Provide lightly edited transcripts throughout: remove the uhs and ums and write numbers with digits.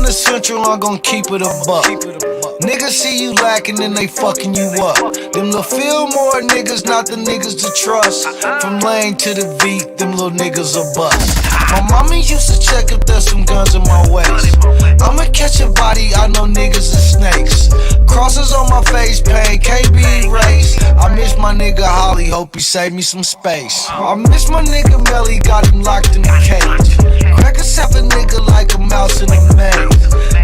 the Central, I'm gon' keep it a buck. Niggas see you lacking and they fucking you up. Them little Fillmore niggas, not the niggas to trust. From Lane to the V, them little niggas a bust. My mama used to check if there's some guns in my waist. I'ma catch a body, I know niggas and snakes. Crosses on my face, pain, can't be erased. I miss my nigga Holly, hope he saved me some space. I miss my nigga Melly, got him locked in the cage. Crack a seven nigga like a mouse in a maze.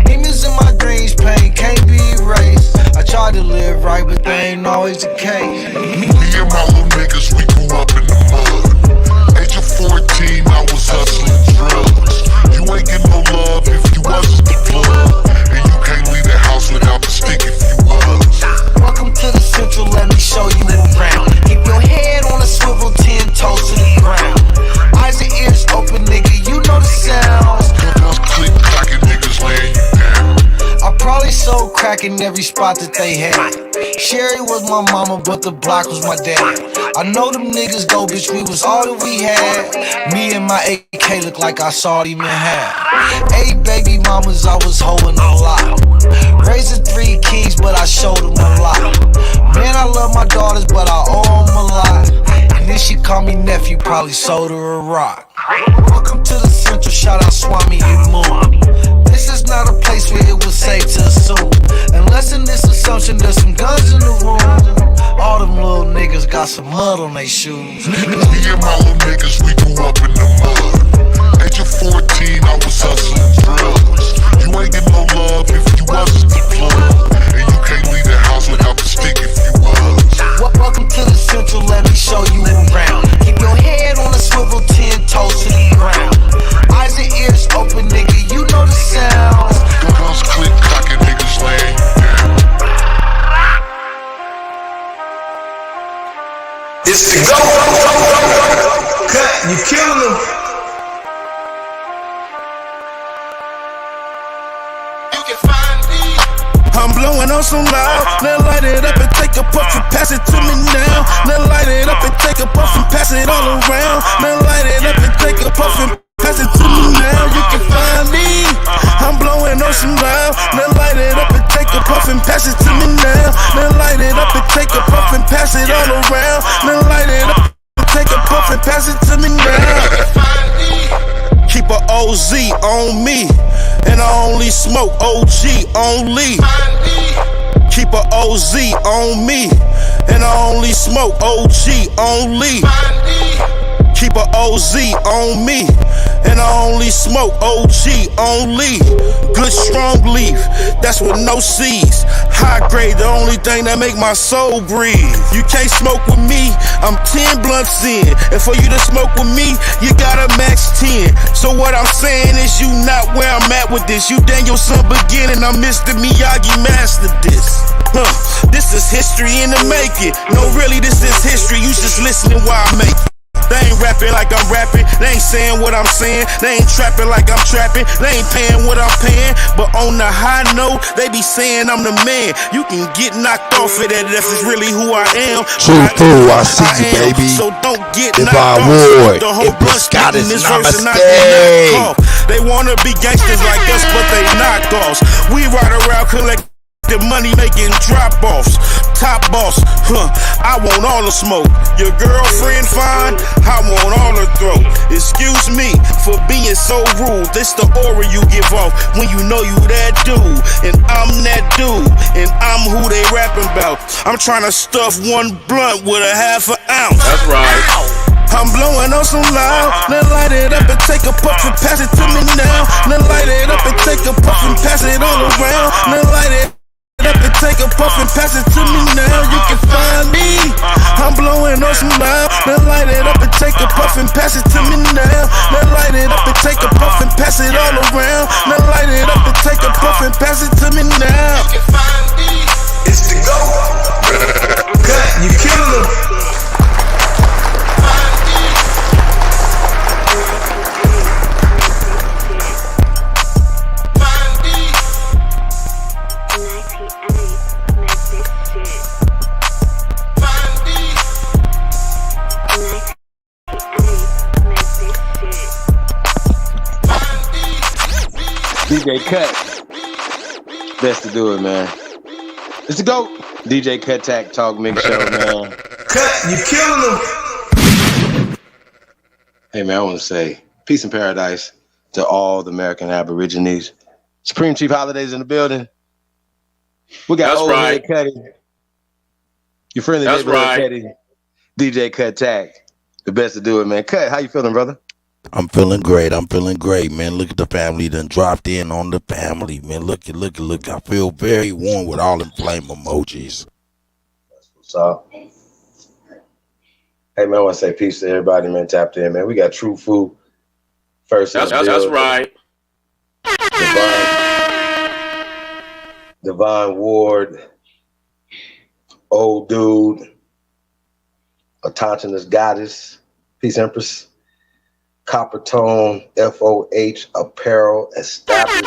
Demons in my dreams, pain, can't be erased. I try to live right, but they ain't always the case. Me and my little niggas, we grew up in the mud. Age of 14, I was hustling drugs. You ain't get no love if you wasn't the plug. And you can't leave the house without the stick if you was. Welcome to the Central, let me show you around. Keep your head on a swivel, 10 toes to the ground. Eyes and ears open, nigga, you know the sounds. Guns click, clacking, niggas laying you down. I probably sold crack in every spot that they had. Sherry was my mama, but the block was my dad. I know them niggas go, bitch, we was all that we had. Me and my AK look like I saw him in half. 8 baby mamas, I was hoeing a lot. Raising 3 kings, but I showed them a lot. Man, I love my daughters, but I owe them a lot. And then she called me nephew, probably sold her a rock. Welcome to the Central, shout out Swami and Moon. This is not a place where it was safe to assume. Unless in this assumption there's some guns in the room. All them little niggas got some mud on they shoes. Me and my little niggas, we grew up in the mud. Age of 14, I was hustling drugs. You ain't get no love if you wasn't the plug. And you can't leave the house without the stick if you was. Welcome to the Central, let me show you around. Keep your head on a swivel, 10 toes to the ground. Eyes and ears open, nigga, you know the sounds. Guns click, clacking, niggas laying you down. It's the go. Cut, you killing them. You can find me. I'm blowing on some loud. Now light it up and take a puff and pass it to me now. Now light it up and take a puff and pass it all around. Now light it up and take a puff and pass it to me now. You can find me. I'm blowing on some loud. Now light it up and take a puff and pass it to me now. Now light it up and take a puff and pass it all around. Now light it up and take a puff and pass it to me now. Keep a OZ on me, and I only smoke OG only. Keep a OZ on me, and I only smoke OG only. Keep a OZ on me, and I only smoke OG only. Good strong leaf, that's with no seeds. High grade, the only thing that make my soul breathe. You can't smoke with me, I'm 10 blunts in. And for you to smoke with me, you gotta max 10. So what I'm saying is you not where I'm at with this. You Danielson beginning, I'm Mr. Miyagi master this. This is history in the making. No, really, this is history. You just listening while I make it. They ain't rapping like I'm rapping, they ain't saying what I'm saying. They ain't trapping like I'm trapping, they ain't paying what I'm paying. But on the high note, they be saying I'm the man. You can get knocked off of that if it's really who I am. True fool, I see you, baby. So don't get if knocked I off. would, The whole if this God is this not verse and not mistake. knocked off. They wanna be gangsters like us, but they knockoffs. We ride around collect the money making drop-offs. Top boss, I want all the smoke. Your girlfriend fine, I want all the throat. Excuse me for being so rude. This the aura you give off when you know you that dude. And I'm that dude, and I'm who they rapping about. I'm trying to stuff one blunt with a half an ounce. That's right. I'm blowing on some loud. Now light it up and take a puff and pass it to me now. Now light it up and take a puff and pass it all around. Now light it up and take a puff and pass it to me now. You can find me. I'm blowing on some loud. Now light it up and take a puff and pass it to me now. Now light it up and take a puff and pass it all around. Now light it up and take a puff and pass it to me now. You can find me. It's the go. Cut, you killing them. DJ Cut. Best to do it, man. It's the GOAT. DJ Kuttack Talk Mix Show, man. Cut, you killing them. Hey, man, I want to say peace and paradise to all the American Aborigines. Supreme Chief Holidays in the building. We got old head Cuddy. Your friendly neighborhood Cuddy. DJ Kuttack. The best to do it, man. Cut, how you feeling, brother? I'm feeling great. Man. Look at the family done dropped in on the family, man. Look. I feel very warm with all them flame emojis. That's what's up. Hey, man, I want to say peace to everybody, man, tapped in, man. We got True Food first. That's right. Divine Ward, Old Dude, Autonomous Goddess, Peace Empress, Copper Tone, FOH, Apparel, Established,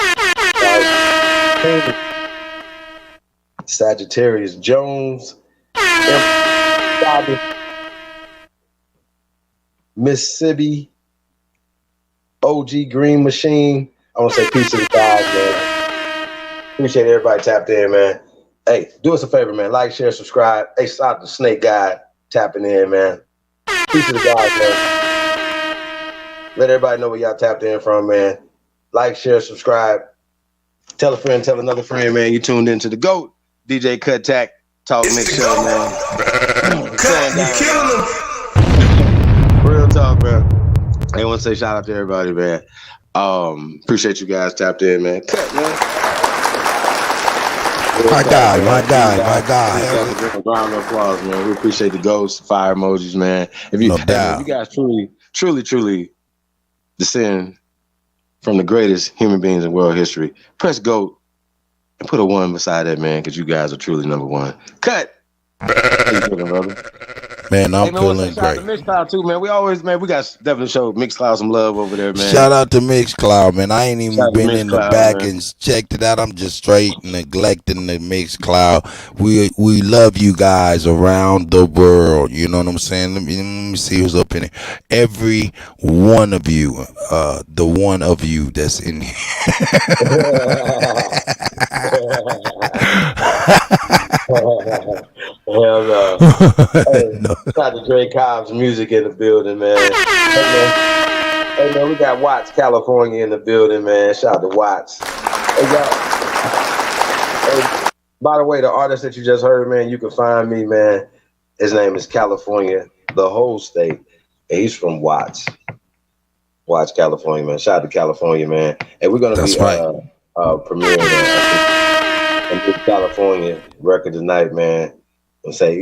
Sagittarius Jones, Mississippi, OG Green Machine. I want to say peace to the guys, man. Appreciate everybody tapped in, man. Hey, do us a favor, man. Like, share, subscribe. Hey, shout out to Snake Guy tapping in, man. Peace to the guys, man. Let everybody know where y'all tapped in from, man. Like, share, subscribe. Tell a friend, tell another friend, man. You tuned into the GOAT, DJ Kuttack Talk Mix Show, man. Cut, you killing them. Real talk, man. I want to say shout out to everybody, man. Appreciate you guys tapped in, man. Cut, man. My guy. Round of applause, man. We appreciate the ghosts, fire emojis, man. If you, you guys truly descend from the greatest human beings in world history, press GOAT and put a 1 beside that, man, because you guys are truly number one. Cut. How you feeling, brother? Man, I'm feeling shout out to Mixcloud too, man. We always, man, we got definitely show Mixcloud some love over there, man. Shout out to Mixcloud, man. I ain't even been in the back, man, and checked it out. I'm just straight neglecting the Mixcloud. We love you guys around the world. You know what I'm saying? Let me see who's up in it. Every one of you, the one of you that's in here. Hell no. Hey, shout out to Dre Cobb's music in the building, man. Hey, man, we got Watts, California in the building, man. Shout out to Watts. Hey, by the way, the artist that you just heard, man, you can find me, man. His name is California, the whole state. And he's from Watts, California, man. Shout out to California, man. And we're going to be premiering a new California record tonight, man.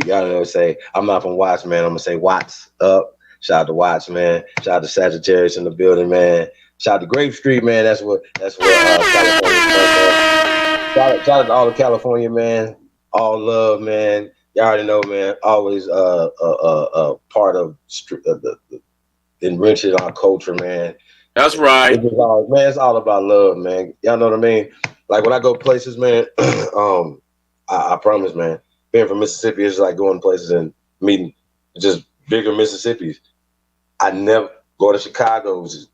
Y'all say, I'm not from Watts, man. I'm going to say Watts up. Shout out to Watts, man. Shout out to Sagittarius in the building, man. Shout out to Grape Street, man. That's what California is. Shout out to all the California, man. All love, man. Y'all already know, man. Always part of the enriching our culture, man. That's right. It's all about love, man. Y'all know what I mean? Like when I go places, man, I promise, man, being from Mississippi is like going places and meeting just bigger Mississippis. I never go to Chicago as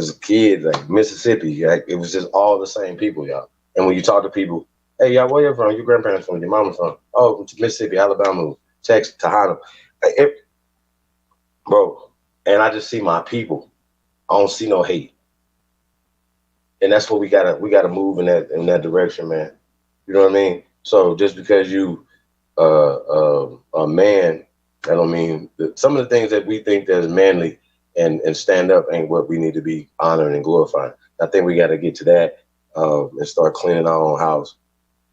a kid, like Mississippi. Like, it was just all the same people, y'all. And when you talk to people, hey, y'all, where you from? Your grandparents from? Your mama from? Oh, from Mississippi, Alabama, Texas, Tejano. Bro, and I just see my people. I don't see no hate. And that's what we gotta move in that direction, man. You know what I mean? So just because you a man, that don't mean some of the things that we think that is manly and stand up ain't what we need to be honoring and glorifying. I think we got to get to that and start cleaning our own house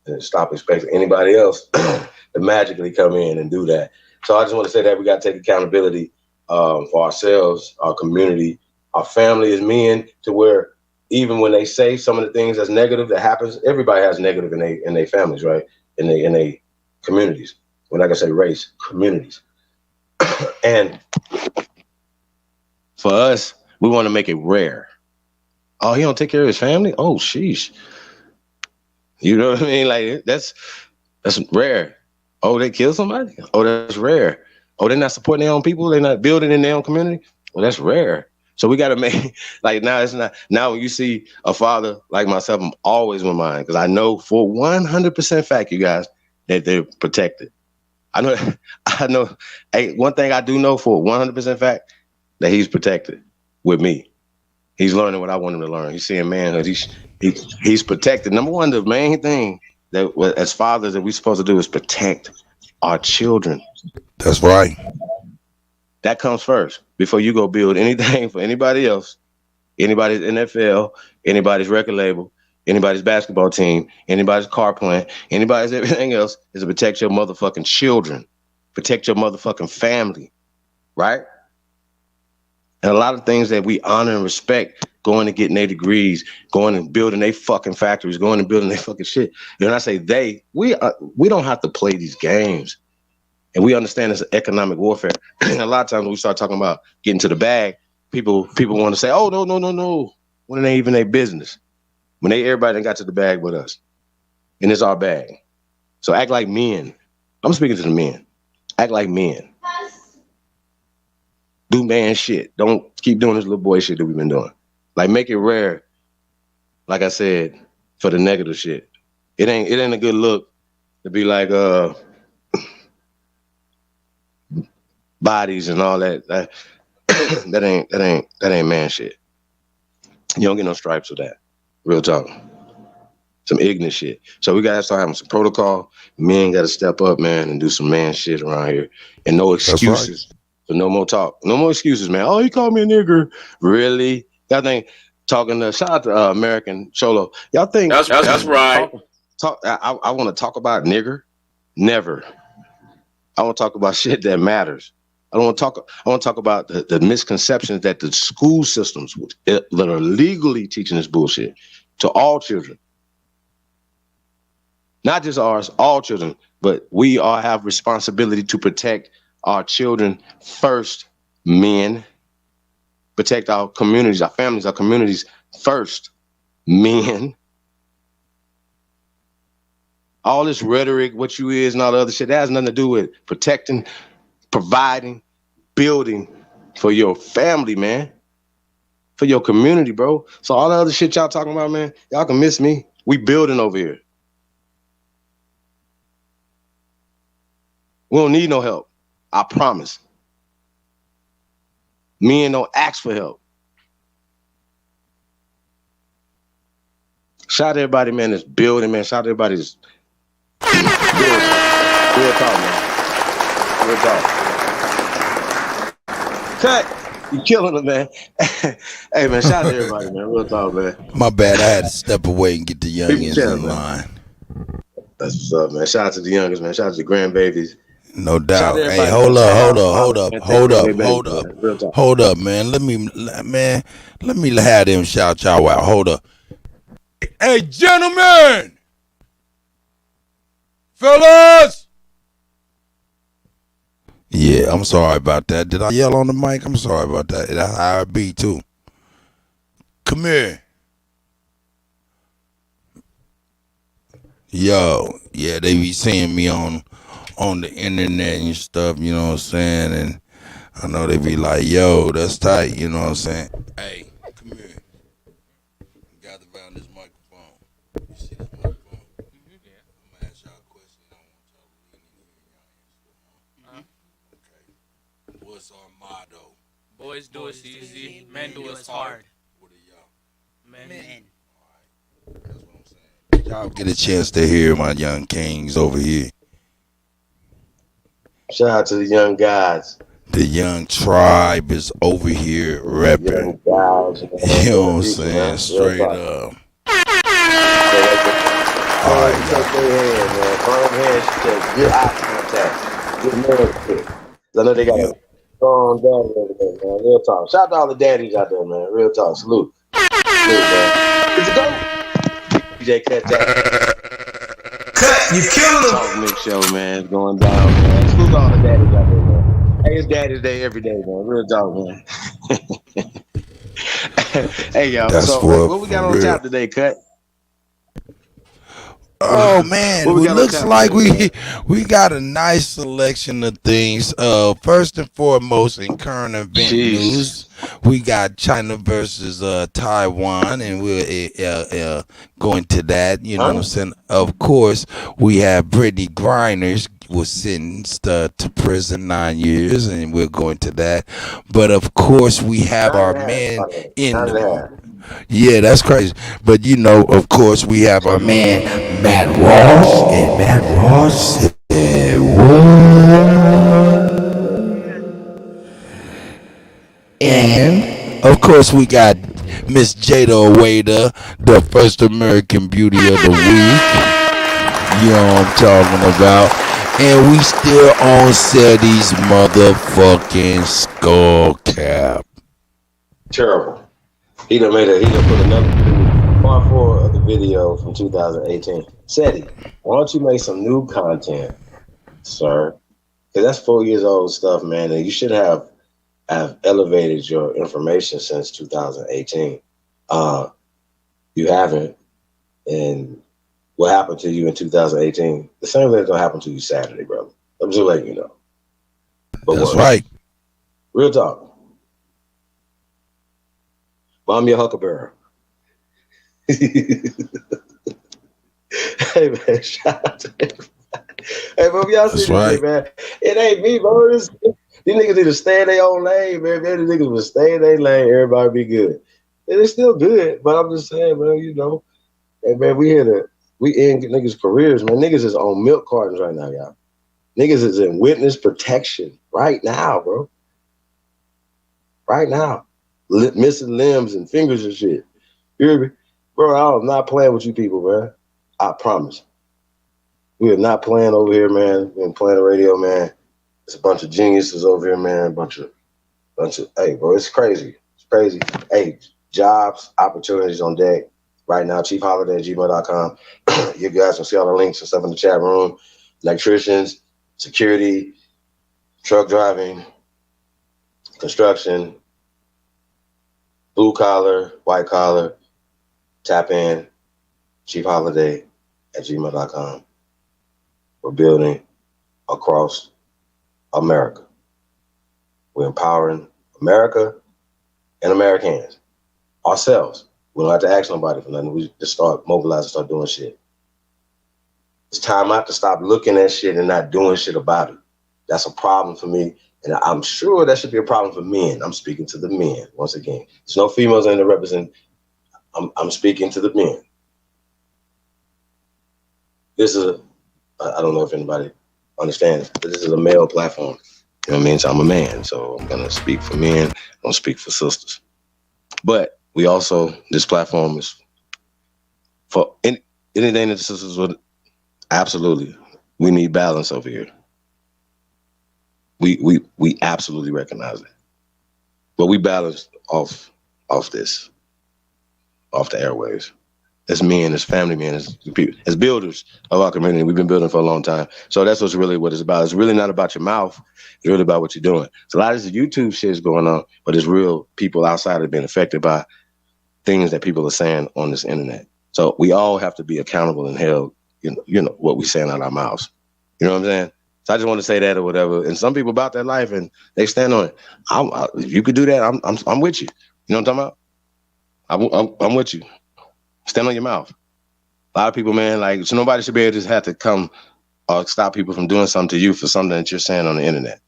and stop expecting anybody else to magically come in and do that. So I just want to say that we got to take accountability for ourselves, our community, our family as men, to where even when they say some of the things that's negative that happens, everybody has negative in their families, right? In their communities. We're not gonna say race, communities. And for us, we want to make it rare. Oh, he don't take care of his family? Oh, sheesh. You know what I mean? Like that's rare. Oh, they kill somebody? Oh, that's rare. Oh, they're not supporting their own people. They're not building in their own community. Well, that's rare. So we got to make, like, now it's not, now when you see a father like myself, I'm always with mine, because I know for 100% fact, you guys, that they're protected. I know, hey, one thing I do know for 100% fact, that he's protected with me. He's learning what I want him to learn. He's seeing manhood. He's protected. Number one, the main thing that as fathers that we're supposed to do is protect our children. That's right. That comes first before you go build anything for anybody else, anybody's NFL, anybody's record label, anybody's basketball team, anybody's car plant, anybody's everything else, is to protect your motherfucking children, protect your motherfucking family, right? And a lot of things that we honor and respect, going and getting their degrees, going and building their fucking factories, going and building their fucking shit. You know, when I say they, we don't have to play these games. And we understand it's economic warfare. A lot of times when we start talking about getting to the bag, people want to say, oh, no. When it ain't even their business. When everybody done got to the bag with us. And it's our bag. So act like men. I'm speaking to the men. Act like men. Do man shit. Don't keep doing this little boy shit that we've been doing. Like, make it rare, like I said, for the negative shit. It ain't a good look to be like, bodies and all that. That ain't man shit. You don't get no stripes with that. Real talk. Some ignorant shit. So we gotta start having some protocol. Men gotta step up, man, and do some man shit around here. And no excuses. So no more talk. No more excuses, man. Oh, he called me a nigger. Really? Y'all think talking to shout out to American Cholo. Y'all think that's right. I want to talk about nigger? Never. I want to talk about shit that matters. I want to talk about the misconceptions that the school systems that are legally teaching this bullshit to all children. Not just ours, all children, but we all have responsibility to protect our children first, men. Protect our communities, our families, our communities first, men. All this rhetoric, what you is and all the other shit, that has nothing to do with protecting, providing, building for your family, man. For your community, bro. So all the other shit y'all talking about, man, y'all can miss me. We building over here. We don't need no help. I promise. Men don't ask for help. Shout out to everybody, man, that's building, man. Shout out to everybody that's building. Real talk, man. Real talk. Cut. You killing them, man. Hey, man, shout out to everybody, man. Real talk, man. My bad. I had to step away and get the youngins in line. That's what's up, man. Shout out to the youngest, man. Shout out to the grandbabies. No doubt. Hey, hold up, man. Let me have them shout y'all out. Hold up. Hey, gentlemen, fellas. Yeah, I'm sorry about that. Did I yell on the mic? I'm sorry about that. That's how I be too. Come here. Yo, yeah, they be seeing me on the internet and stuff, you know what I'm saying? And I know they be like, yo, that's tight, you know what I'm saying? Hey, come here. Gather around this microphone. You see this microphone? Yeah. I'm gonna ask y'all a question. I don't want y'all to really hear y'all answer. Okay. What's our motto? Boys do it easy, men do it hard. What are y'all? Men. All right. That's what I'm saying. Y'all get a chance to hear my young kings over here. Shout out to the young guys. The young tribe is over here repping. You know what I'm saying? Straight up. All right, firm handshake, good eye contact, good man. I know they got a strong daddy over there, man. Real talk. Shout out to all the daddies out there, man. Real talk. Salute. Man. It's a go. DJ Kuttack. Cut, you killed him. Talk Mix Show, man. It's going down, man. Salute to all the daddies out there, man. Hey, it's Daddy's Day every day, man. Real talk, man. Hey, y'all. That's so what we got on tap today, Cut? Oh What man, we it got on looks tap like today, man? we got a nice selection of things. First and foremost, in current event Jeez. news, we got China versus Taiwan, and we'll go into that. You know what I'm Huh? saying? Of course, we have Brittney Griner was sentenced to prison 9 years, and we'll go into that. But of course, we have Nine our and a half, man by the way. in Nine and a the half. yeah, that's crazy. But you know, of course, we have our man Matt Walsh, and Matt Walsh said, "What?" And of course, we got Miss Jada Waiter, the first American Beauty of the Week. You know what I'm talking about. And we still on Seti's motherfucking skull cap. Terrible. He done put another part 4 of the video from 2018. Seti, why don't you make some new content, sir? Because that's 4 years old stuff, man, and you should have elevated your information since 2018. You haven't, and what happened to you in 2018? The same thing's gonna happen to you Saturday, brother. I'm just letting you know. But That's worse. right. Real talk. Well, I'm your huckleberry. Hey man, shout out to everybody. Hey, bro, if y'all see That's this right. shit, man, it ain't me, bro. These niggas need to stay in their own lane, man. If these niggas would stay in their lane, everybody be good. And it's still good, but I'm just saying, man, you know, hey man, we end niggas' careers, man. Niggas is on milk cartons right now, y'all. Niggas is in witness protection right now, bro. Right now. Missing limbs and fingers and shit. You hear me? Bro, I'm not playing with you people, man. I promise. We are not playing over here, man. We ain't playing the radio, man. It's a bunch of geniuses over here, man. Bunch of, hey, bro, it's crazy. It's crazy. Hey, jobs, opportunities on deck. Right now, chiefholiday@gmail.com. You guys can see all the links and stuff in the chat room. Electricians, security, truck driving, construction, blue collar, white collar, tap in, chiefholiday@gmail.com. We're building across America. We're empowering America and Americans, ourselves. We don't have to ask nobody for nothing. We just start mobilizing, start doing shit. It's time out to stop looking at shit and not doing shit about it. That's a problem for me. And I'm sure that should be a problem for men. I'm speaking to the men once again. There's no females in the represent. I'm speaking to the men. This is I don't know if anybody understands, but this is a male platform. You know what I mean? So I'm a man, so I'm gonna speak for men. I'm gonna speak for sisters. But we also, this platform is for anything that the sisters would. Absolutely, we need balance over here. We absolutely recognize it, but we balance off the airwaves. As men, as family men, as people, as builders of our community, we've been building for a long time. So that's what it's about. It's really not about your mouth. It's really about what you're doing. So a lot of this YouTube shit is going on, but it's real people outside have been affected by things that people are saying on this internet. So we all have to be accountable and held, you know what we're saying out our mouths. You know what I'm saying? So I just want to say that or whatever. And some people about that life and they stand on it. If you could do that, I'm with you. You know what I'm talking about? I'm with you. Stand on your mouth. A lot of people, man, like, so nobody should be able to just have to come or stop people from doing something to you for something that you're saying on the internet.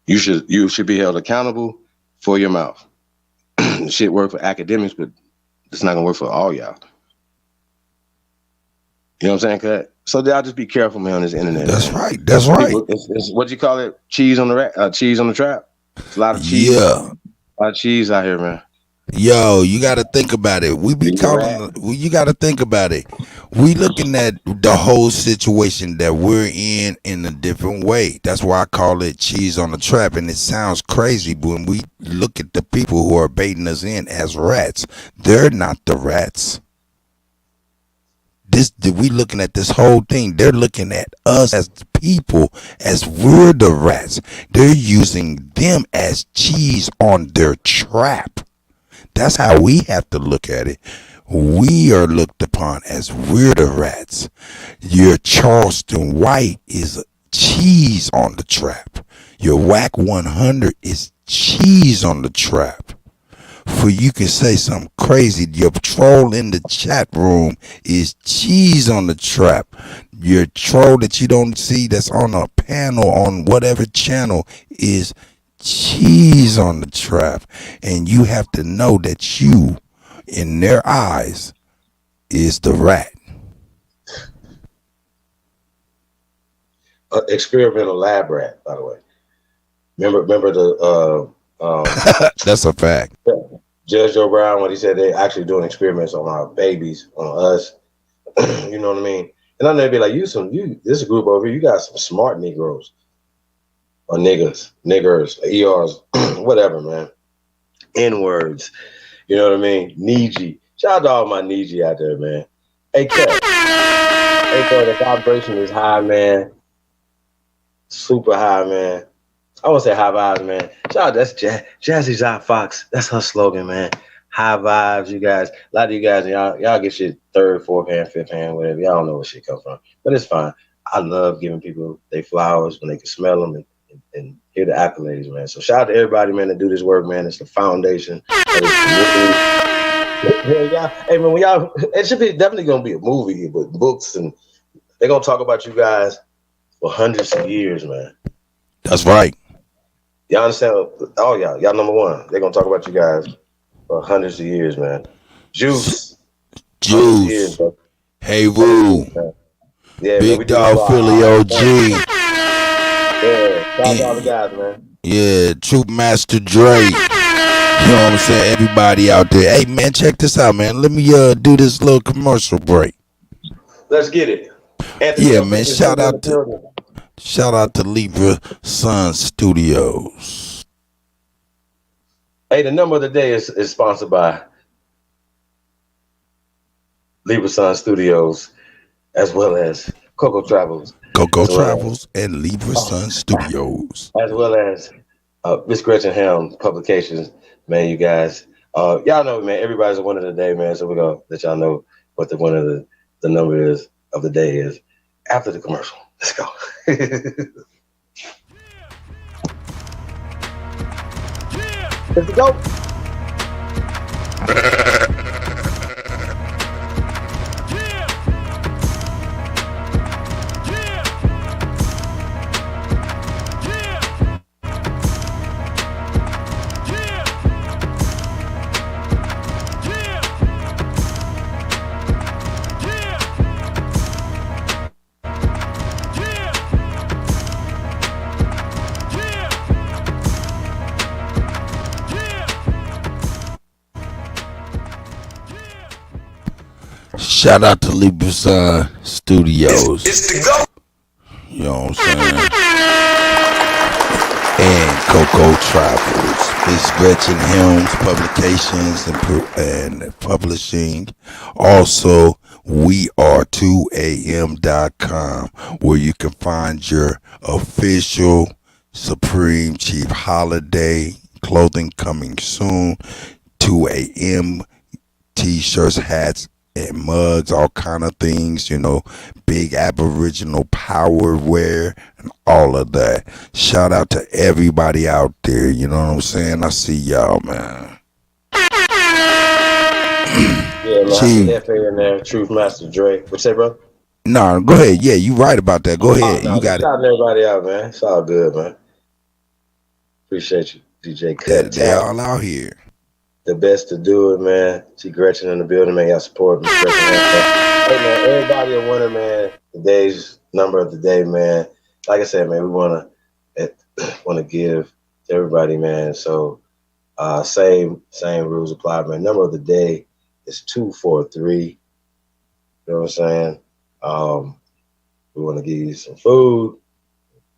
You should be held accountable for your mouth. Shit work for academics, but it's not gonna work for all y'all. You know what I'm saying? So y'all just be careful, man, on this internet. That's man. right. That's right. People, it's what you call it? Cheese on the trap. It's a lot of cheese. Yeah. A lot of cheese out here, man. Yo, you got to think about it. We be calling. You got to think about it. We looking at the whole situation that we're in a different way. That's why I call it cheese on the trap. And it sounds crazy, but when we look at the people who are baiting us in as rats, they're not the rats. We looking at this whole thing. They're looking at us as the people, as we're the rats. They're using them as cheese on their trap. That's how we have to look at it. We are looked upon as we're the rats. Your Charleston White is cheese on the trap. Your Whack 100 is cheese on the trap. For you can say something crazy. Your troll in the chat room is cheese on the trap. Your troll that you don't see that's on a panel on whatever channel is cheese on the trap. And you have to know that you, in their eyes, is the rat. Experimental lab rat, by the way. Remember the That's a fact. Judge Joe Brown when he said they're actually doing experiments on our babies, on us. You know what I mean? And I'm gonna be like, this group over here, you got some smart Negroes or niggers, ERs, whatever, man. N-words. You know what I mean? Needy. Shout out to all my Needy out there, man. Hey, Cat. Hey, bro, the vibration is high, man. Super high, man. I want to say high vibes, man. Shout out, that's Jazzy Zot Fox. That's her slogan, man. High vibes, you guys. A lot of you guys, y'all get shit third, fourth hand, fifth hand, whatever. Y'all don't know where shit come from. But it's fine. I love giving people their flowers when they can smell them and hear the accolades, man. So shout out to everybody, man, that do this work, man. It's the foundation. Hey, man, when y'all, it should be definitely gonna be a movie with books, and they're gonna talk about you guys for hundreds of years, man. That's right. Y'all understand? Oh, y'all number one. They're gonna talk about you guys for hundreds of years, man. Juice. Years, hey, Woo. Yeah, Big man, Dog Philly OG. Yeah, shout out to all the guys, man. Yeah, Troop Master Dre. You know what I'm saying? Everybody out there. Hey, man, check this out, man. Let me do this little commercial break. Let's get it. Anthony, yeah, man. Shout out to Libra Sun Studios. Hey, the number of the day is sponsored by Libra Sun Studios, as well as Coco Travels. And Libra Sun Studios. As well as Miss Gretchen Helm Publications, man, you guys. Y'all know, man, everybody's a winner today, man. So we're going to let y'all know what the winner of the number is of the day is after the commercial. Let's go. Let's go. Shout out to Libra Sun Studios. It's the go. You know what I'm saying? And Coco Travels. Miss Gretchen Helms Publications and Publishing. Also, weare2am.com, where you can find your official Supreme Chief holiday clothing coming soon. 2am t-shirts, hats, and mugs, all kind of things, you know, big Aboriginal power wear and all of that. Shout out to everybody out there, you know what I'm saying? I see y'all, man. Yeah, man, I see FA in there, Truth Master Dre. What you say, bro? No, go ahead. Yeah, you right about that. Go ahead. You got it. Shout everybody out, man. It's all good, man. Appreciate you, DJ Cut. They all out here. The best to do it, man. See Gretchen in the building, man. Y'all support me. Hey, man, everybody a winner, man. Today's number of the day, man. Like I said, man, we want to give to everybody, man. So same rules apply, man. Number of the day is 243. You know what I'm saying? We want to give you some food,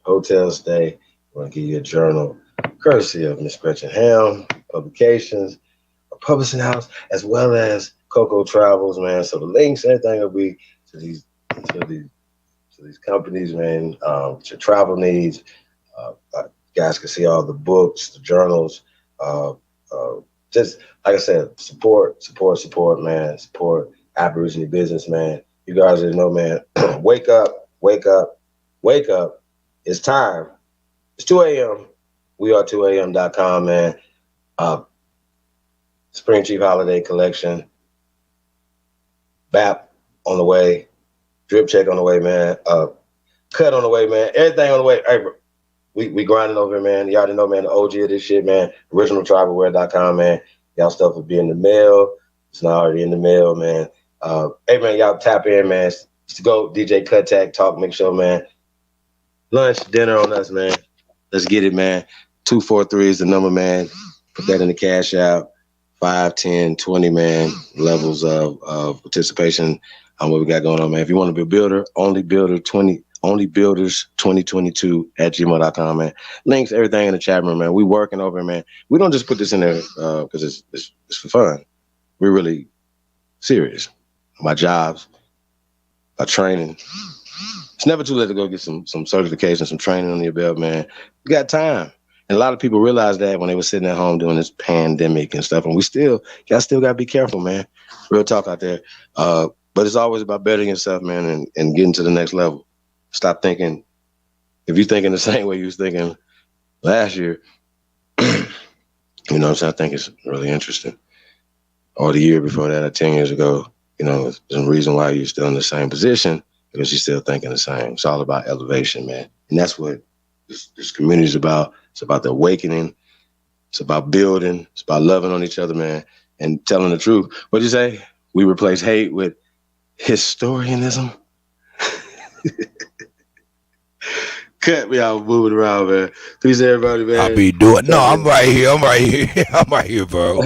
hotel stay. We want to give you a journal, courtesy of Miss Gretchen Helm Publications, a publishing house, as well as Coco Travels, man. So the links, everything will be to these companies, man. Your travel needs. You guys can see all the books, the journals, just like I said, support, man. Support Aboriginal business, man. You guys already know, man. Wake up. It's time. It's 2 a.m. We are 2am.com, man. Spring Chief Holiday Collection. BAP on the way. Drip check on the way, man. Cut on the way, man. Everything on the way. Hey, bro, we grinding over here, man. Y'all already know, man, the OG of this shit, man. OriginalTribalWear.com, man. Y'all stuff will be in the mail. It's not already in the mail, man. Hey, man, y'all tap in, man. Let's go DJ Kuttack Talk Mix Show, man. Lunch, dinner on us, man. Let's get it, man. 243 is the number, man. Put that in the cash out. 5, 10, 20, man. Levels of participation on what we got going on, man. If you want to be a builder, onlybuilders2022@gmail.com, man. Links, everything in the chat room, man. We working over here, man. We don't just put this in there because it's for fun. We're really serious about jobs, about training. It's never too late to go get some certification, some training on your belt, man. You got time. And a lot of people realized that when they were sitting at home doing this pandemic and stuff. And y'all still got to be careful, man. Real talk out there. But it's always about bettering yourself, man, and getting to the next level. Stop thinking, if you're thinking the same way you was thinking last year, you know what I'm saying? I think it's really interesting. Or the year before that, or 10 years ago, you know, there's a reason why you're still in the same position, because you're still thinking the same. It's all about elevation, man. And that's what this community is about. It's about the awakening. It's about building. It's about loving on each other, man, and telling the truth. What'd you say? We replace hate with historianism. Cut me out, moving around, man. Peace, everybody, man. I'll be doing. No, I'm right here. I'm right here, bro.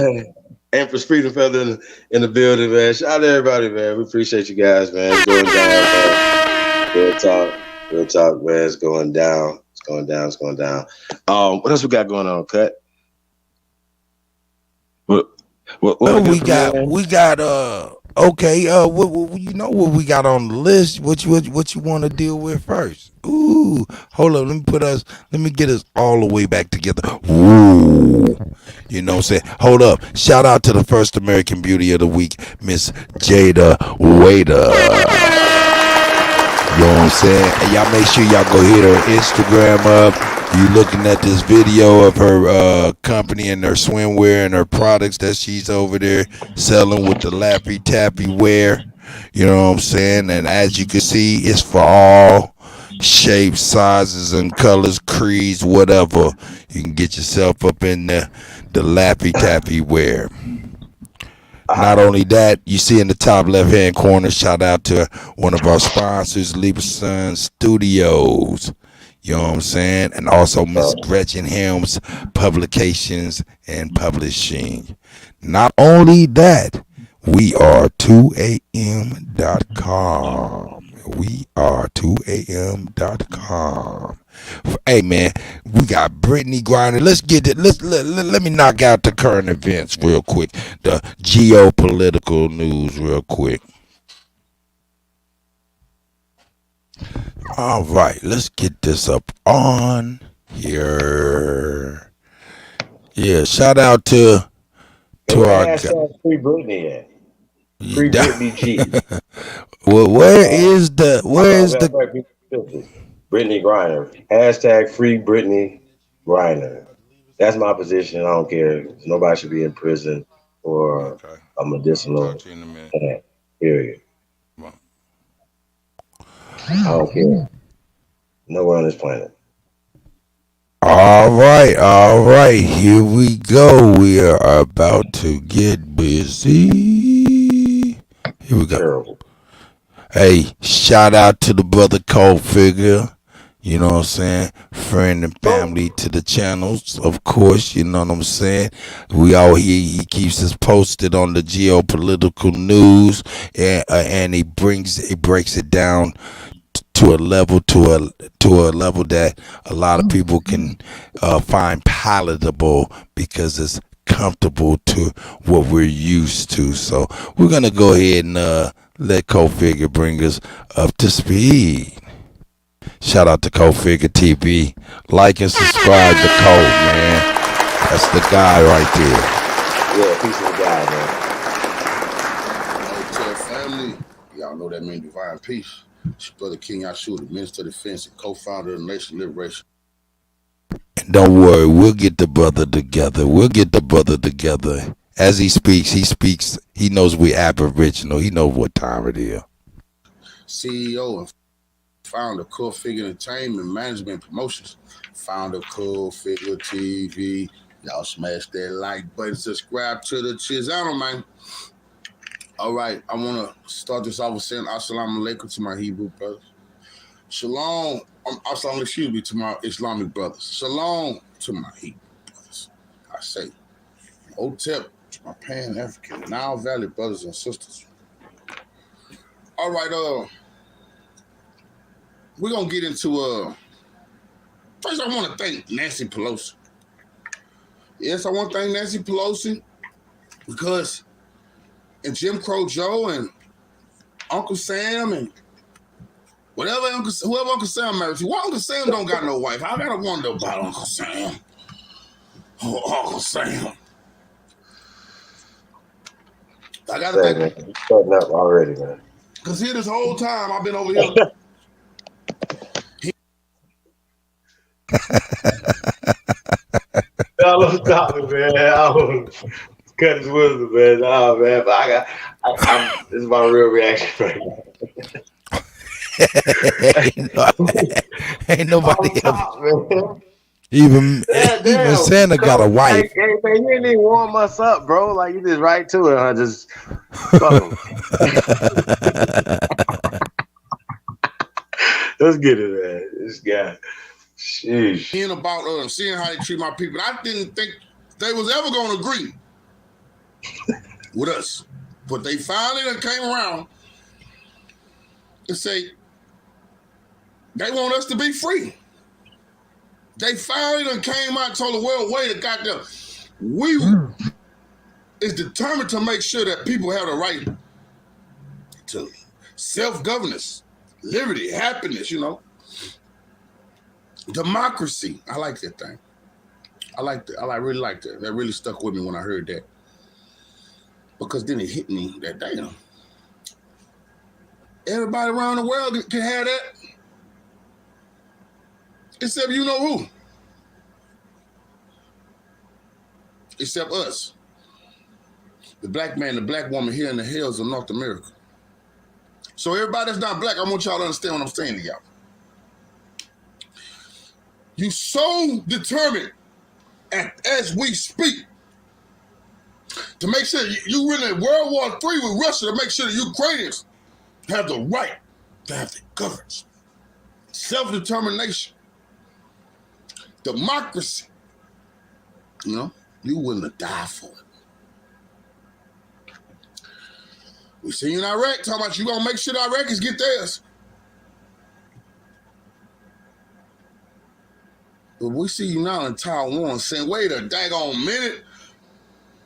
And for Freedom Feather in the building, man. Shout out to everybody, man. We appreciate you guys, man. It's going down, man. Real talk, man. It's going down. It's going down. What else we got going on, Cut? What we got okay. You know what we got on the list? What you want to deal with first? Ooh, hold up. Let me get us all the way back together. Ooh, you know what I'm saying? Hold up. Shout out to the first American Beauty of the Week, Miss Jada Waiter. You know what I'm saying? And y'all make sure y'all go hit her Instagram up. You looking at this video of her company and her swimwear and her products that she's over there selling with the Lappy Tappy wear. You know what I'm saying? And as you can see, it's for all shapes, sizes, and colors, creeds, whatever. You can get yourself up in the Lappy Tappy wear. Not only that, you see in the top left-hand corner, shout out to one of our sponsors, Lieberson Studios. You know what I'm saying? And also Miss Gretchen Helms Publications and Publishing. Not only that, we are 2am.com. We are 2am.com. Hey man, we got Brittney Griner. Let's get it. Let me knock out the current events real quick. The geopolitical news real quick. All right, let's get this up on here. Yeah, shout out to our guy. Free Brittney at? Free Brittney G. Well, where is the Brittney Griner? Hashtag Free Brittney Griner. That's my position. I don't care. Nobody should be in prison for a medicinal plant. Period. I don't care. Nowhere on this planet. All right. Here we go. We are about to get busy. Here we go. Terrible. Hey, shout out to the brother Cole Figure. You know what I'm saying? Friend and family to the channels, of course. You know what I'm saying? We all here. He keeps us posted on the geopolitical news, and he breaks it down to a level that a lot of people can find palatable, because it's comfortable to what we're used to. So we're gonna go ahead and let Cole Figure bring us up to speed. Shout out to Cole Figure TV. Like and subscribe to Cole, man. That's the guy right there. Yeah, peace to the guy, man. Hotel family, y'all know that means divine peace. It's Brother King Yahshua, the Minister of Defense and co-founder of the Nation Liberation. Don't worry, we'll get the brother together. We'll get the brother together. As he speaks, he knows we Aboriginal. He knows what time it is. CEO and founder of Cool Figure Entertainment Management Promotions. Founder of Cool Figure TV. Y'all smash that like button. Subscribe to the channel, man. All right, I want to start this off with saying assalamu alaikum to my Hebrew brothers. Shalom, to my Islamic brothers. Shalom to my Hebrew brothers. I say, Otep to my Pan-African, Nile Valley brothers and sisters. All right, we're going to get into, first I want to thank Nancy Pelosi. Yes, I want to thank Nancy Pelosi because and Jim Crow Joe and Uncle Sam and whoever Uncle Sam married to. Why Uncle Sam don't got no wife? I gotta wonder about Uncle Sam. Oh, Uncle Sam. I gotta think. Man, starting up already, man. Cause here this whole time I've been over here. Y'all stop it, man. I don't cut his wisdom, man. Nah, man. But this is my real reaction right now. Ain't nobody else. Even Santa got a wife. Hey, man, you didn't even warm us up, bro. Like you just right to it, huh? Just fuck 'em. Let's get it, man. This guy. Sheesh. Seeing about seeing how they treat my people. I didn't think they was ever gonna agree with us. But they finally done came around and say they want us to be free. They finally done came out and told the world, wait a goddamn, we is determined to make sure that people have the right to self-governance, liberty, happiness, you know. Democracy. I like that thing. I like that. I really like that. That really stuck with me when I heard that. Because then it hit me that damn. Everybody around the world can have that. Except you know who. Except us. The black man, the black woman here in the hills of North America. So everybody that's not black, I want y'all to understand what I'm saying to y'all. You so determined as we speak to make sure you really World War III with Russia to make sure the Ukrainians have the right to have the governance, self-determination, democracy. You know, you willing to die for it. We see you in Iraq talking about you gonna make sure the Iraqis get theirs. But we see you now in Taiwan saying, wait a daggone minute.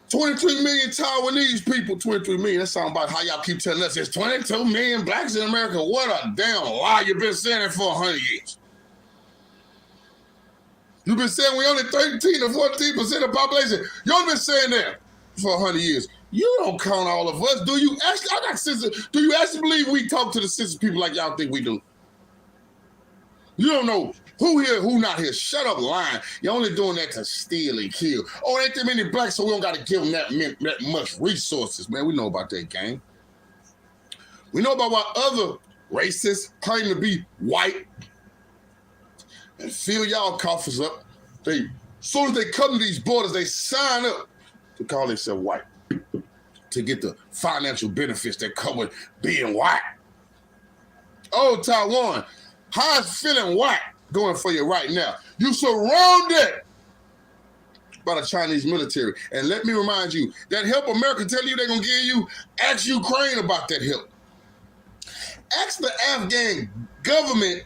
23 million Taiwanese people, 23 million. That sounds about how y'all keep telling us there's 22 million blacks in America. What a damn lie. You've been saying it for 100 years. You've been saying we only 13 or 14% of the population. You've been saying that for 100 years. You don't count all of us. Do you actually, I got sensitive. Do you actually believe we talk to the sensitive people like y'all think we do? You don't know who here, who not here. Shut up lying. You're only doing that to steal and kill. Oh, ain't that many blacks, so we don't got to give them that much resources. Man, we know about that game. We know about why other racists claim to be white and fill y'all coffers up. As soon as they come to these borders, they sign up to call themselves white to get the financial benefits that come with being white. Oh, Taiwan, how's feeling white going for you right now? You surrounded by the Chinese military. And let me remind you, that help America tell you they're going to give you, ask Ukraine about that help. Ask the Afghan government.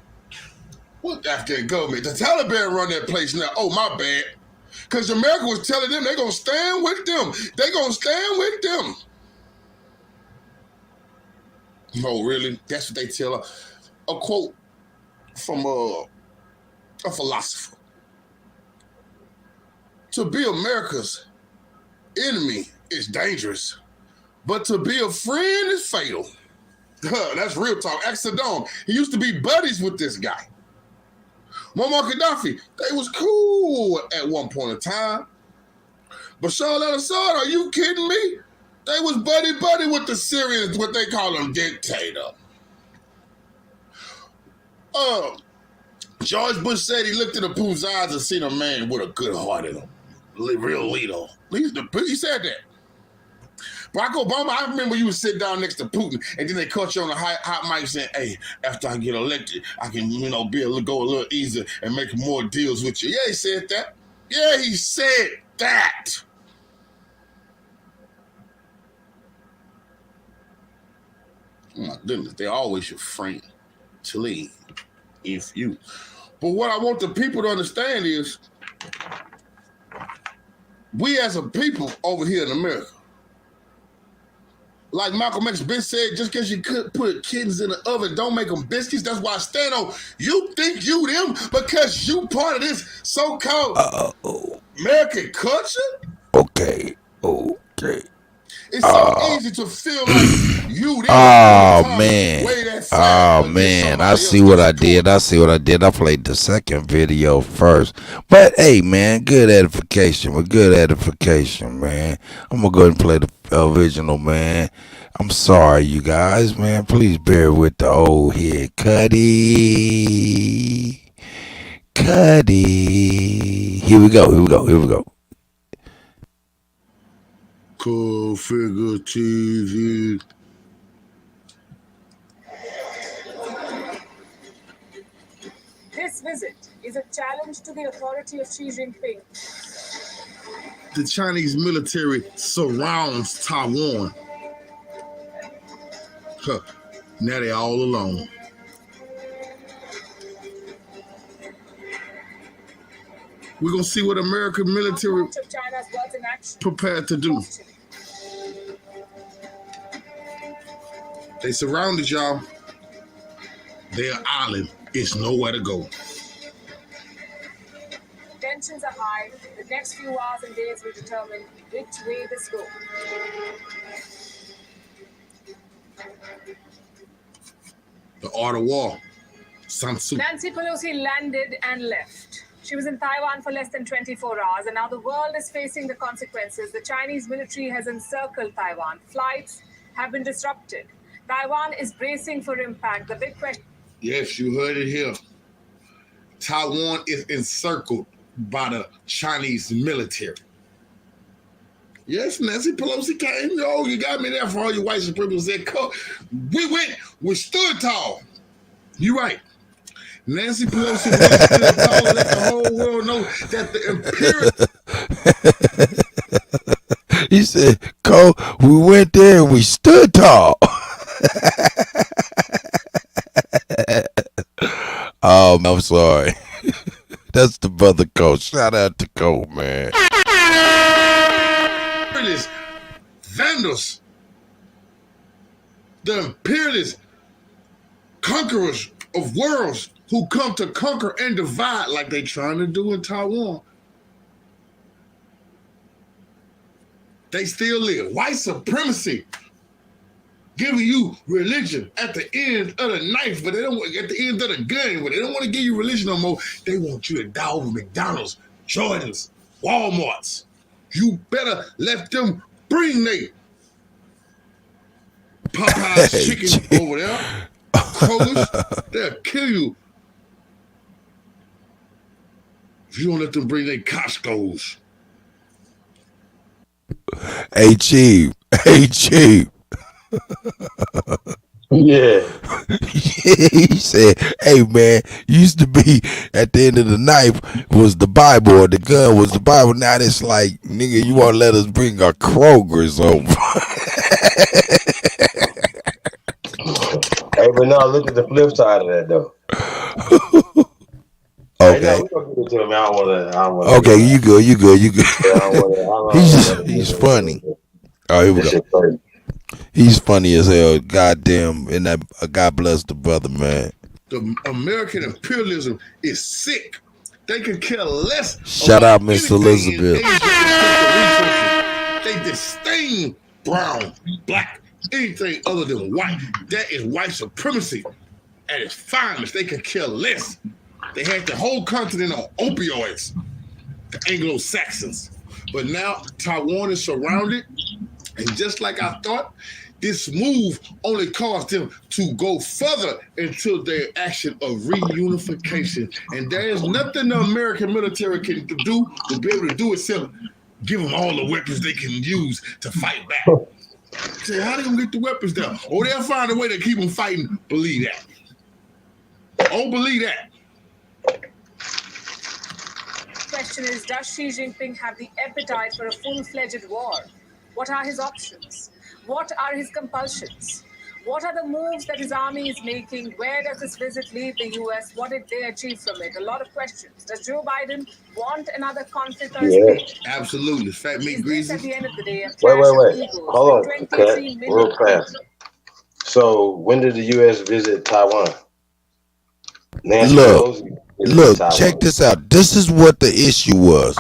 What Afghan government? The Taliban run that place now. Oh, my bad. Because America was telling them they're going to stand with them. They're going to stand with them. Oh, really? That's what they tell us. A quote from a philosopher. To be America's enemy is dangerous, but to be a friend is fatal. That's real talk. Ask Saddam. He used to be buddies with this guy. Muammar Gaddafi, they was cool at one point in time. Bashar al-Assad, are you kidding me? They was buddy-buddy with the Syrians, what they call them, dictator. George Bush said he looked into Putin's eyes and seen a man with a good heart in him. Real leader. He said that. Barack Obama, I remember you would sit down next to Putin and then they caught you on the hot mic saying, hey, after I get elected, I can, be able to go a little easier and make more deals with you. Yeah, he said that. Yeah, he said that. Oh my goodness, they're always your friend to lead if you. But what I want the people to understand is we as a people over here in America, like Malcolm X Ben said, just because you could put kittens in the oven, don't make them biscuits. That's why I stand on, you think you them because you part of this so-called American culture? Okay. It's so easy to feel like you them. Man. I see what I did. I played the second video first. But, hey, man, good edification, man. I'm going to go ahead and play the original, man. I'm sorry, you guys, man. Please bear with the old head. Cuddy. Here we go. Cool Figure TV. This visit is a challenge to the authority of Xi Jinping. The Chinese military surrounds Taiwan. Now they're all alone. We're going to see what American military prepared to do. They surrounded y'all. Their island is nowhere to go. Tensions are high. The next few hours and days will determine which way this goes. The art of war. Nancy Pelosi landed and left. She was in Taiwan for less than 24 hours, and now the world is facing the consequences. The Chinese military has encircled Taiwan. Flights have been disrupted. Taiwan is bracing for impact. The big question... Yes, you heard it here. Taiwan is encircled by the Chinese military. Yes, Nancy Pelosi came. Yo, you got me there for all you white supremacists that we stood tall. You right. Nancy Pelosi stood tall, let the whole world know that the imperial... He said, Cole, we went there and we stood tall. I'm sorry. That's the brother Cole. Shout out to Cole, man. Vandals, the imperialist conquerors of worlds who come to conquer and divide like they trying to do in Taiwan. They still live. White supremacy giving you religion at the end of the knife, but they don't at the end of the gun, but they don't want to give you religion no more. They want you to die over McDonald's, Jordans, Walmarts. You better let them bring they Popeye's chicken over there. Polish, they'll kill you if you don't let them bring their Costco's. Hey, Chief. Yeah. He said, hey, man, used to be at the end of the knife was the Bible or the gun was the Bible. Now it's like, nigga, you want to let us bring our Kroger's over. Hey, but now look at the flip side of that, though. Okay. Okay, you good. He's funny. Oh, here we go. He's funny as hell. Goddamn, and that God bless the brother, man. The American imperialism is sick. They can care less. Shout out, Miss Elizabeth. They disdain brown, black, anything other than white. That is white supremacy at its finest. They could care less. They had the whole continent on opioids, the Anglo-Saxons. But now Taiwan is surrounded, and just like I thought, this move only caused them to go further into their action of reunification. And there is nothing the American military can do to be able to do except give them all the weapons they can use to fight back. Say, how they gonna get the weapons down? Oh, they'll find a way to keep them fighting. Believe that. Oh, believe that. Question is, does Xi Jinping have the appetite for a full-fledged war? What are his options? What are his compulsions? What are the moves that his army is making? Where does this visit leave the U.S.? What did they achieve from it? A lot of questions. Does Joe Biden want another conflict on his plate? Absolutely. Fat meat greasy. At the end of the day, a Wait. clash of egos Hold on. with Cut 23 million real fast. So when did the U.S. visit Taiwan? Nancy Pelosi visited Taiwan. Check this out. This is what the issue was.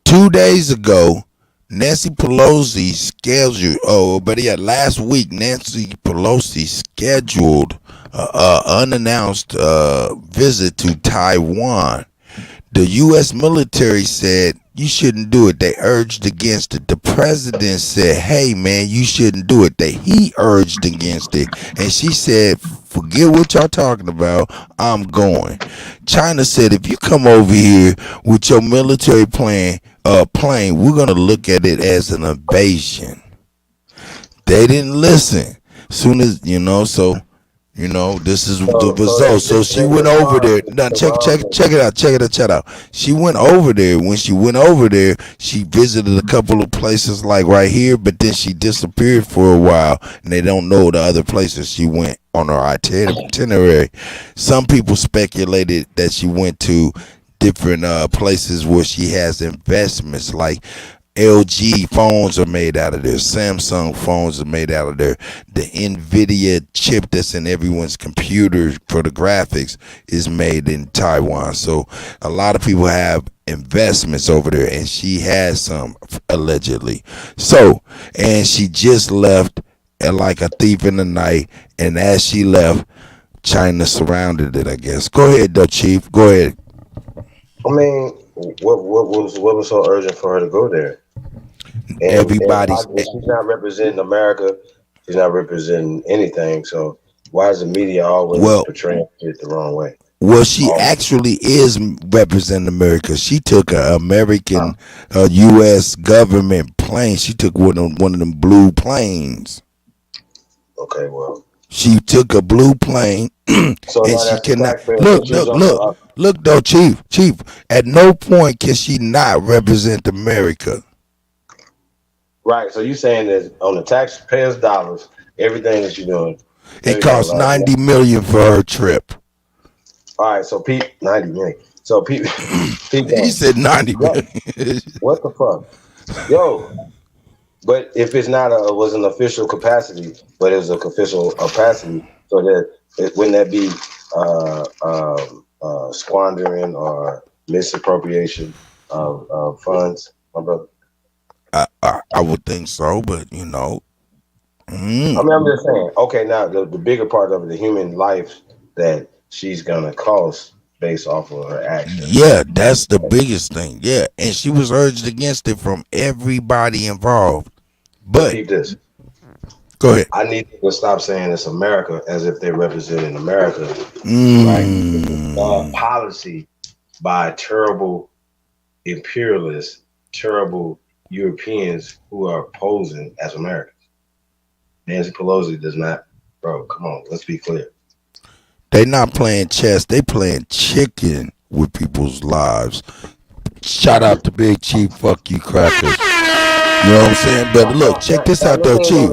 2 days ago, Nancy Pelosi last week, Nancy Pelosi scheduled an unannounced visit to Taiwan. The U.S. military said you shouldn't do it. They urged against it. The president said, hey, man, you shouldn't do it. He urged against it. And she said, forget what y'all talking about. I'm going. China said, if you come over here with your military plane, we're going to look at it as an invasion. They didn't listen. Soon as, this is the result. So she went over there. Now check it out. She went over there. When she went over there, she visited a couple of places like right here, but then she disappeared for a while, and they don't know the other places she went on her itinerary. Some people speculated that she went to different places where she has investments, like LG phones are made out of there. Samsung phones are made out of there. The NVIDIA chip that's in everyone's computer for the graphics is made in Taiwan. So a lot of people have investments over there, and she has some, allegedly. So, and she just left like a thief in the night, and as she left, China surrounded it, I guess. Go ahead, though, Chief. Go ahead. I mean, what was so urgent for her to go there? And she's not representing America. She's not representing anything. So why is the media always portraying it the wrong way? Well, she actually is representing America. She took an American U.S. government plane. She took one of them blue planes. Okay, well. She took a blue plane, so and she cannot look though, Chief. At no point can she not represent America. Right. So you saying that on the taxpayers' dollars, everything that you're doing, it costs $90 million for her trip. All right. So Pete, $90 million. So Pete, he said $90 million. What the fuck, yo? But if it's not was an official capacity, but it was a official capacity, so that wouldn't that be squandering or misappropriation of funds, my brother? I would think so, but I mean, I'm just saying. Okay, now the bigger part of it, the human life that she's gonna cost based off of her actions. Yeah, that's the biggest thing. Yeah, and she was urged against it from everybody involved. But keep this. Go ahead. I need to stop saying it's America as if they're representing America. Like policy by terrible imperialists, terrible Europeans who are posing as Americans. Nancy Pelosi does not, bro. Come on, let's be clear. They not playing chess. They playing chicken with people's lives. Shout out to Big Chief. Fuck you, crackers. You know what I'm saying? But look, check this out, though, Chief.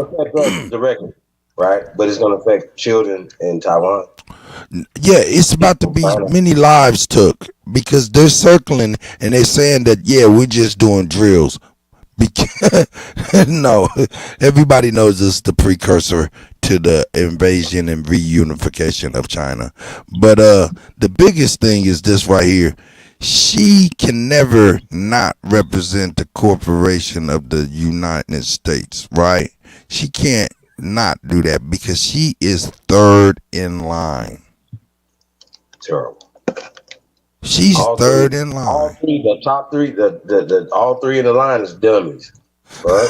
Directly, right? But it's going to affect children in Taiwan. Yeah, it's about to be many lives took because they're circling and they're saying that, yeah, we're just doing drills. No, everybody knows this is the precursor to the invasion and reunification of China. But the biggest thing is this right here. she can never not represent the corporation of the United States, right? She can't not do that because she is third in line. Terrible. She's All third three, in all line. three, the top three, the all three in the line is dummies. Right?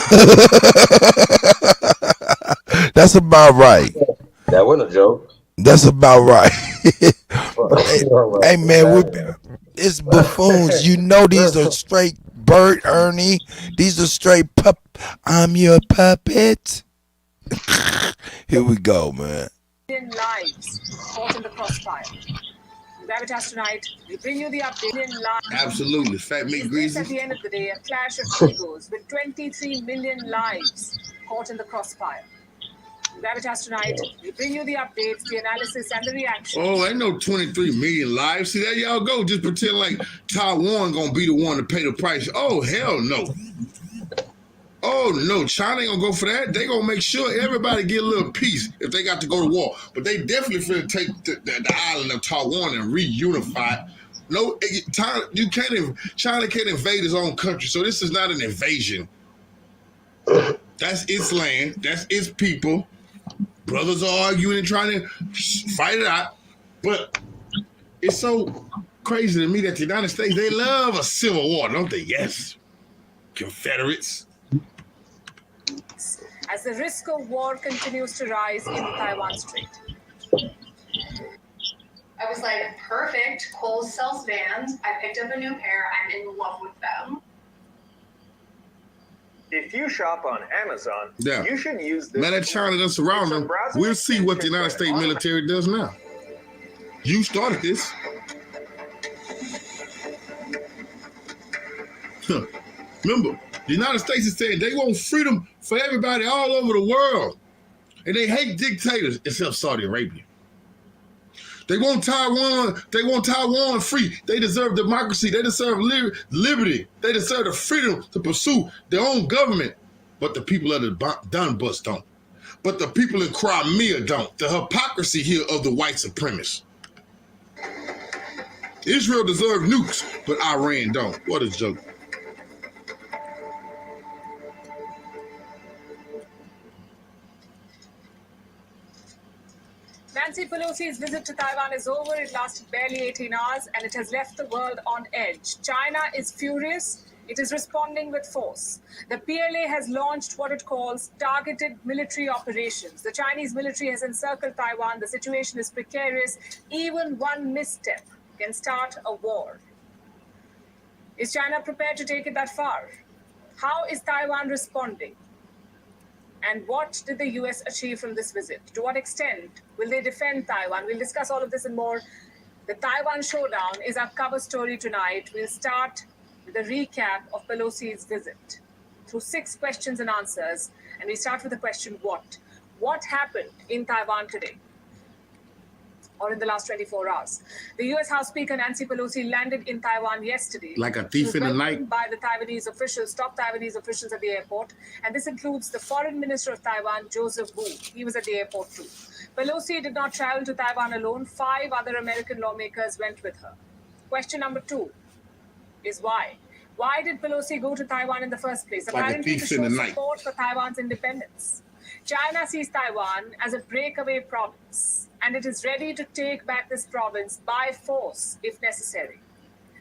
That's about right. That wasn't a joke. That's about right. hey, hey, man, That- it's buffoons. You know these are straight Bert Ernie. These are straight pup. I'm your puppet. Here we go, man. Lives caught in the crossfire. Gravitas tonight, we bring you the update in live. Absolutely. Fat meat Is this greasy. at the end of the day a clash of egos with 23 million lives caught in the crossfire? Gravitas tonight, we bring you the updates, the analysis, and the reaction. Oh, ain't no 23 million lives. See, there y'all go. Just pretend like Taiwan gonna be the one to pay the price. Oh, hell no. Oh, no. China ain't gonna go for that. They gonna make sure everybody get a little peace if they got to go to war. But they definitely finna take the island of Taiwan and reunify it. No, China can't invade its own country. So this is not an invasion. That's its land. That's its people. Brothers are arguing and trying to fight it out. But it's so crazy to me that the United States, they love a civil war, don't they? Yes. Confederates. As the risk of war continues to rise in the Taiwan Strait. I was like, perfect. Kohl's sells Vans. I picked up a new pair. I'm in love with them. If you shop on Amazon, Yeah. you should use this. Now that China doesn't surround them, we'll see what the United States military does now. You started this. Remember, the United States is saying they want freedom for everybody all over the world. And they hate dictators except Saudi Arabia. They want Taiwan free. They deserve democracy. They deserve liberty. They deserve the freedom to pursue their own government. But the people of the Donbass don't. But the people in Crimea don't. The hypocrisy here of the white supremacists. Israel deserves nukes, but Iran don't. What a joke. Nancy Pelosi's visit to Taiwan is over. It lasted barely 18 hours and it has left the world on edge. China is furious. It is responding with force. The PLA has launched what it calls targeted military operations. The Chinese military has encircled Taiwan. The situation is precarious. Even one misstep can start a war. Is China prepared to take it that far? How is Taiwan responding? And what did the US achieve from this visit? To what extent will they defend Taiwan? We'll discuss all of this and more. The Taiwan showdown is our cover story tonight. We'll start with a recap of Pelosi's visit through 6 questions and answers. And we start with the question, what? What happened in Taiwan today? Or in the last 24 hours. The U.S. House Speaker Nancy Pelosi landed in Taiwan yesterday. Like a thief in the night. By the Taiwanese officials, top Taiwanese officials at the airport. And this includes the Foreign Minister of Taiwan, Joseph Wu. He was at the airport too. Pelosi did not travel to Taiwan alone. 5 other American lawmakers went with her. Question number 2 is why? Why did Pelosi go to Taiwan in the first place? Like Apparently a to thief in show the night. support for Taiwan's independence. China sees Taiwan as a breakaway province, and it is ready to take back this province by force if necessary.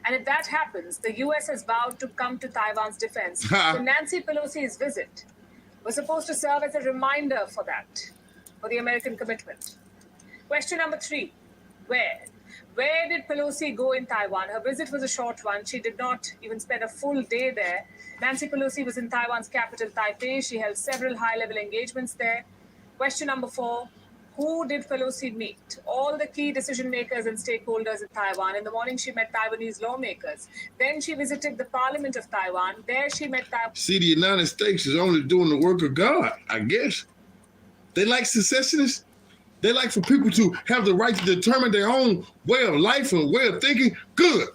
And if that happens, the US has vowed to come to Taiwan's defense. So Nancy Pelosi's visit was supposed to serve as a reminder for that, for the American commitment. Question number 3, where? Where did Pelosi go in Taiwan? Her visit was a short one. She did not even spend a full day there. Nancy Pelosi was in Taiwan's capital, Taipei. She held several high-level engagements there. Question number 4, who did Pelosi meet? All the key decision makers and stakeholders in Taiwan. In the morning, she met Taiwanese lawmakers. Then she visited the Parliament of Taiwan. There she met Taiwan. See, the United States is only doing the work of God, I guess. They like secessionists. They like for people to have the right to determine their own way of life and way of thinking. Good.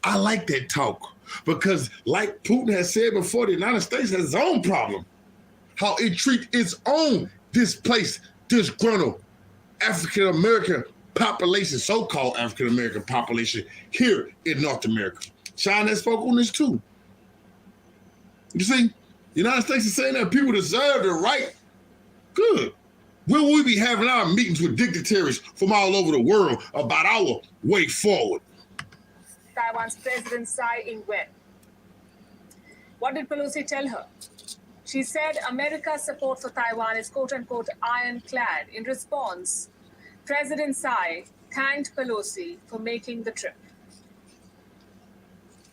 I like that talk because like Putin has said before, the United States has its own problem. How it treats its own displaced, disgruntled African-American population, so-called African-American population here in North America. China spoke on this too. You see, the United States is saying that people deserve the right. Good. Will we be having our meetings with dignitaries from all over the world about our way forward? Taiwan's President Tsai Ing-wen. What did Pelosi tell her? She said America's support for Taiwan is quote-unquote ironclad. In response, President Tsai thanked Pelosi for making the trip.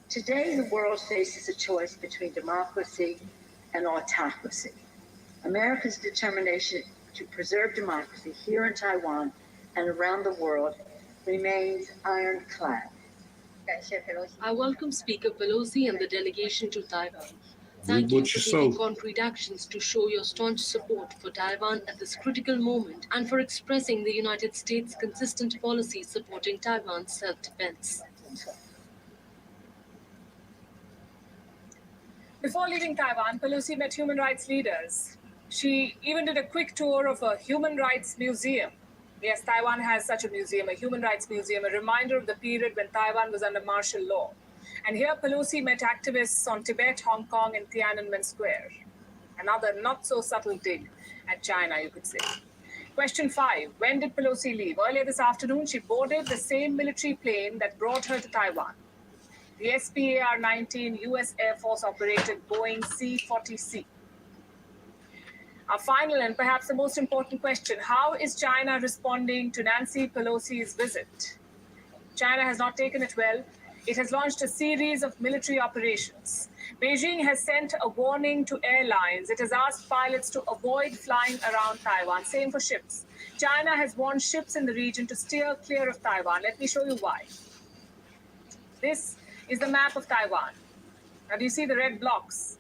Today, the world faces a choice between democracy and autocracy. America's determination to preserve democracy here in Taiwan and around the world remains ironclad. I welcome Speaker Pelosi and the delegation to Taiwan. Thank you for taking concrete actions to show your staunch support for Taiwan at this critical moment and for expressing the United States' consistent policy supporting Taiwan's self-defense. Before leaving Taiwan, Pelosi met human rights leaders. She even did a quick tour of a human rights museum. Yes, Taiwan has such a museum, a human rights museum, a reminder of the period when Taiwan was under martial law. And here Pelosi met activists on Tibet, Hong Kong, and Tiananmen Square. Another not-so-subtle dig at China, you could say. Question 5. When did Pelosi leave? Earlier this afternoon, she boarded the same military plane that brought her to Taiwan. The SPAR-19 U.S. Air Force-operated Boeing C-40C. Our final and perhaps the most important question, how is China responding to Nancy Pelosi's visit? China has not taken it well. It has launched a series of military operations. Beijing has sent a warning to airlines. It has asked pilots to avoid flying around Taiwan. Same for ships. China has warned ships in the region to steer clear of Taiwan. Let me show you why. This is the map of Taiwan. Now, do you see the red blocks?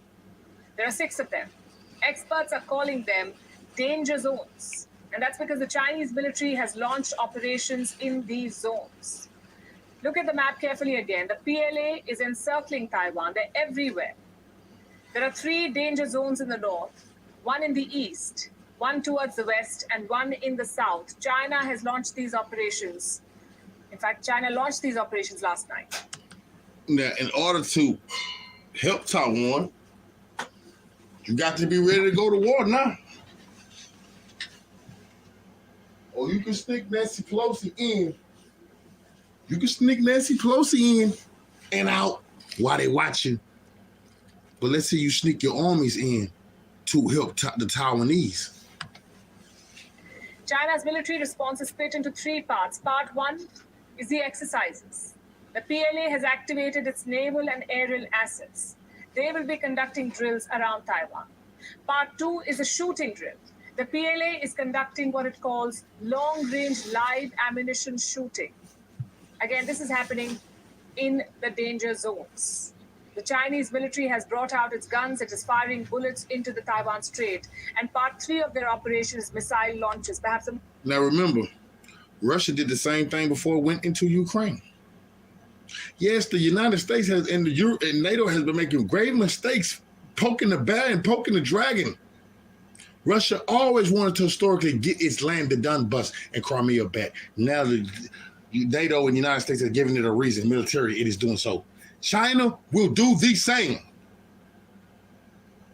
There are 6 of them. Experts are calling them danger zones. And that's because the Chinese military has launched operations in these zones. Look at the map carefully again. The PLA is encircling Taiwan. They're everywhere. There are 3 danger zones in the north, 1 in the east, 1 towards the west, and 1 in the south. China has launched these operations. In fact, China launched these operations last night. Now, in order to help Taiwan, you got to be ready to go to war now. Or you can sneak Nancy Pelosi in. You can sneak Nancy Pelosi in and out while they watching. But let's say you sneak your armies in to help the Taiwanese. China's military response is split into 3 parts. Part 1 is the exercises. The PLA has activated its naval and aerial assets. They will be conducting drills around Taiwan. Part 2 is a shooting drill. The PLA is conducting what it calls long-range live ammunition shooting. Again, this is happening in the danger zones. The Chinese military has brought out its guns. It is firing bullets into the Taiwan Strait. And part 3 of their operation is missile launches. Now remember, Russia did the same thing before it went into Ukraine. Yes, the United States has and NATO has been making grave mistakes, poking the bear and poking the dragon. Russia always wanted to historically get its land to Donbass and Crimea back. Now the NATO and the United States are giving it a reason. Military, it is doing so. China will do the same.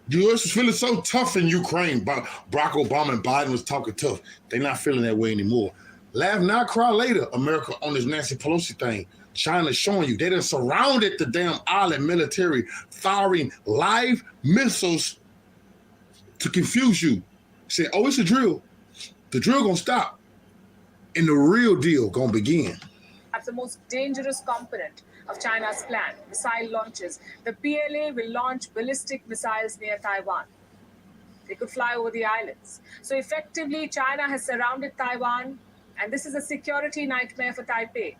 The U.S. was feeling so tough in Ukraine. Barack Obama and Biden was talking tough. They're not feeling that way anymore. Laugh now, cry later, America, on this Nancy Pelosi thing. China's showing you they done surrounded the damn island military, firing live missiles to confuse you. Say, oh, it's a drill. The drill gonna stop, and the real deal gonna begin. That's the most dangerous component of China's plan, missile launches. The PLA will launch ballistic missiles near Taiwan. They could fly over the islands. So effectively, China has surrounded Taiwan, and this is a security nightmare for Taipei.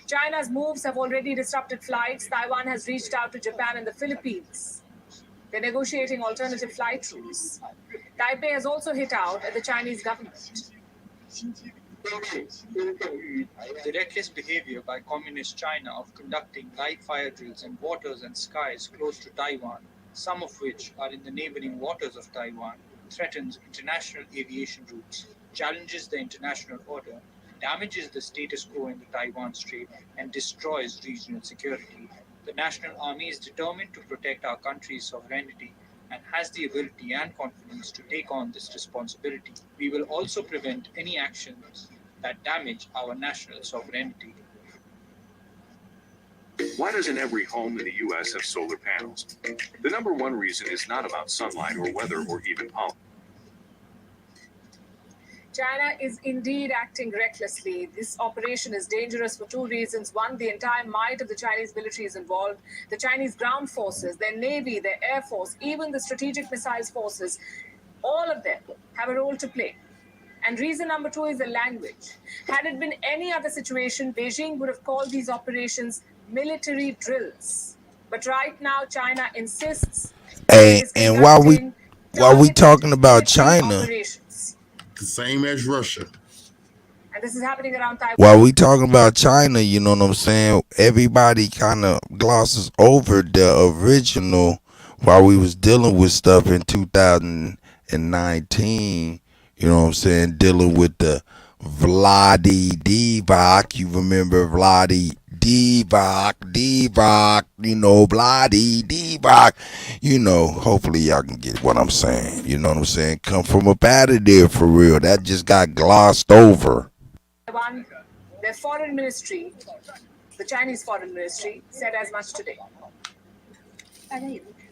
China's moves have already disrupted flights. Taiwan has reached out to Japan and the Philippines. They're negotiating alternative flight routes. Taipei has also hit out at the Chinese government. The reckless behavior by Communist China of conducting live fire drills in waters and skies close to Taiwan, some of which are in the neighboring waters of Taiwan, threatens international aviation routes, challenges the international order, damages the status quo in the Taiwan Strait, and destroys regional security. The National Army is determined to protect our country's sovereignty and has the ability and confidence to take on this responsibility. We will also prevent any actions that damage our national sovereignty. Why doesn't every home in the U.S. have solar panels? The number one reason is not about sunlight or weather or even politics. China is indeed acting recklessly. This operation is dangerous for two reasons. One, the entire might of the Chinese military is involved. The Chinese ground forces, their navy, their air force, even the strategic missiles forces, all of them have a role to play. And reason number two is the language. Had it been any other situation, Beijing would have called these operations military drills. But right now, China insists. Hey, and while we talking about China, the same as Russia. And this is happening around Taiwan. While we talking about China, you know what I'm saying? Everybody kind of glosses over the original while we was dealing with stuff in 2019. You know what I'm saying? Dealing with the Vladi Divac. You remember Vladi Divac, you know, Vladi Divac. You know, hopefully y'all can get what I'm saying. You know what I'm saying? Come from up out of there for real. That just got glossed over. Taiwan, their foreign ministry, the Chinese foreign ministry, said as much today.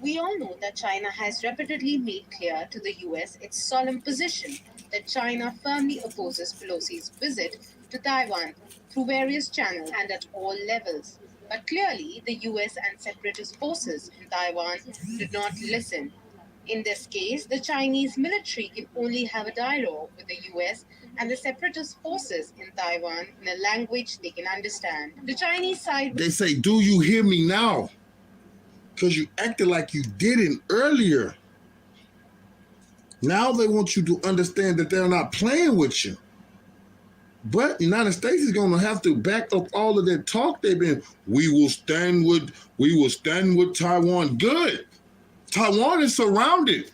We all know that China has repeatedly made clear to the US its solemn position that China firmly opposes Pelosi's visit to Taiwan through various channels and at all levels. But clearly, the US and separatist forces in Taiwan did not listen. In this case, the Chinese military can only have a dialogue with the US and the separatist forces in Taiwan in a language they can understand. The Chinese side... They say, do you hear me now? Because you acted like you didn't earlier. Now they want you to understand that they're not playing with you. But the United States is going to have to back up all of that talk they've been. We will stand with Taiwan. Good. Taiwan is surrounded.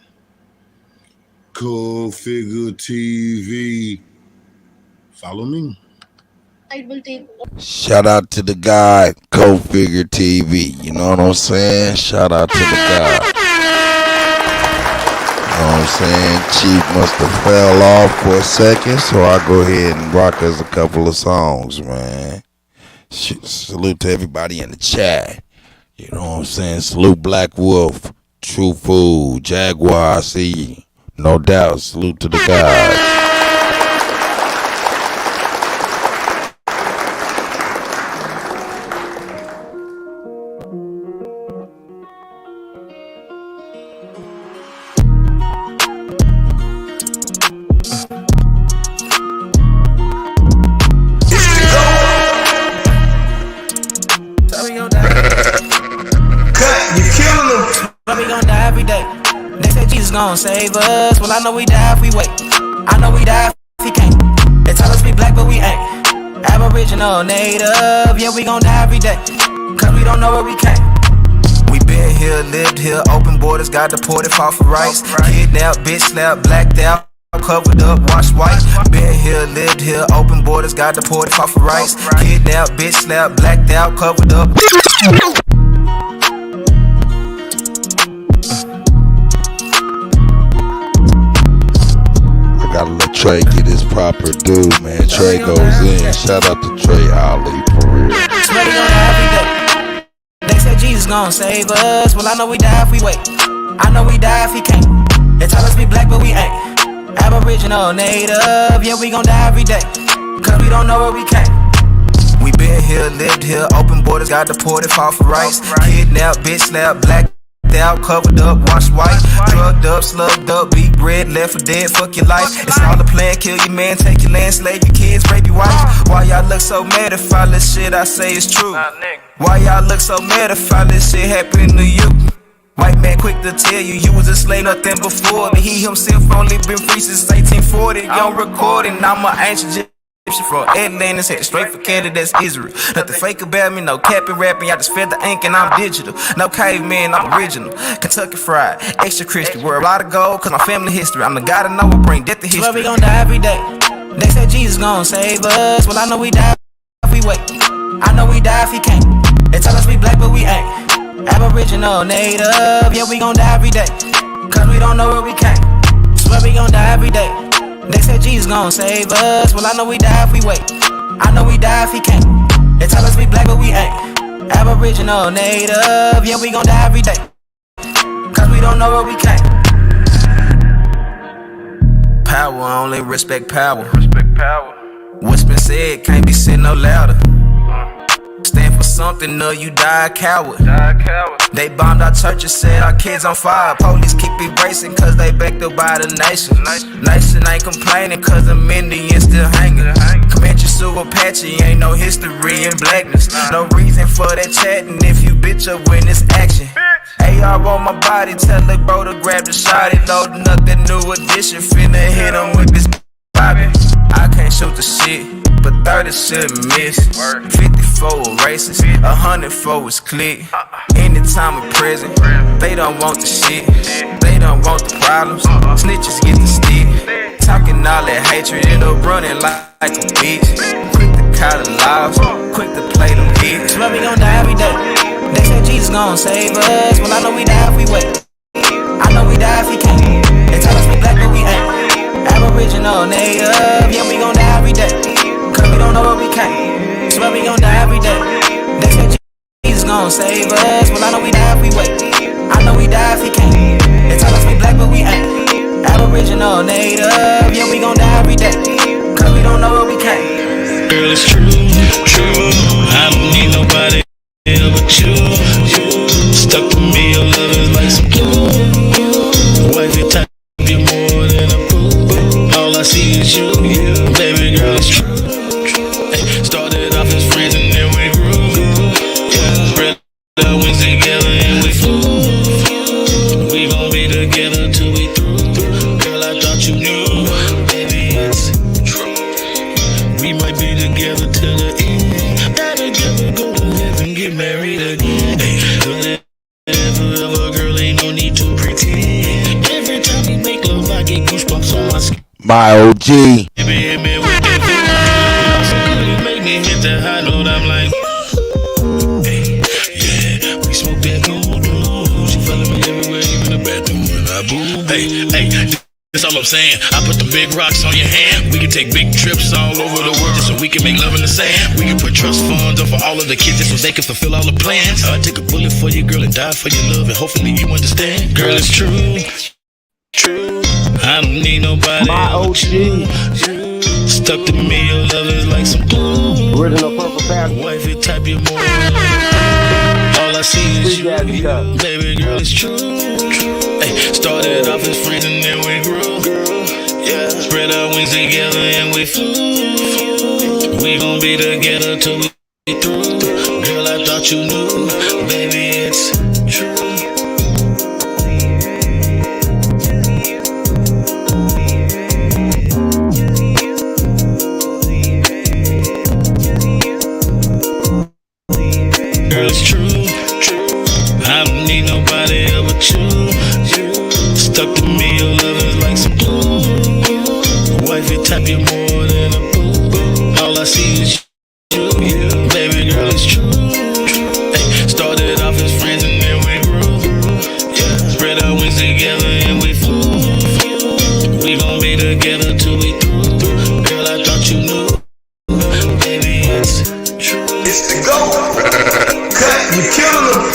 Cool Figure TV. Follow me. Will take... Shout out to the guy, Go Figure TV. You know what I'm saying? Shout out to the guy. You know what I'm saying? Chief must have fell off for a second, so I go ahead and rock us a couple of songs, man. Salute to everybody in the chat. You know what I'm saying? Salute Black Wolf, True Food, Jaguar, I see you. No doubt. Salute to the guys. Gonna save us. Well, I know we die if we wait. I know we die if he can't. They tell us we black, but we ain't. Aboriginal, native, yeah, we gon' die every day. Cause we don't know where we came. We been here, lived here, open borders, got deported, fought for rights. Kidnapped, bitch slapped, blacked out, covered up, washed white. Been here, lived here, open borders, got deported, fought for rights. Kidnapped, bitch slapped, blacked out, covered up. Gotta let Trey get his proper due, man. Trey goes in. Shout out to Trey Holly for real. They said Jesus gon' save us. Well, I know we die if we wait. I know we die if he can't. They tell us we black, but we ain't. Aboriginal, native, yeah, we gon' die every day. Cause we don't know where we came. We been here, lived here, open borders, got deported, fought for rights. Kidnapped, bitch slapped, black out, covered up, washed white, drugged up, slugged up, beat bread, left for dead, fuck your life. It's all a plan, kill your man, take your land, slave your kids, rape your wife. Why y'all look so mad if all this shit I say is true? Why y'all look so mad if all this shit happened to you? White man quick to tell you you was a slave, nothing before. But he himself only been free since 1840. Young recording, I'm an ancient from Atlantis, head straight for Canada, that's Israel. Nothing fake about me, no capping, rapping. I just fed the ink and I'm digital. No caveman, I'm original. Kentucky fried, extra crispy. Wear a lot of gold, cause my family history. I'm the guy to know, bring death to history. Where we gon' die every day. They said Jesus Jesus gon' save us. Well, I know we die if we wait. I know we die if he can't. They tell us we black, but we ain't. Aboriginal, native, yeah, we gon' die every day. Cause we don't know where we came. Swear we gon' die every day. They say Jesus gon' save us. Well, I know we die if we wait. I know we die if he can't. They tell us we black, but we ain't. Aboriginal, native, yeah, we gon' die every day. Cause we don't know where we came. Power, only respect power. Respect power. What's been said can't be said no louder. Stand for something, or you die a coward. They bombed our churches, set our kids on fire. Police keep erasing cause they backed up by the nation. Nation ain't complaining cause them Indians still hanging. Comanche, Sioux, Apache, ain't no history in blackness. No reason for that chatting if you bitch up when it's action. AR on my body, tell the bro to grab the shot. He loading up that new edition, finna hit him with this Bobby. I can't shoot the shit, but 30 shouldn't miss. 54 races, 104 is click. Anytime in prison, they don't want the shit. They don't want the problems. Snitches get the stick. Talking all that hatred, end up running like a bitch. Quick to call the laws, quick to play them hits. Swear we gon' die every day. They say Jesus gon' save us. Well, I know we die if we wait. I know we die if he can't. They tell us we black, but we ain't. Aboriginal, native, yeah, we gon' die every day. Cause we don't know where we came. Swear we gon' die every day. They say Jesus gon' save us. Well, I know we die if we wait. I know we die if he can't. They tell us we black, but we ain't. Aboriginal, native, yeah, we gon' die every day. Cause we don't know where we came. Girl, it's true, true. I don't need nobody else but you. Stuck to me, your love is like some glue. Wifey type, you're more than a boo. All I see is you, baby girl, it's true. Hey, started off as friends and then we grew. Yeah, spread our wings together and we flew. We gon' be together till we through. Girl, I thought you knew, baby, it's true. We might be together till the end. Not together, go to heaven, get married again. Hey, whatever, girl, ain't no need to pretend. Every time we make love, I get goosebumps on my skin. My OG. Baby, with that feeling, so good, it make me hit that high note. I'm like, hey, yeah, we smoke that glue. She follow me everywhere, even the bathroom when I boo. Hey, that's all I'm saying. I put the big rocks on your hand. We can take big trips all over the world just so we can make love in the sand. We can put trust funds up for all of the kids just so they can fulfill all the plans. I'll take a bullet for you, girl, and die for your love, and hopefully you understand. Girl, it's true, true. I don't need nobody. My OG. Stuck to me, your love is like some glue. Original purple path. Wifey type, you're more. All I see is you, baby girl, it's true. Hey, started off as friends and then we grew. Yeah, spread our wings together and we flew. We gon' be together till we through. Girl, I thought you knew, baby, it's true. Girl, it's true, true. I don't need nobody else but you. Stuck to me, your love is like some glue. Wifey type, you're more than a boo. All I see is you, baby girl, it's true. Hey, started off as friends and then we grew. Yeah, spread our wings together and we flew. We gon' be together till we through. Girl, I thought you knew, baby, it's true. It's the GOAT. Cut, you killing them.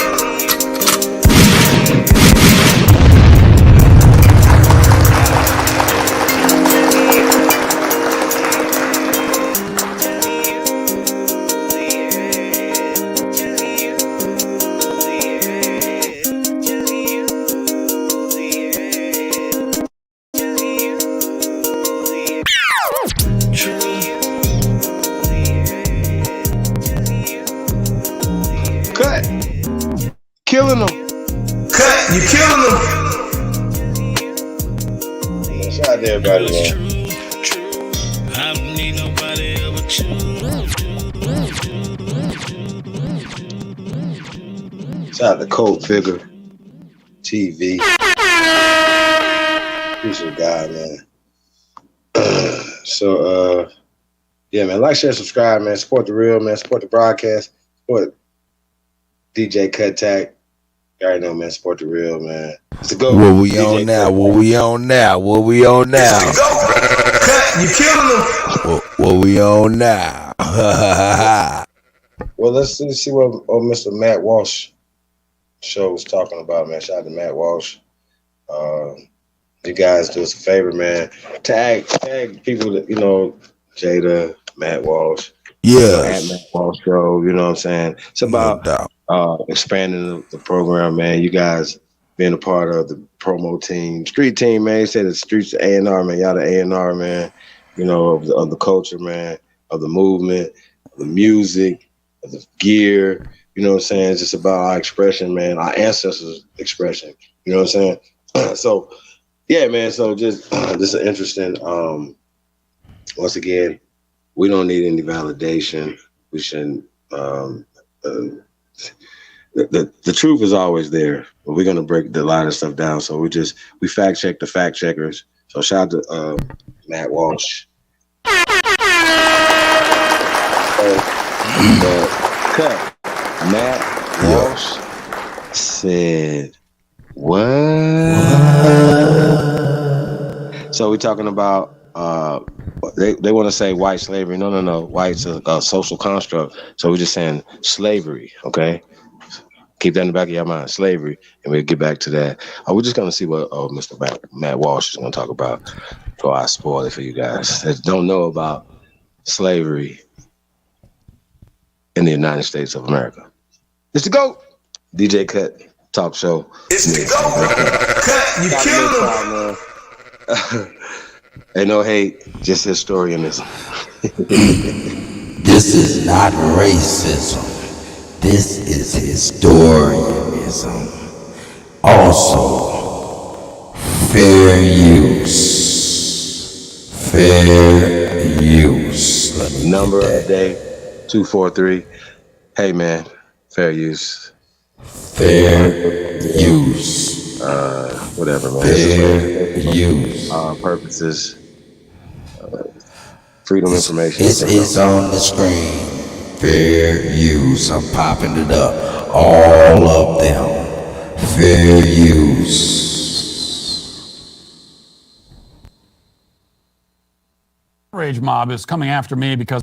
Cut. Killing them. Cut. You killing them. Shout out to everybody, man. I don't need nobody else but you. Shout out to Cult Figure TV. Appreciate God, man. So Yeah, man. Like, share, subscribe, man. Support the real, man. Support the broadcast. Support DJ Kuttack. You already know, man. Support the real, man. It's a go. What we on now? What we on now? What we on now? You killing them. What we on now? Well, let's see what Mr. Matt Walsh show was talking about, man. Shout out to Matt Walsh. You guys do us a favor, man. Tag people that, Jada, Matt Walsh. Yes. At Matt Walsh Show, you know what I'm saying? It's about expanding the program, man. You guys being a part of the promo team, street team, man. You said the streets A&R, man. Y'all the A&R, man. Of the culture, man, of the movement, of the music, of the gear. You know what I'm saying? It's just about our expression, man, our ancestors' expression. You know what I'm saying? So, yeah, man. So just this is interesting. Once again, we don't need any validation. We shouldn't. The truth is always there, but we're gonna break a lot of stuff down. So we fact check the fact checkers. So shout out to Matt Walsh. Matt Walsh said, "What?" So we're talking about they want to say white slavery. No. White's a social construct. So we're just saying slavery. Okay. Keep that in the back of your mind, slavery, and we'll get back to that. We're just going to see what Mr. Matt Walsh is going to talk about before I spoil it for you guys that don't know about slavery in the United States of America. It's the GOAT. DJ Cut Talk Show. It's the GOAT. You killed him. Ain't no hate, just historianism. This is not racism. This is historianism. Also, fair use. Fair use. Number of the day, 243. Hey, man, fair use. Fair use. Whatever, man. Fair use. Purposes. Freedom information. It's on the screen. Fair use. I'm popping it up. All of them. Fair use. Outrage mob is coming after me because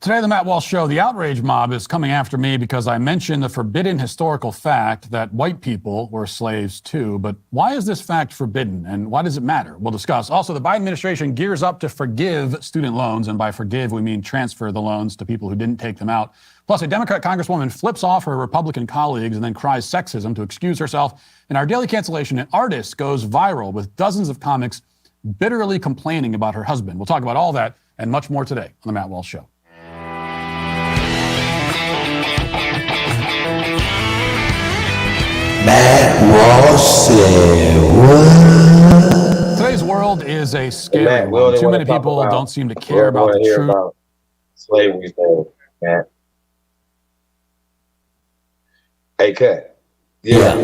today, the Matt Walsh Show, the outrage mob is coming after me because I mentioned the forbidden historical fact that white people were slaves too. But why is this fact forbidden and why does it matter? We'll discuss. Also, the Biden administration gears up to forgive student loans. And by forgive, we mean transfer the loans to people who didn't take them out. Plus, a Democrat congresswoman flips off her Republican colleagues and then cries sexism to excuse herself. And our daily cancellation, an artist goes viral with dozens of comics bitterly complaining about her husband. We'll talk about all that and much more today on the Matt Walsh Show. Matt Walsh said, what? Today's world is a scary one. Too many people don't seem to care about the truth. About slavery thing, Matt. Hey, Kat. Yeah.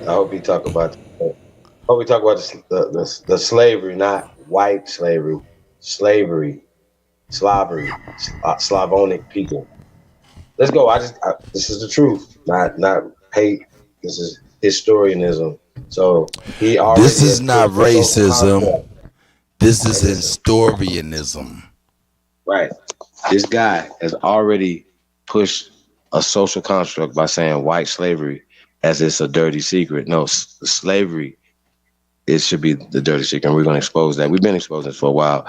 I hope you talk about. I hope we talk about the slavery, not white slavery. Slavery, Slavonic people. Let's go. This is the truth, not hate. This is historianism. So he already. This is not racism. This is historianism. Right. This guy has already pushed a social construct by saying white slavery as it's a dirty secret. No, slavery, it should be the dirty secret. And we're going to expose that. We've been exposing this for a while.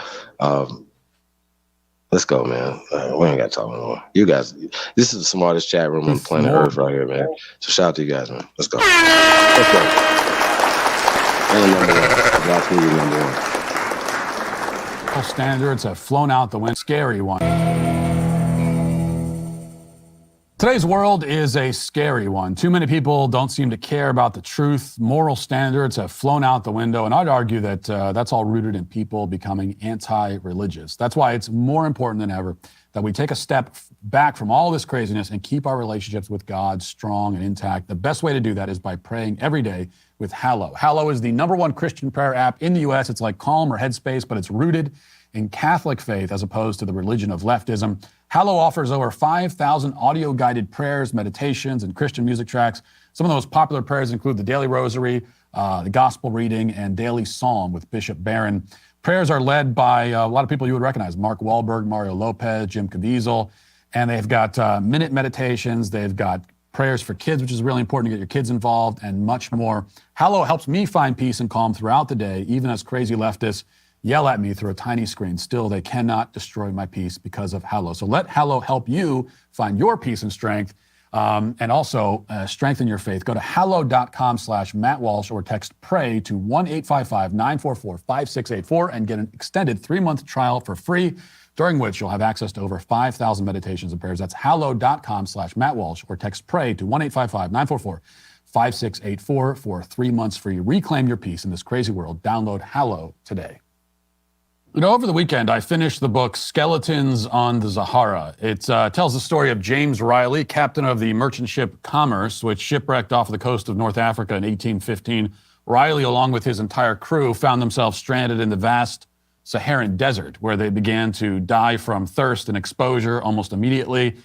Let's go, man. We ain't got to talk anymore. You guys, this is the smartest chat room on planet Earth right here, man. So shout out to you guys, man. Let's go. Let's go. And number one. Black media number one. Standards have flown out the window. Scary one. Today's world is a scary one. Too many people don't seem to care about the truth. Moral standards have flown out the window. And I'd argue that that's all rooted in people becoming anti-religious. That's why it's more important than ever that we take a step back from all this craziness and keep our relationships with God strong and intact. The best way to do that is by praying every day with Hallow. Hallow is the #1 Christian prayer app in the U.S. It's like Calm or Headspace, but it's rooted in Catholic faith as opposed to the religion of leftism. Hallow offers over 5,000 audio-guided prayers, meditations, and Christian music tracks. Some of the most popular prayers include the Daily Rosary, the Gospel Reading, and Daily Psalm with Bishop Barron. Prayers are led by a lot of people you would recognize: Mark Wahlberg, Mario Lopez, Jim Caviezel, and they've got minute meditations. They've got prayers for kids, which is really important to get your kids involved, and much more. Hallow helps me find peace and calm throughout the day, even as crazy leftists yell at me through a tiny screen. Still, they cannot destroy my peace because of Hallow. So let Hallow help you find your peace and strength, and also strengthen your faith. Go to hallow.com/Matt Walsh or text PRAY to 1-855-944-5684 and get an extended 3-month trial for free, during which you'll have access to over 5,000 meditations and prayers. That's hallow.com/Matt Walsh or text PRAY to 1-855-944-5684 for 3 months free. Reclaim your peace in this crazy world. Download Hallow today. You know, over the weekend, I finished the book Skeletons on the Sahara. It tells the story of James Riley, captain of the merchant ship Commerce, which shipwrecked off the coast of North Africa in 1815. Riley, along with his entire crew, found themselves stranded in the vast Saharan desert, where they began to die from thirst and exposure almost immediately.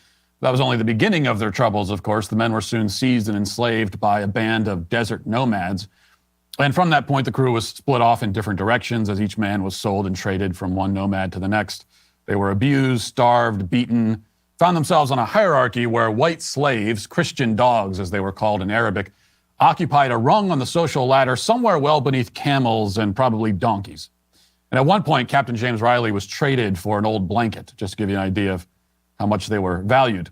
That was only the beginning of their troubles, of course. The men were soon seized and enslaved by a band of desert nomads. And from that point, the crew was split off in different directions as each man was sold and traded from one nomad to the next. They were abused, starved, beaten, found themselves on a hierarchy where white slaves, Christian dogs as they were called in Arabic, occupied a rung on the social ladder somewhere well beneath camels and probably donkeys. And at one point, Captain James Riley was traded for an old blanket, just to give you an idea of how much they were valued.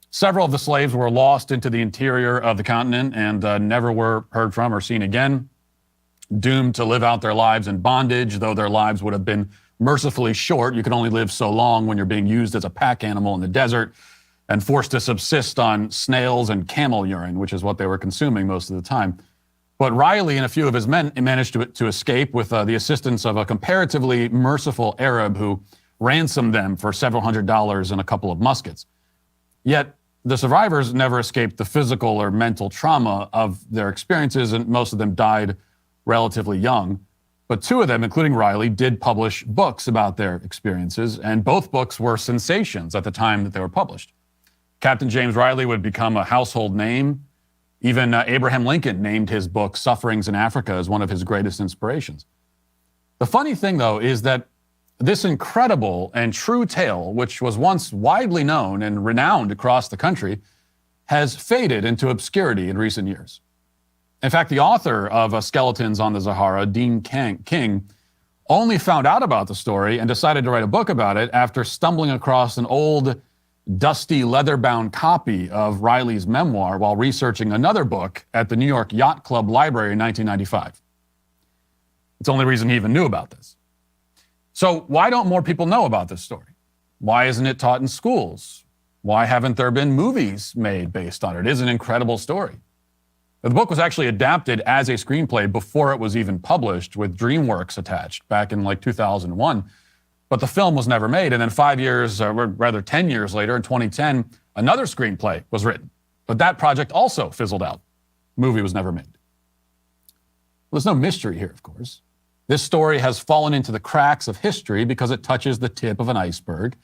Several of the slaves were lost into the interior of the continent and never were heard from or seen again, doomed to live out their lives in bondage, though their lives would have been mercifully short. You can only live so long when you're being used as a pack animal in the desert and forced to subsist on snails and camel urine, which is what they were consuming most of the time. But Riley and a few of his men managed to escape with the assistance of a comparatively merciful Arab who ransomed them for several $100s and a couple of muskets. Yet the survivors never escaped the physical or mental trauma of their experiences, and most of them died relatively young. But 2 of them, including Riley, did publish books about their experiences, and both books were sensations at the time that they were published. Captain James Riley would become a household name. Even Abraham Lincoln named his book Sufferings in Africa as one of his greatest inspirations. The funny thing, though, is that this incredible and true tale, which was once widely known and renowned across the country, has faded into obscurity in recent years. In fact, the author of Skeletons on the Sahara, Dean King, only found out about the story and decided to write a book about it after stumbling across an old, dusty, leather-bound copy of Riley's memoir while researching another book at the New York Yacht Club Library in 1995. It's the only reason he even knew about this. So why don't more people know about this story? Why isn't it taught in schools? Why haven't there been movies made based on it? It is an incredible story. The book was actually adapted as a screenplay before it was even published, with DreamWorks attached back in 2001. But the film was never made. And then 5 years, or rather 10 years later, in 2010, another screenplay was written. But that project also fizzled out. The movie was never made. Well, there's no mystery here, of course. This story has fallen into the cracks of history because it touches the tip of an iceberg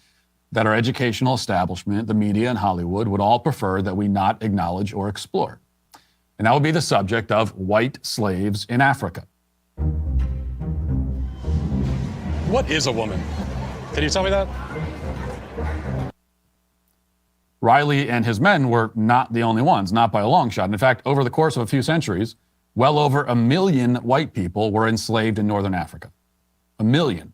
that our educational establishment, the media, and Hollywood would all prefer that we not acknowledge or explore. And that would be the subject of white slaves in Africa. What is a woman? Can you tell me that? Riley and his men were not the only ones, not by a long shot. In fact, over the course of a few centuries, well over 1 million white people were enslaved in northern Africa. 1 million.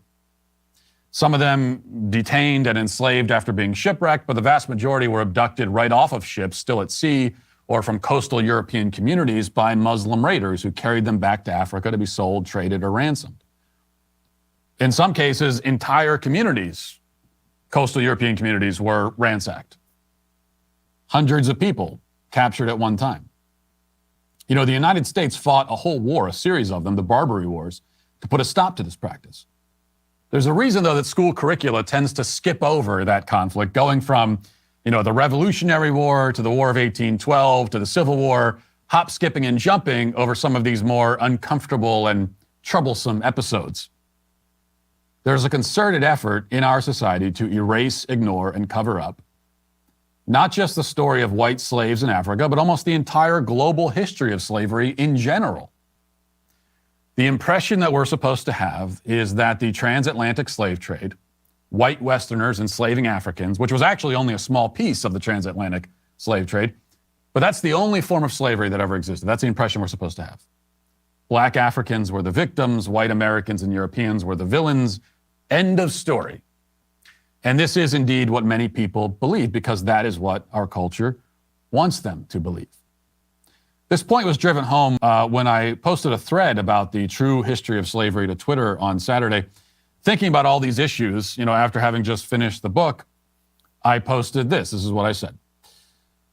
Some of them detained and enslaved after being shipwrecked, but the vast majority were abducted right off of ships still at sea or from coastal European communities by Muslim raiders who carried them back to Africa to be sold, traded, or ransomed. In some cases, entire communities, coastal European communities, were ransacked. Hundreds of people captured at one time. You know, the United States fought a whole war, a series of them, the Barbary Wars, to put a stop to this practice. There's a reason, though, that school curricula tends to skip over that conflict, going from, the Revolutionary War to the War of 1812 to the Civil War, hop, skipping, and jumping over some of these more uncomfortable and troublesome episodes. there's a concerted effort in our society to erase, ignore, and cover up not just the story of white slaves in Africa, but almost the entire global history of slavery in general. The impression that we're supposed to have is that the transatlantic slave trade, white Westerners enslaving Africans, which was actually only a small piece of the transatlantic slave trade, but that's the only form of slavery that ever existed. That's the impression we're supposed to have. Black Africans were the victims, white Americans and Europeans were the villains. End of story. And this is indeed what many people believe, because that is what our culture wants them to believe. This point was driven home when I posted a thread about the true history of slavery to Twitter on Saturday. Thinking about all these issues, after having just finished the book, I posted this. This is what I said.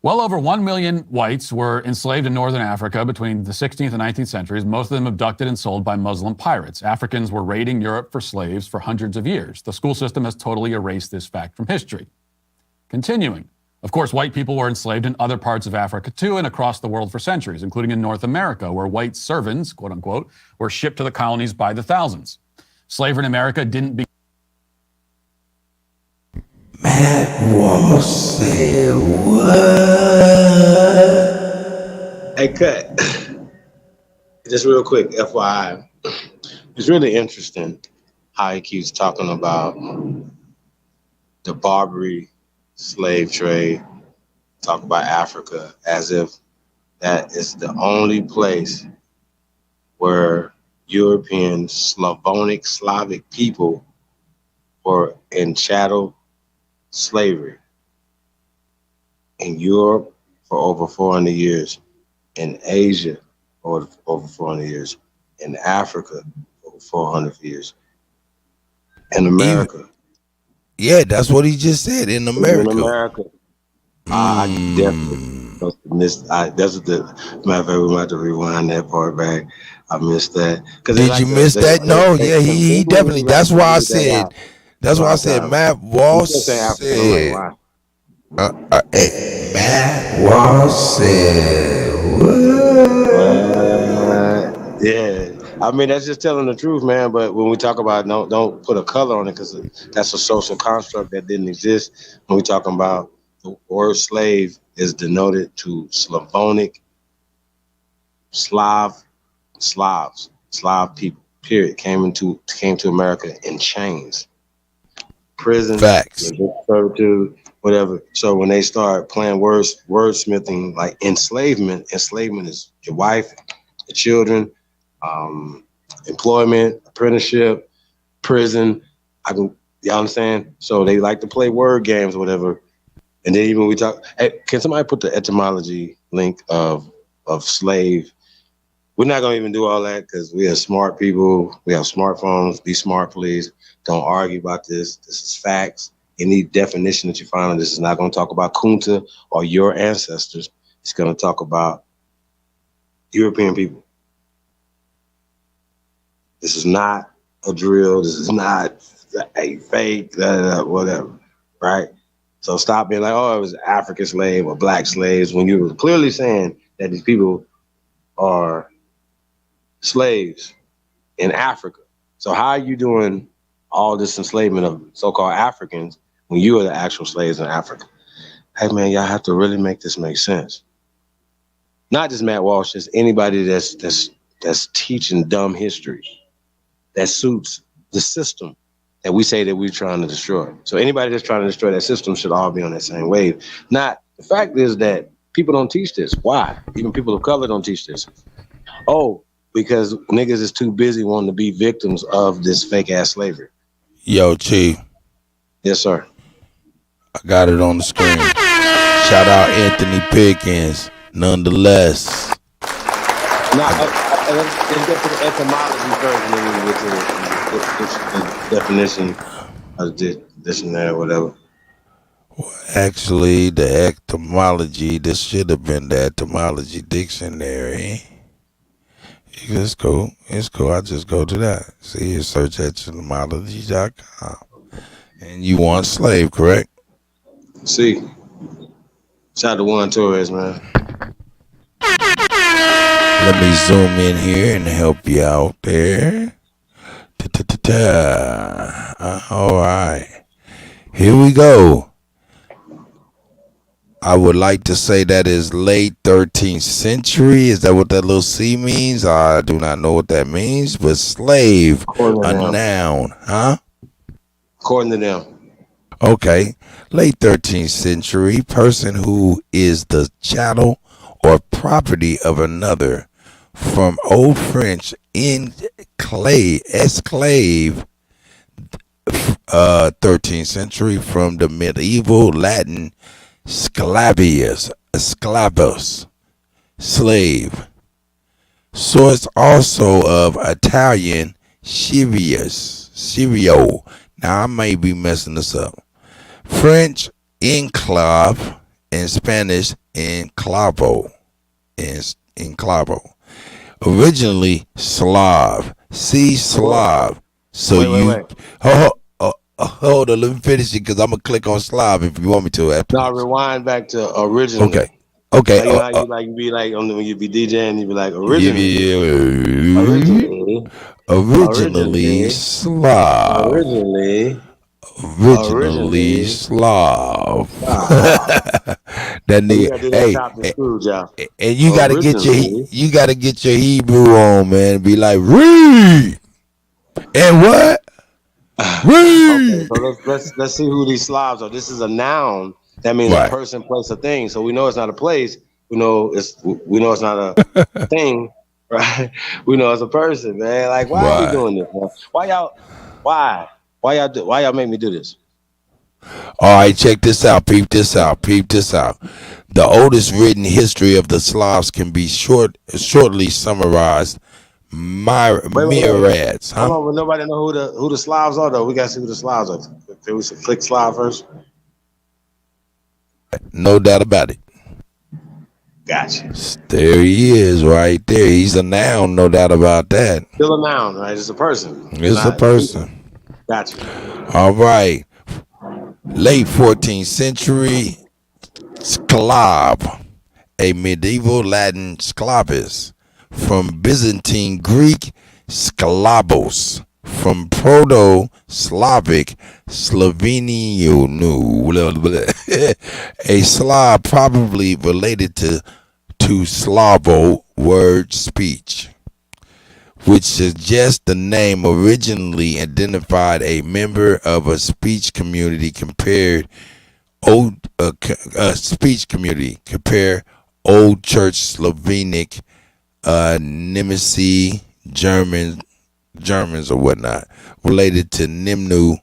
Well over 1 million whites were enslaved in northern Africa between the 16th and 19th centuries, most of them abducted and sold by Muslim pirates. Africans were raiding Europe for slaves for hundreds of years. The school system has totally erased this fact from history. Continuing, of course, white people were enslaved in other parts of Africa too and across the world for centuries, including in North America, where white servants, quote unquote, were shipped to the colonies by the thousands. Slavery in America didn't begin. Matt Walsh said what? Hey, Cut. Just real quick, FYI. It's really interesting how he keeps talking about the Barbary slave trade, talk about Africa as if that is the only place where European, Slavonic, Slavic people were in chattel slavery. In Europe for over 400 years, in Asia for over 400 years, in Africa for 400 years, in America. Yeah, that's what he just said, in America. In America. I definitely missed. That's what the matter of fact, we might have to rewind that part back. I missed that. Did you miss that? No, yeah, he definitely. That's why I said. That's why I said Matt Walsh said. Matt Walsh said what? Yeah, I mean that's just telling the truth, man. But when we talk about don't put a color on it, because that's a social construct that didn't exist. When we talking about the word slave is denoted to Slavonic, Slav people. Period. Came to America in chains, prison, facts, servitude, whatever. So when they start playing wordsmithing, like enslavement is your wife, your children, employment, apprenticeship, prison. Y'all understand? So they like to play word games or whatever. And then even we talk, hey, can somebody put the etymology link of slave? We're not gonna even do all that because we are smart people. We have smartphones. Be smart, please. Don't argue about this. This is facts. Any definition that you find on this is not gonna talk about Kunta or your ancestors. It's gonna talk about European people. This is not a drill. This is not a fake, whatever, right? So stop being like, oh, it was African slave or black slaves, when you were clearly saying that these people are slaves in Africa. So how are you doing all this enslavement of so-called Africans when you are the actual slaves in Africa? Hey man, y'all have to really make this make sense. Not just Matt Walsh, just anybody that's teaching dumb history that suits the system that we say that we're trying to destroy. So anybody that's trying to destroy that system should all be on that same wave. Not, the fact is that people don't teach this. Why? Even people of color don't teach this. Oh, because niggas is too busy wanting to be victims of this fake ass slavery. Yo, Chi. Yes, sir. I got it on the screen. Shout out Anthony Pickens, nonetheless. Now, let's get to the etymology first, and then we get to the definition of this and that, whatever. Actually, the etymology, this should have been the etymology dictionary. It's cool. It's cool. I just go to that. See, you search etymology.com. And you want slave, correct? See. Shout out to Juan Torres, man. Let me zoom in here and help you out there. All right. Here we go. I would like to say that is late 13th century. Is that what that little C means? I do not know what that means. But slave, a noun. Huh? According to them. Okay. Late 13th century. Person who is the chattel or property of another. From Old French, esclave, 13th century. From the medieval Latin, sclavus, slave. Source also of Italian, Cirio. Now I may be messing this up. French, enclave, and Spanish, enclavo. Originally Slav. See Slav. So wait. Hold on, let me finish it because I'm gonna click on Slav if you want me to. No, rewind back to originally. Okay. Like you be like when you be DJing, you be like originally Slav. Originally Slav. That nigga, and you gotta get your Hebrew on, man. Be like, read and what? Okay, so let's see who these Slavs are. This is a noun. That means a person, place, a thing. So we know it's not a place. We know it's not a thing, right? We know it's a person, man. Like, why are we doing this, man? Why y'all make me do this? All right, check this out. Peep this out. The oldest written history of the Slavs can be shortly summarized. Myriads. Hold on, but nobody know who the Slavs are, though. We gotta see who the Slavs are. Can we click Slav first? No doubt about it. Gotcha. There he is, right there. He's a noun, no doubt about that. Still a noun, right? It's a person. It's a person. Gotcha. All right. Late 14th century, Sclav, a medieval Latin sclavus, from Byzantine Greek, sklavos, from Proto-Slavic, Slovenian, a Slav probably related to Slavo word speech, which suggests the name originally identified a member of a speech community. Compare Old Church Slavonic, Nemesis, Germans or whatnot, related to Nimnu,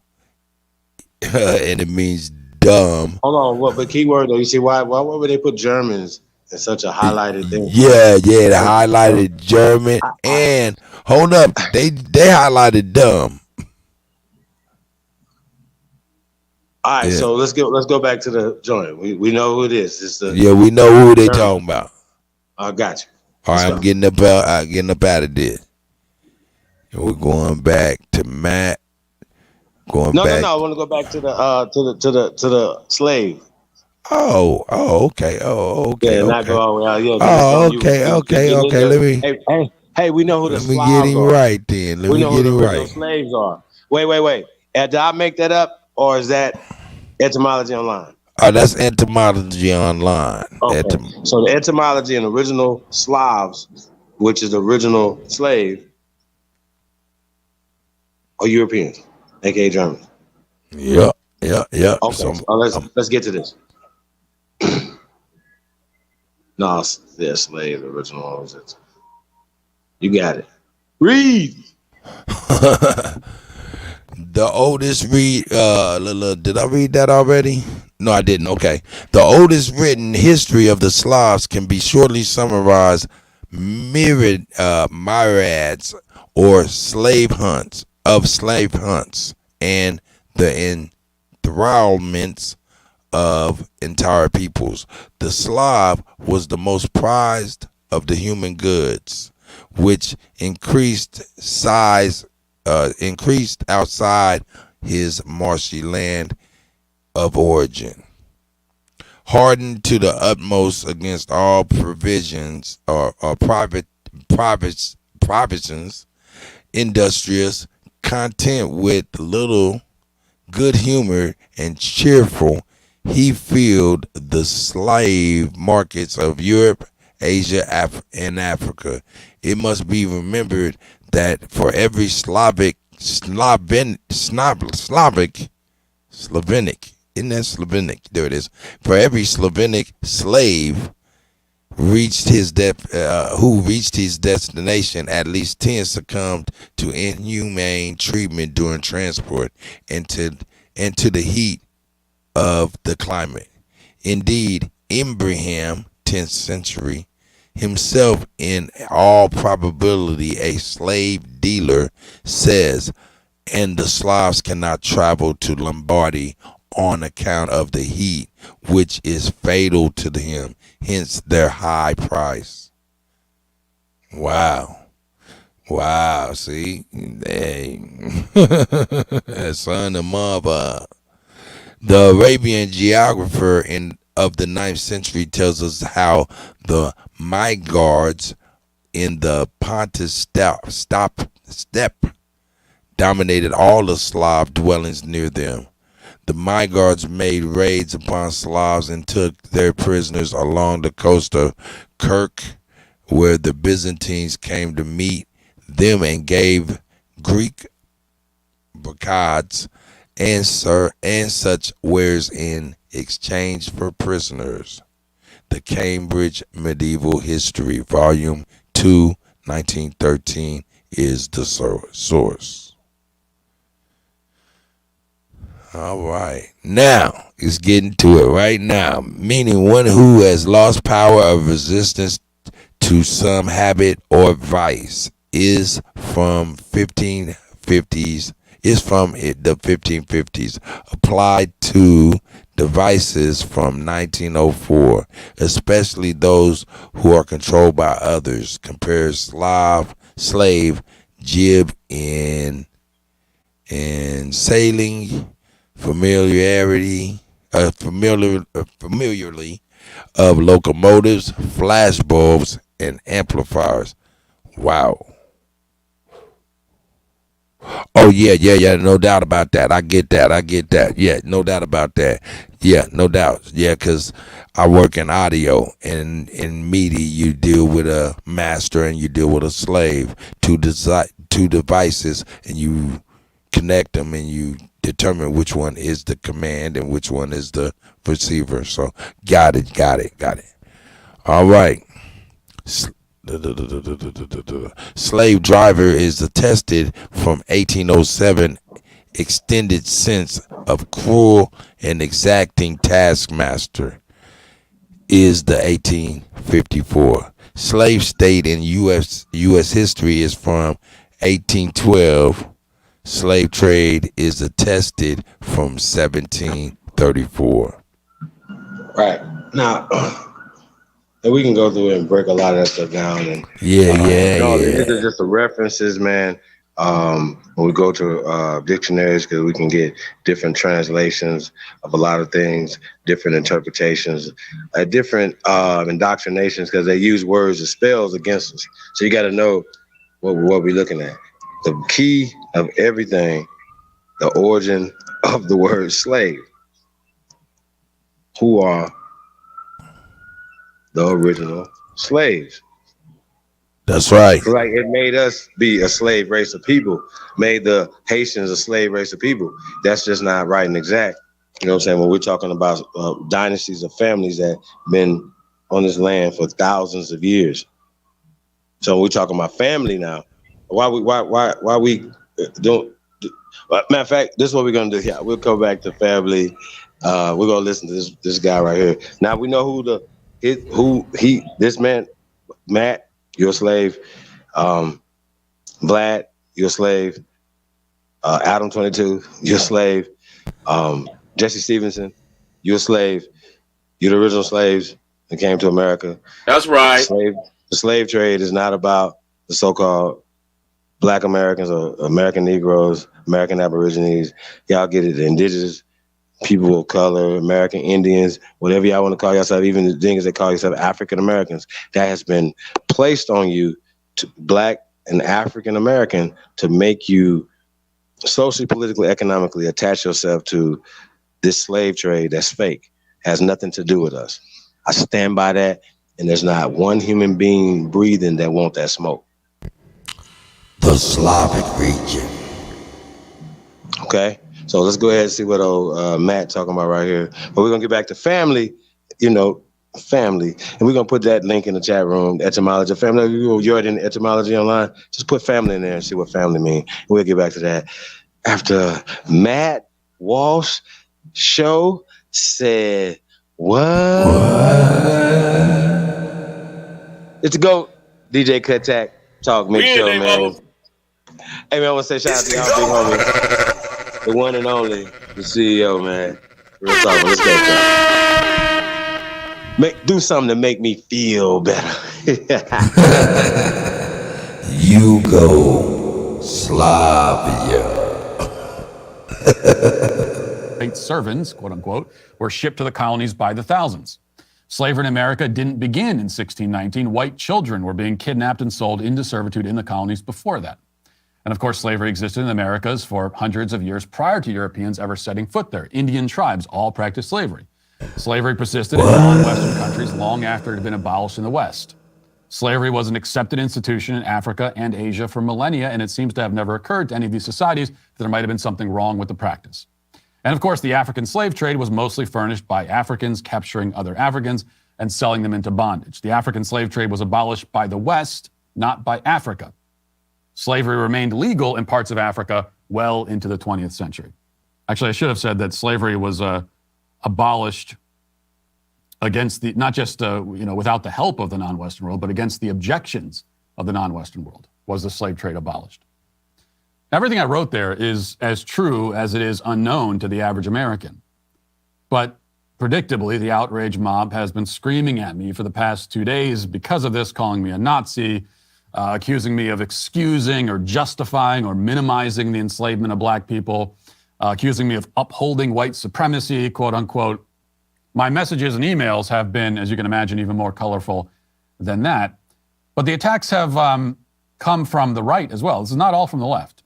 and it means dumb. Hold on, what? But keyword though, you see why would they put Germans in such a highlighted thing? Yeah, the highlighted German, and hold up, they highlighted dumb. All right, so let's go back to the joint. We know who it is. It's the we know who they talking about. I got you. All right, I'm getting up out of this. And we're going back to Matt. No. I want to go back to the slave. Oh, okay. Not go all the way out. Okay. Let me. Hey, we know who the Slavs are. Let me get him right then. Let me get him right. Slaves are. Wait. Did I make that up, or is that etymology online? Oh, that's etymology online. Okay. So the etymology and original Slavs, which is the original slave, are Europeans, aka Germans. Yeah. Okay, so let's get to this. No, they're slave, the original. You got it. Read. The oldest did I read that already? No, I didn't. Okay. The oldest written history of the Slavs can be shortly summarized myriads or slave hunts and the enthrallments of entire peoples. The Slav was the most prized of the human goods, which increased outside his marshy land of origin. Hardened to the utmost against all provisions or provisions, industrious, content with little good humor and cheerful, he filled the slave markets of Europe, Asia, and Africa. It must be remembered that for every Slavic, isn't that Slavonic? There it is. For every Slavonic slave who reached his destination, at least 10 succumbed to inhumane treatment during transport into the heat of the climate. Indeed, Ibrahim, 10th century, himself in all probability a slave dealer, says, and the Slavs cannot travel to Lombardy on account of the heat, which is fatal to them, hence their high price. Wow. See? Hey. Son of mother. The Arabian geographer of the 9th century tells us how the Magyars in the Pontus steppe dominated all the Slav dwellings near them. The Magyars made raids upon Slavs and took their prisoners along the coast of Kirk, where the Byzantines came to meet them and gave Greek brocades and such wares in exchange for prisoners. The Cambridge Medieval History, Volume 2, 1913, is the source. All right. Now, it's getting to it right now. Meaning one who has lost power of resistance to some habit or vice is from the 1550s, applied to devices from 1904, especially those who are controlled by others. Compares slave, jib in sailing, familiarly of locomotives, flashbulbs, and amplifiers. Wow. Oh, yeah, no doubt about that. I get that. Yeah, no doubt about that. Yeah, no doubt. Yeah, because I work in audio, and in media, you deal with a master and you deal with a slave, two devices, and you connect them and you determine which one is the command and which one is the receiver. So, got it. All right. Slave driver is attested from 1807, extended sense of cruel and exacting taskmaster is the 1854. Slave state in U.S. history is from 1812. Slave trade is attested from 1734. Right. Now, and we can go through and break a lot of that stuff down. And these are just the references, man. When we go to dictionaries, because we can get different translations of a lot of things, different interpretations, different indoctrinations, because they use words as spells against us. So you got to know what we're looking at. The key of everything, the origin of the word slave. Who are the original slaves? That's right. Like it made us be a slave race of people, made the Haitians a slave race of people. That's just not right and exact. You know what I'm saying? When we're talking about dynasties of families that been on this land for thousands of years. So we're talking about family now. Why we don't? Matter of fact, this is what we're gonna do here. We'll come back to family. We're gonna listen to this guy right here. Now we know this man, Matt, you're a slave. Vlad, you're a slave. Adam 22, you're a slave. Jesse Stevenson, you're a slave. You're the original slaves that came to America. That's right. The slave trade is not about the so-called Black Americans or American Negroes, American Aborigines. Y'all get it, the indigenous people of color, American Indians, whatever y'all want to call yourself, even the things that call yourself African Americans. That has been placed on you, to Black and African American, to make you socially, politically, economically attach yourself to this slave trade that's fake, has nothing to do with us. I stand by that, and there's not one human being breathing that want that smoke. The Slavic region. Okay, so let's go ahead and see what old Matt talking about right here. But we're gonna get back to family, family, and we're gonna put that link in the chat room. Etymology, family. You're in etymology online. Just put family in there and see what family means. We'll get back to that after Matt Walsh show said what? It's the GOAT, DJ Kuttack Talk Mix Show, man. Hey man, I want to say shout out to y'all big homie, the one and only, the CEO, man. Real talk, let's go. Do something to make me feel better. You go, Slavia. Servants, quote unquote, were shipped to the colonies by the thousands. Slavery in America didn't begin in 1619. White children were being kidnapped and sold into servitude in the colonies before that. And of course, slavery existed in the Americas for hundreds of years prior to Europeans ever setting foot there. Indian tribes all practiced slavery. Slavery persisted in non-Western countries long after it had been abolished in the West. Slavery was an accepted institution in Africa and Asia for millennia, and it seems to have never occurred to any of these societies that there might have been something wrong with the practice. And of course, the African slave trade was mostly furnished by Africans capturing other Africans and selling them into bondage. The African slave trade was abolished by the West, not by Africa. Slavery remained legal in parts of Africa well into the 20th century. Actually, I should have said that slavery was abolished against the, not just without the help of the non-Western world, but against the objections of the non-Western world was the slave trade abolished. Everything I wrote there is as true as it is unknown to the average American. But predictably, the outrage mob has been screaming at me for the past 2 days because of this, calling me a Nazi, accusing me of excusing or justifying or minimizing the enslavement of black people, accusing me of upholding white supremacy, quote unquote. My messages and emails have been, as you can imagine, even more colorful than that. But the attacks have come from the right as well. This is not all from the left.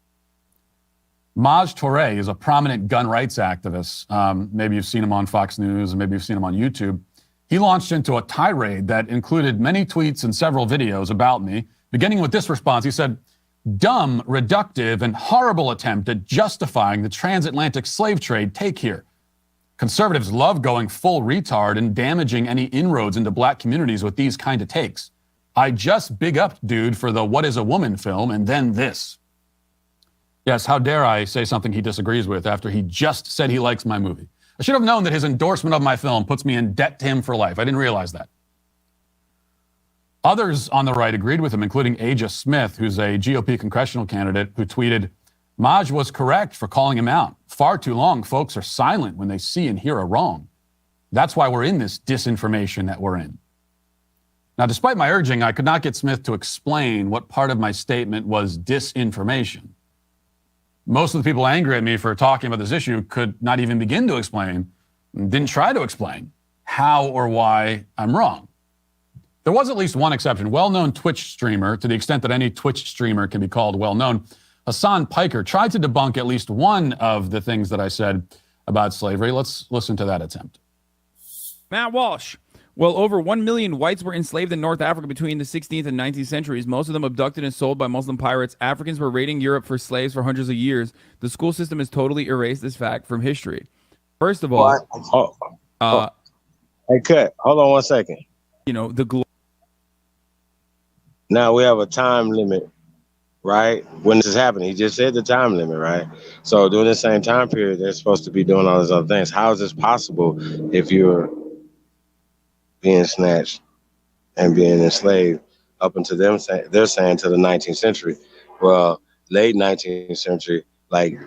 Maj Touré is a prominent gun rights activist. Maybe you've seen him on Fox News, and maybe you've seen him on YouTube. He launched into a tirade that included many tweets and several videos about me, beginning with this response. He said, "Dumb, reductive, and horrible attempt at justifying the transatlantic slave trade take here. Conservatives love going full retard and damaging any inroads into black communities with these kind of takes. I just big up dude for the What is a Woman film, and then this." Yes, how dare I say something he disagrees with after he just said he likes my movie. I should have known that his endorsement of my film puts me in debt to him for life. I didn't realize that. Others on the right agreed with him, including Aja Smith, who's a GOP congressional candidate, who tweeted, "Maj was correct for calling him out. Far too long, folks are silent when they see and hear a wrong. That's why we're in this disinformation that we're in." Now, despite my urging, I could not get Smith to explain what part of my statement was disinformation. Most of the people angry at me for talking about this issue could not even begin to explain, didn't try to explain how or why I'm wrong. There was at least one exception. Well-known Twitch streamer, to the extent that any Twitch streamer can be called well-known, Hassan Piker, tried to debunk at least one of the things that I said about slavery. Let's listen to that attempt. Matt Walsh. Well, over 1 million whites were enslaved in North Africa between the 16th and 19th centuries, most of them abducted and sold by Muslim pirates. Africans were raiding Europe for slaves for hundreds of years. The school system has totally erased this fact from history. First of all... Hey, Cut, hold on one second. Now we have a time limit, right? When this is happening, he just said the time limit, right? So during the same time period, they're supposed to be doing all these other things. How is this possible if you're being snatched and being enslaved up until them? They're saying to the 19th century. Well, late 19th century, like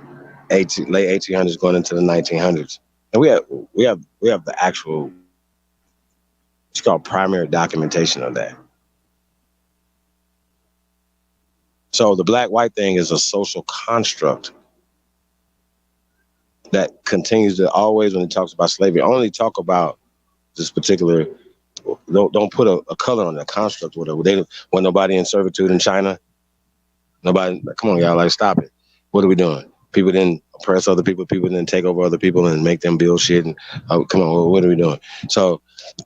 late 1800s going into the 1900s, and we have the actual, it's called primary documentation of that. So the black-white thing is a social construct that continues to always, when it talks about slavery, only talk about this particular. Don't put a color on that construct or whatever. They want nobody in servitude in China. Nobody. Come on, y'all. Like, stop it. What are we doing? People didn't oppress other people. People didn't take over other people and make them build shit. And come on, what are we doing? So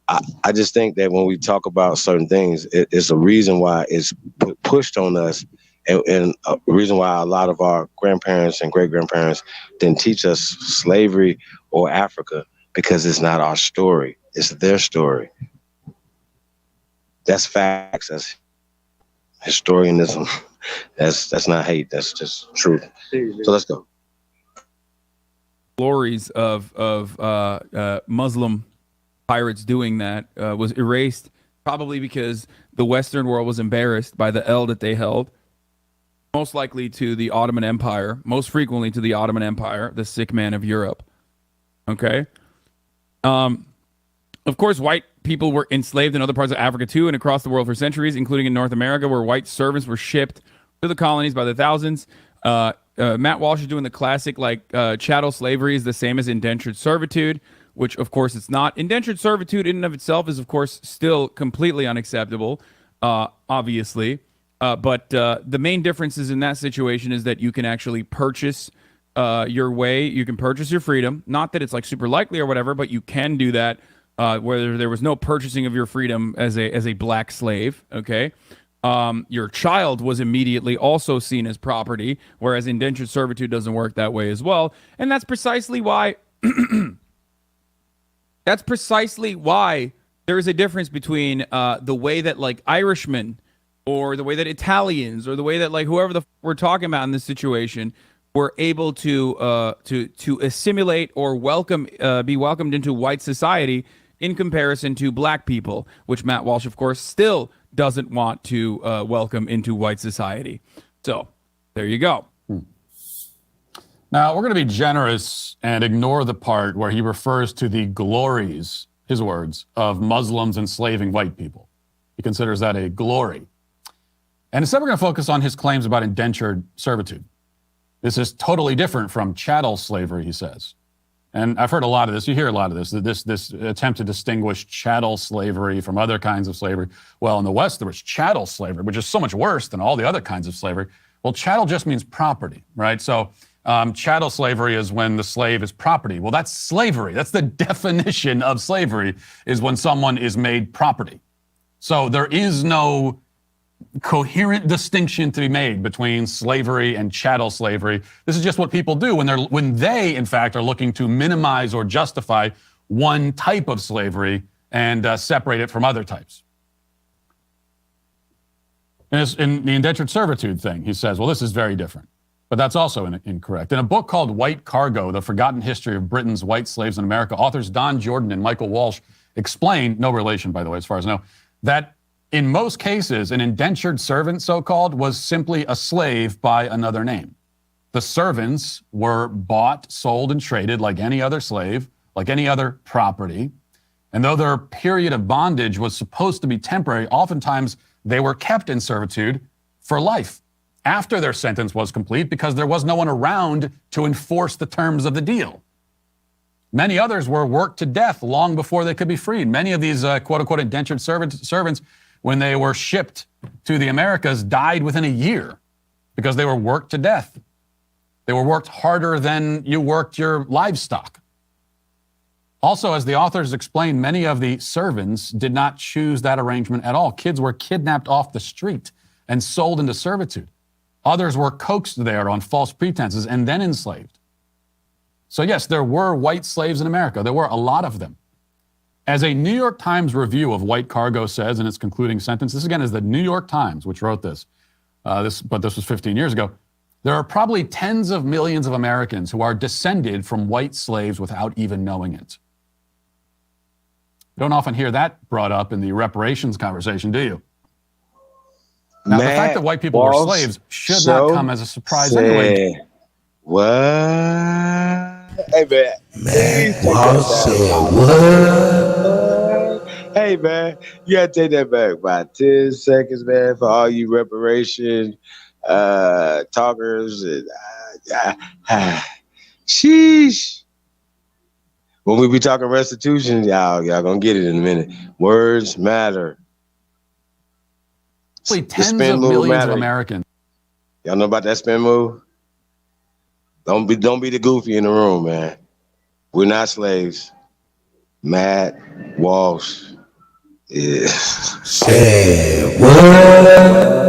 I just think that when we talk about certain things, it's a reason why it's pushed on us, and a reason why a lot of our grandparents and great-grandparents didn't teach us slavery or Africa, because it's not our story. It's their story. That's facts. That's historianism. That's not hate. That's just truth. So let's go. Glories of Muslim pirates doing that was erased, probably because the Western world was embarrassed by the L that they held, most likely to the Ottoman Empire, most frequently to the Ottoman Empire, the sick man of Europe. Okay. Of course, white people were enslaved in other parts of Africa too, and across the world for centuries, including in North America, where white servants were shipped to the colonies by the thousands. Matt Walsh is doing the classic, chattel slavery is the same as indentured servitude, which, of course, it's not. Indentured servitude in and of itself is, of course, still completely unacceptable, obviously. But the main differences in that situation is that you can actually purchase your way. You can purchase your freedom. Not that it's like super likely or whatever, but you can do that where there was no purchasing of your freedom as a black slave. Okay. Your child was immediately also seen as property, whereas indentured servitude doesn't work that way as well. And that's precisely why there is a difference between the way that like Irishmen or the way that Italians or the way that like whoever we're talking about in this situation were able to assimilate or be welcomed into white society in comparison to black people, which Matt Walsh, of course, still doesn't want to welcome into white society. So there you go. Now, we're going to be generous and ignore the part where he refers to the glories, his words, of Muslims enslaving white people. He considers that a glory. And instead, we're going to focus on his claims about indentured servitude. This is totally different from chattel slavery, he says. And I've heard a lot of this. You hear a lot of this attempt to distinguish chattel slavery from other kinds of slavery. Well, in the West, there was chattel slavery, which is so much worse than all the other kinds of slavery. Well, chattel just means property, right? So chattel slavery is when the slave is property. Well, that's slavery. That's the definition of slavery, is when someone is made property. So there is no coherent distinction to be made between slavery and chattel slavery. This is just what people do when they in fact are looking to minimize or justify one type of slavery and separate it from other types. In the indentured servitude thing, he says, well, this is very different. But that's also incorrect. In a book called White Cargo, The Forgotten History of Britain's White Slaves in America, authors Don Jordan and Michael Walsh explain, no relation, by the way, as far as I know, that in most cases, an indentured servant, so-called, was simply a slave by another name. The servants were bought, sold, and traded like any other slave, like any other property. And though their period of bondage was supposed to be temporary, oftentimes they were kept in servitude for life after their sentence was complete because there was no one around to enforce the terms of the deal. Many others were worked to death long before they could be freed. Many of these quote-unquote indentured servants, when they were shipped to the Americas, died within a year because they were worked to death. They were worked harder than you worked your livestock. Also, as the authors explain, many of the servants did not choose that arrangement at all. Kids were kidnapped off the street and sold into servitude. Others were coaxed there on false pretenses and then enslaved. So yes, there were white slaves in America. There were a lot of them. As a New York Times review of White Cargo says in its concluding sentence, this again is the New York Times which wrote this, but this was 15 years ago. There are probably tens of millions of Americans who are descended from white slaves without even knowing it. You don't often hear that brought up in the reparations conversation, do you? Now, the fact that white people were slaves should not come as a surprise anyway. What? Hey, man. Hey, man. You got to take that back by 10 seconds, man, for all you reparation talkers. And, sheesh. When we be talking restitution, y'all going to get it in a minute. Words matter. Tens of millions of Americans. Y'all know about that spin move? Don't be the goofy in the room, man. We're not slaves. Matt Walsh is. Say what?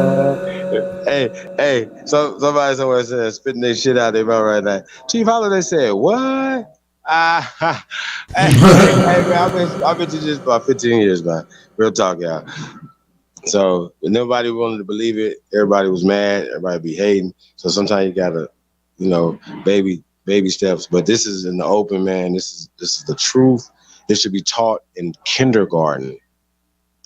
Hey, so somebody somewhere said spitting their shit out their mouth right now. Chief Holiday said, what? Hey, man, I've been to this about 15 years, man. Real talk, y'all. So nobody wanted to believe it. Everybody was mad. Everybody be hating. So sometimes you gotta, baby steps. But this is in the open, man. This is the truth. This should be taught in kindergarten.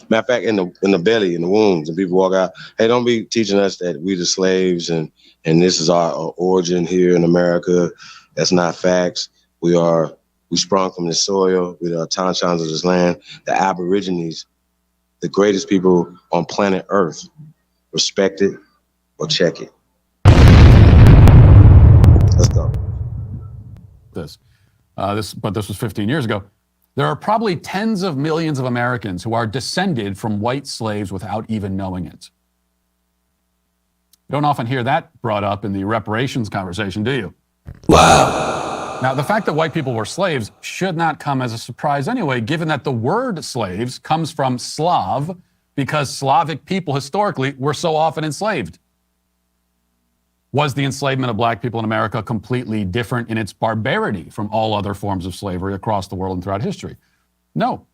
Matter of fact, in the belly, in the wombs, and people walk out. Hey, don't be teaching us that we the slaves and this is our origin here in America. That's not facts. We sprung from the soil. We are Tanchans of this land. The Aborigines, the greatest people on planet Earth. Respect it or check it. Let's go. This was 15 years ago. There are probably tens of millions of Americans who are descended from white slaves without even knowing it. You don't often hear that brought up in the reparations conversation, do you? Wow. Now, the fact that white people were slaves should not come as a surprise anyway, given that the word slaves comes from Slav, because Slavic people historically were so often enslaved. Was the enslavement of black people in America completely different in its barbarity from all other forms of slavery across the world and throughout history? No.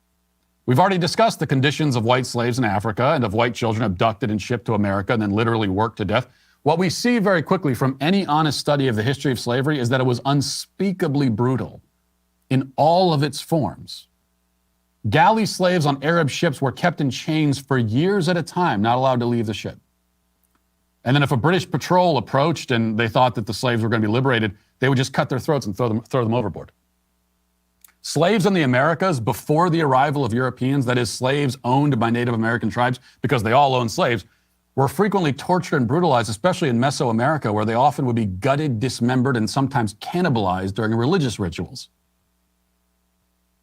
We've already discussed the conditions of white slaves in Africa and of white children abducted and shipped to America and then literally worked to death. What we see very quickly from any honest study of the history of slavery is that it was unspeakably brutal in all of its forms. Galley slaves on Arab ships were kept in chains for years at a time, not allowed to leave the ship. And then if a British patrol approached and they thought that the slaves were going to be liberated, they would just cut their throats and throw them overboard. Slaves in the Americas before the arrival of Europeans, that is, slaves owned by Native American tribes, because they all owned slaves, were frequently tortured and brutalized, especially in Mesoamerica, where they often would be gutted, dismembered, and sometimes cannibalized during religious rituals.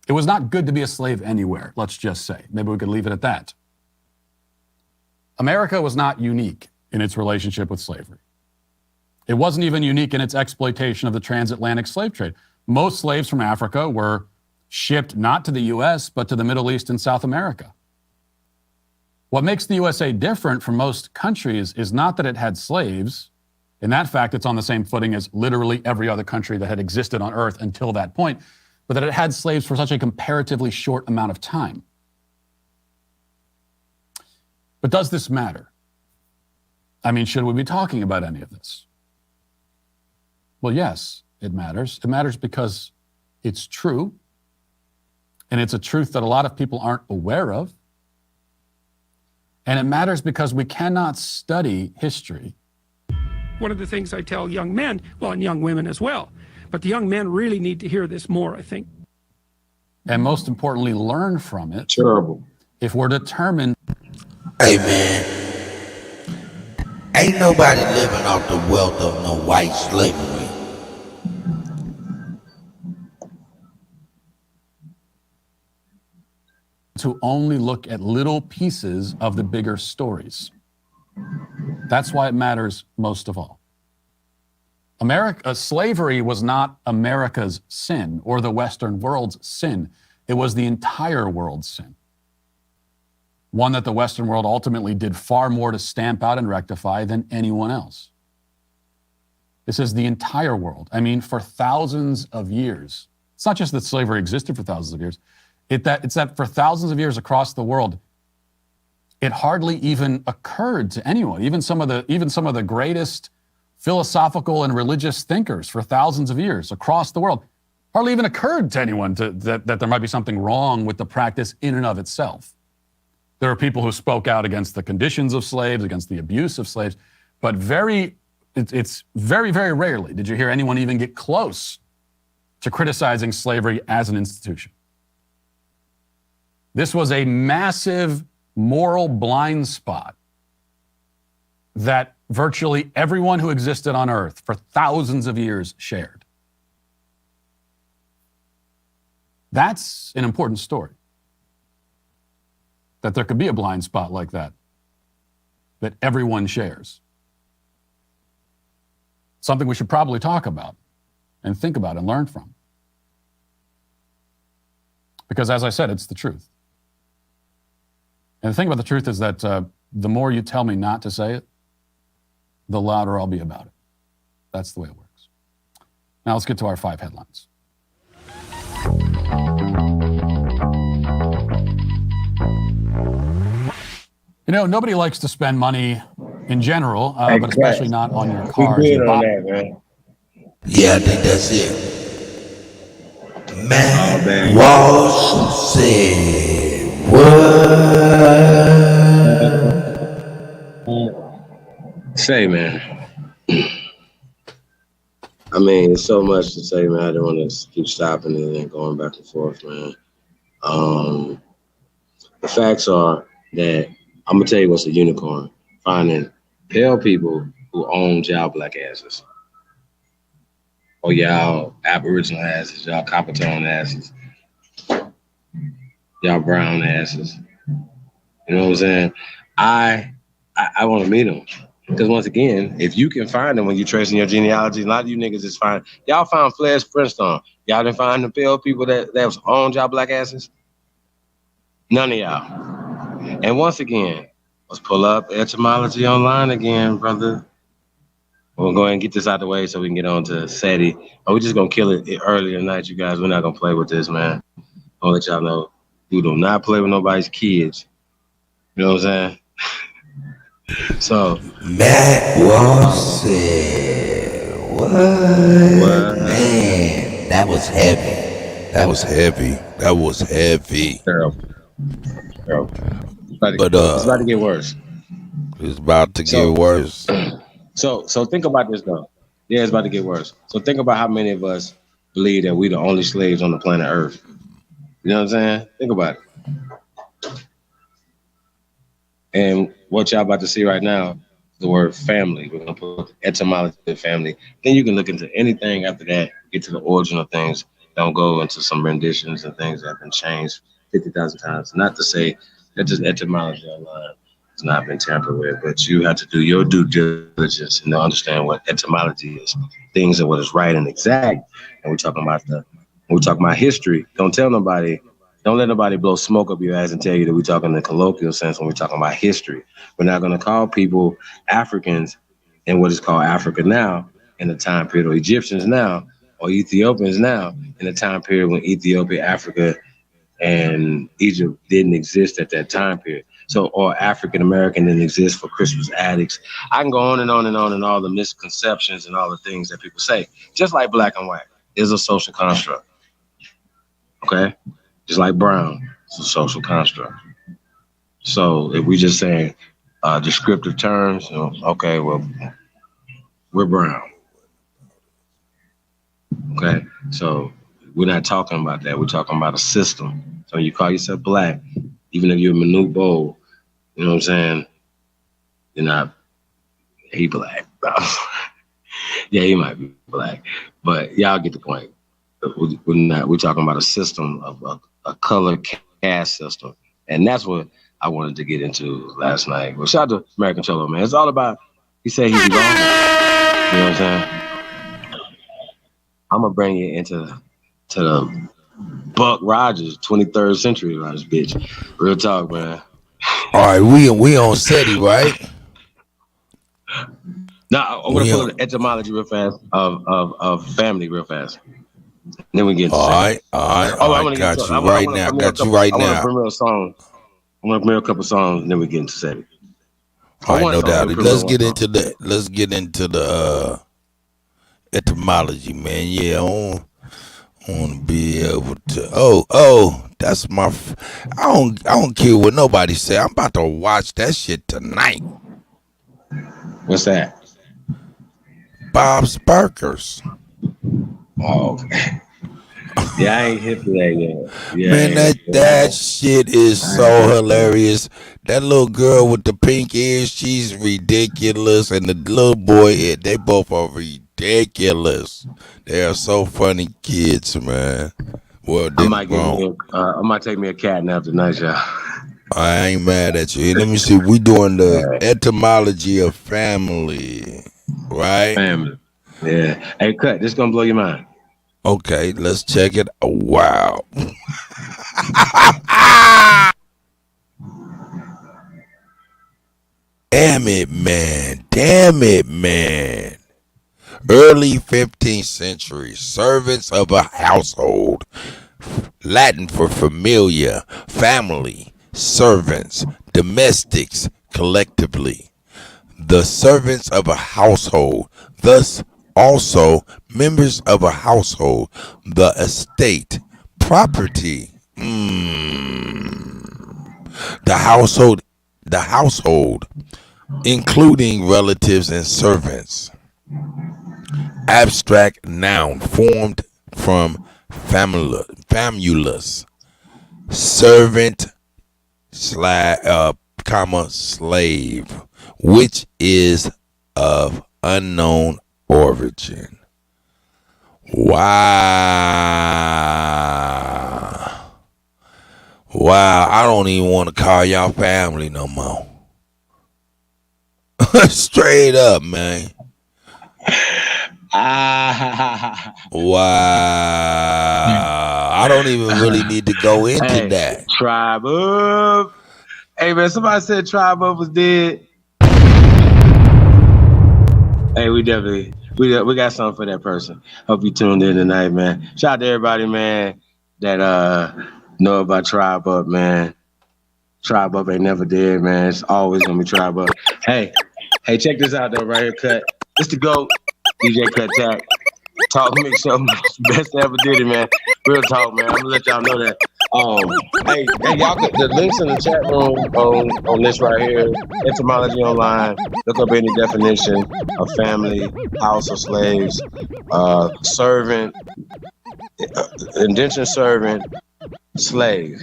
It was not good to be a slave anywhere, let's just say. Maybe we could leave it at that. America was not unique in its relationship with slavery. It wasn't even unique in its exploitation of the transatlantic slave trade. Most slaves from Africa were shipped not to the U.S., but to the Middle East and South America. What makes the USA different from most countries is not that it had slaves. In that fact, it's on the same footing as literally every other country that had existed on Earth until that point, but that it had slaves for such a comparatively short amount of time. But does this matter? I mean, should we be talking about any of this? Well, yes, it matters. It matters because it's true, and it's a truth that a lot of people aren't aware of. And it matters because we cannot study history. One of the things I tell young men, well, and young women as well, but the young men really need to hear this more, I think. And most importantly, learn from it. Terrible. If we're determined. Hey, man. Ain't nobody living off the wealth of no white slavery. To only look at little pieces of the bigger stories. That's why it matters most of all. Slavery was not America's sin or the Western world's sin. It was the entire world's sin. One that the Western world ultimately did far more to stamp out and rectify than anyone else. This is the entire world. I mean, for thousands of years. It's not just that slavery existed for thousands of years. It's that for thousands of years across the world, it hardly even occurred to anyone, even some of the greatest philosophical and religious thinkers for thousands of years across the world, hardly even occurred to anyone that there might be something wrong with the practice in and of itself. There are people who spoke out against the conditions of slaves, against the abuse of slaves, but it's very, very rarely did you hear anyone even get close to criticizing slavery as an institution. This was a massive moral blind spot that virtually everyone who existed on Earth for thousands of years shared. That's an important story. That there could be a blind spot like that everyone shares. something we should probably talk about and think about and learn from. Because as I said, it's the truth. And the thing about the truth is that the more you tell me not to say it, the louder I'll be about it. That's the way it works. Now let's get to our 5 headlines. You know, nobody likes to spend money in general, but especially not on your cars. We good on that, man. Yeah, I think that's it. Man, Walsh said, what? Say, man. I mean, there's so much to say, man. I don't want to keep stopping and then going back and forth, man. The facts are that I'm gonna tell you what's a unicorn. Finding pale people who own y'all black asses. Or y'all Aboriginal asses, y'all copper tone asses, y'all brown asses. You know what I'm saying? I want to meet them. Because once again, if you can find them when you're tracing your genealogy, a lot of you niggas is fine. Y'all found Flash Flintstone. Y'all didn't find the pale people that was owned y'all black asses? None of y'all. And once again, let's pull up etymology online again, brother. We'll go ahead and get this out the way so we can get on to Seti. Or we're just going to kill it early tonight, you guys. We're not going to play with this, man. I'll let y'all know. We do not play with nobody's kids. You know what I'm saying? So, Matt Walsh said, what? Man, that was heavy. That was heavy. That was heavy. Terrible. But it's about to get worse. It's about to get worse. So think about this though. Yeah, it's about to get worse. So think about how many of us believe that we the only slaves on the planet Earth. You know what I'm saying? Think about it. And what y'all about to see right now, the word family. We're gonna put etymology of family. Then you can look into anything after that, get to the origin of things. Don't go into some renditions and things that have been changed 50,000 times. Not to say that just etymology online has not been tampered with, but you have to do your due diligence and to understand what etymology is. Things are what is right and exact. And we're talking about history. Don't tell nobody. Don't let nobody blow smoke up your ass and tell you that we're talking in the colloquial sense when we're talking about history. We're not going to call people Africans in what is called Africa now in the time period, or Egyptians now, or Ethiopians now in the time period when Ethiopia, Africa, and Egypt didn't exist at that time period. So, or African American didn't exist for Christmas addicts. I can go on and on and on and all the misconceptions and all the things that people say. Just like black and white is a social construct. Okay? Just like brown, it's a social construct. So if we just saying descriptive terms, okay, well, we're brown. Okay, so we're not talking about that. We're talking about a system. So you call yourself black, even if you're a Manute Bowl, you know what I'm saying? You're not, he black. Yeah, he might be black, but y'all get the point. We're talking about a system of a color caste system. And that's what I wanted to get into last night. Well, shout out to American Cholo, man. It's all about, he said he's evolving. You know what I'm saying? I'm going to bring you into the Buck Rogers, 23rd century Rogers, bitch. Real talk, man. All right, we on Seti, right? Now, I'm going to pull the etymology real fast of family real fast. Then we get into all right. Got you right now. I'm going to bring a song. I'm going to bring a couple songs, and then we get into Seti. All right, no doubt. Let's get into the etymology, man. Yeah, I want to be able to. That's my. I don't care what nobody say. I'm about to watch that shit tonight. What's that? Bob's Burgers. Oh, okay. Yeah, I ain't hip to that yet. Yeah, man, that shit is so hilarious. That little girl with the pink ears, she's ridiculous. And the little boy, they both are ridiculous. They are so funny kids, man. Well, I might take me a cat nap tonight, y'all. I ain't mad at you. Let me see. We doing the etymology of family, right? Family. Yeah. Hey, cut. This gonna blow your mind. Okay, let's check it. Oh, wow. Damn it, man. Damn it, man. Early 15th century, servants of a household, Latin for familia, family, servants, domestics, collectively. The servants of a household, thus also members of a household, the estate, property, the household, including relatives and servants. Abstract noun formed from famulus, servant, comma, slave, which is of unknown origin. Wow. Wow, I don't even want to call y'all family no more. Straight up, man. Wow. I don't even really need to go into that. Tribe Up. Hey, man, somebody said Tribe Up was dead. Hey, we definitely, we got something for that person. Hope you tuned in tonight, man. Shout out to everybody, man, that know about Tribe Up, man. Tribe Up ain't never dead, man. It's always gonna be Tribe Up. Hey, check this out though, right here, cut. It's the GOAT, DJ Kuttack. Talk Mix Show, best ever did it, man. Real talk, man. I'm gonna let y'all know that. Hey, y'all get the links in the chat room on this right here. Etymology Online. Look up any definition of family, house, or slaves, servant, indentured servant, slave,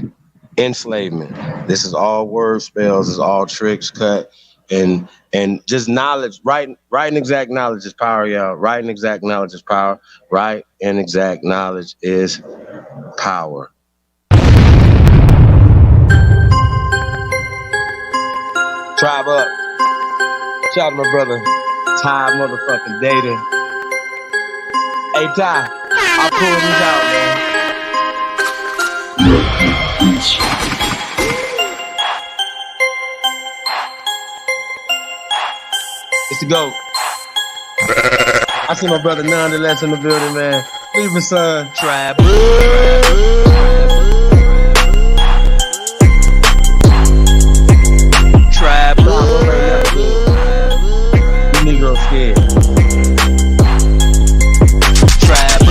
enslavement. This is all word spells. It's all tricks, cut. And just knowledge, right and exact knowledge is power, y'all. Right and exact knowledge is power. Right and exact knowledge is power. Tribe Up. Shout out to my brother, Ty motherfucking Data. Hey, Ty, I'll pull these out, man. It's the GOAT. I see my brother Nonetheless in the building, man. Leave his son. Tribe. Tribe. You Negro scared. Tribe.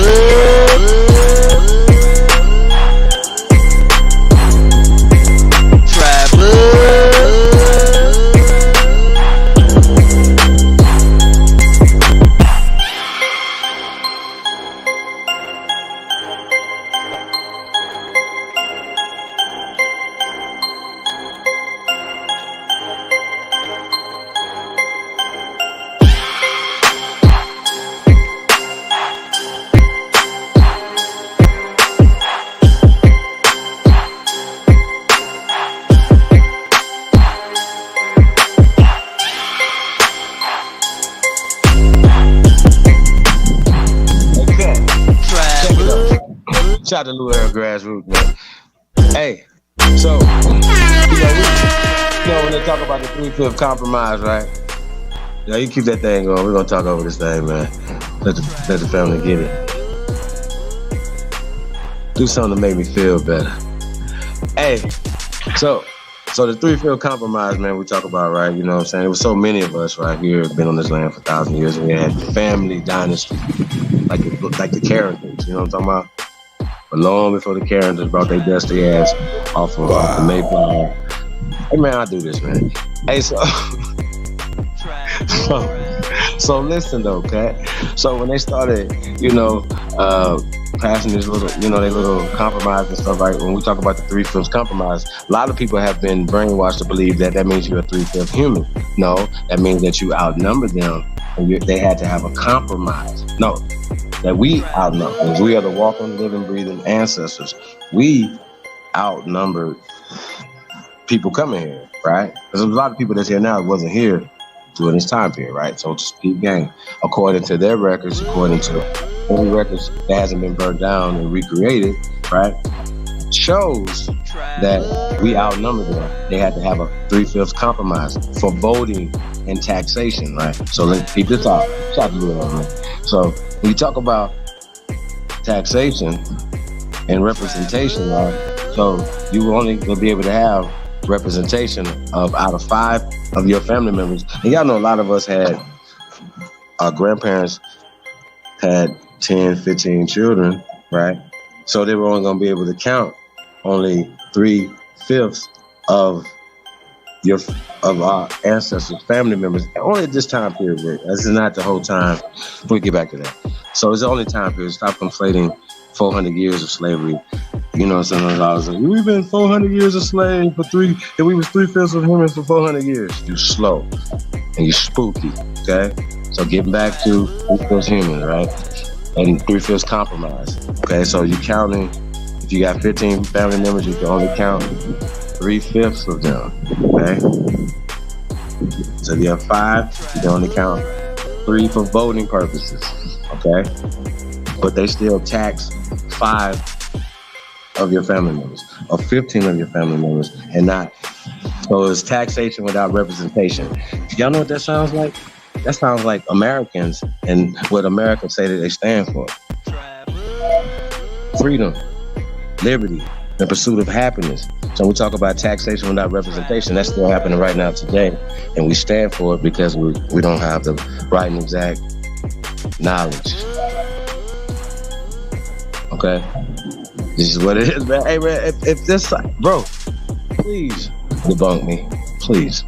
Shout out to Lou Air Grassroots, man. Hey, so, when they talk about the 3/5 compromise, right? Yeah, you keep that thing going. We're going to talk over this thing, man. Let the family get it. Do something to make me feel better. Hey, so the 3/5 compromise, man, we talk about, right? You know what I'm saying? There was so many of us right here have been on this land for 1,000 years, and we had family dynasty, like the characters, you know what I'm talking about? But long before the characters brought their dusty ass off of the Mayflower. Hey, man, I do this, man. Hey, so listen though, Cat. So when they started, passing this little, their little compromise and stuff, right? When we talk about the 3/5 compromise, a lot of people have been brainwashed to believe that means you're a 3/5 human. No, that means that you outnumber them, and they had to have a compromise. No, that we outnumber. We are the walking, living, breathing ancestors. We outnumbered people coming here, right? Because there's a lot of people that's here now that wasn't here during this time period, right? So it's Peep Gang. According to their records, according to any records that hasn't been burned down and recreated, right, shows that we outnumbered them. They had to have a 3/5 compromise for voting and taxation, right? So let's keep this out. Shout to you, man. So when you talk about taxation and representation, right? So you only will be able to have representation of out of 5 of your family members. And y'all know a lot of us had, our grandparents had 10, 15 children, right? So they were only going to be able to count only 3/5 of our ancestors, family members, only at this time period. This is not the whole time. We'll get back to that. So it's the only time period. Stop conflating 400 years of slavery. You know what I'm saying? We've been 400 years a slave for and we was 3/5 of humans for 400 years. You slow and you spooky, okay? So getting back to 3/5 humans, right? And 3/5 compromise, okay? So you counting, if you got 15 family members, you can only count 3/5 of them, okay? So if you have 5, you can only count 3 for voting purposes, okay? But they still tax 5 of your family members, or 15 of your family members, and not. So it's taxation without representation. Y'all know what that sounds like? That sounds like Americans and what Americans say that they stand for. Freedom, liberty, the pursuit of happiness. So we talk about taxation without representation. That's still happening right now today. And we stand for it because we don't have the right and exact knowledge. Okay? This is what it is, man. Hey, man, if this, bro, please debunk me. Please.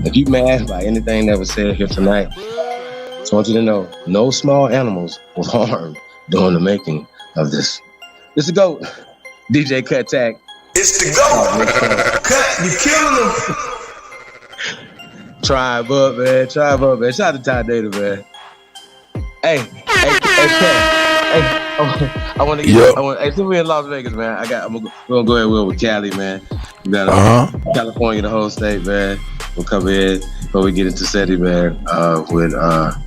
If you mad by anything that was said here tonight, I just want you to know, no small animals were harmed during the making of this. It's the GOAT, DJ Kuttack. It's the GOAT. Cut, you killing them. Tribe up, man. Tribe up, man. Shout out to Ty Data, man. Hey, I want to get. Hey, since we're in Las Vegas, man, we're gonna go ahead with Cali, man. We got California, the whole state, man. We'll come in before we get into Seti, man. With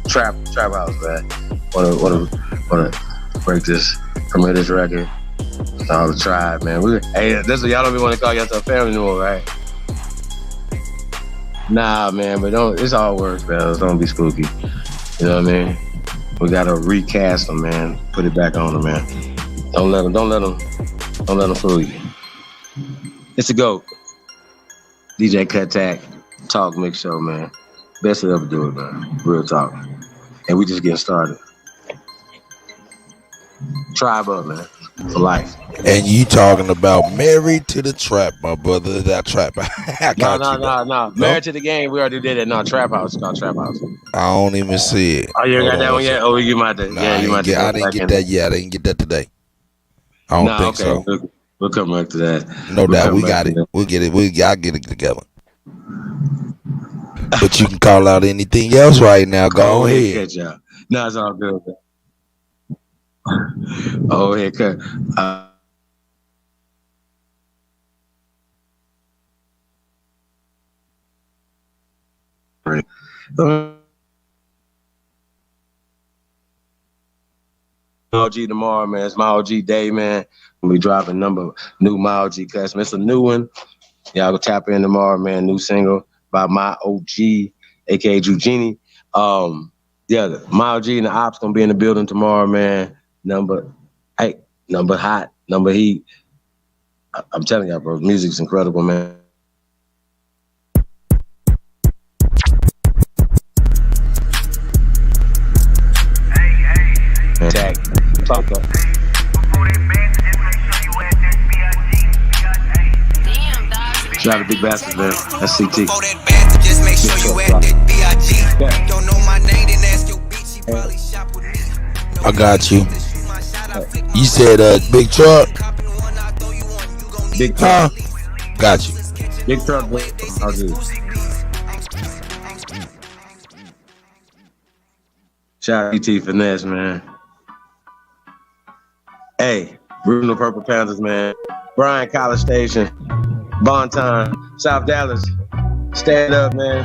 Trap House, man. Wanna break this, promote this record. All the tribe, man. Hey, this is y'all don't even want to call yourself family anymore, right? Nah, man, but it's all works, man. Don't be spooky. You know what I mean? We gotta recast them, man. Put it back on them, man. Don't let them fool you. It's a GOAT. DJ Kuttack, Talk Mix Show, man. Best to ever do it, man. Real talk. And we just getting started. Tribe up, man. For life. And you talking about Married to the Trap, my brother. That Trap. No. Married to the Game, we already did it. No, Trap House. It's called Trap House. I don't even see it. Oh, you ain't got that one yet? Oh, you might have. I didn't get that yet. I didn't get that today. I don't think so. We'll come back to that. No doubt. We got it. We'll get it. I'll get it together. But you can call out anything else right now. Go ahead. No, it's all good. Oh, here, cut. OG tomorrow, man. It's my OG day, man. We'll be dropping new my OG cuts. It's a new one. Y'all go tap in tomorrow, man. New single by my OG, aka Eugenie. Yeah, my OG and the Ops gonna be in the building tomorrow, man. Number hot, number heat. I'm telling y'all, bro, music's incredible, man. Tag, talk up. Shout out to Big Bastards, man. That's CT. Just make sure you at that BIG. Don't know my name, then ask your bitch. She probably shop with me. I got you. You said big truck. Big truck. Got you. Big truck, bro. I'll do. Shout out to Finesse, man. Hey, Bruno Purple Panthers, man. Bryan, College Station. Bonton, South Dallas. Stand up, man.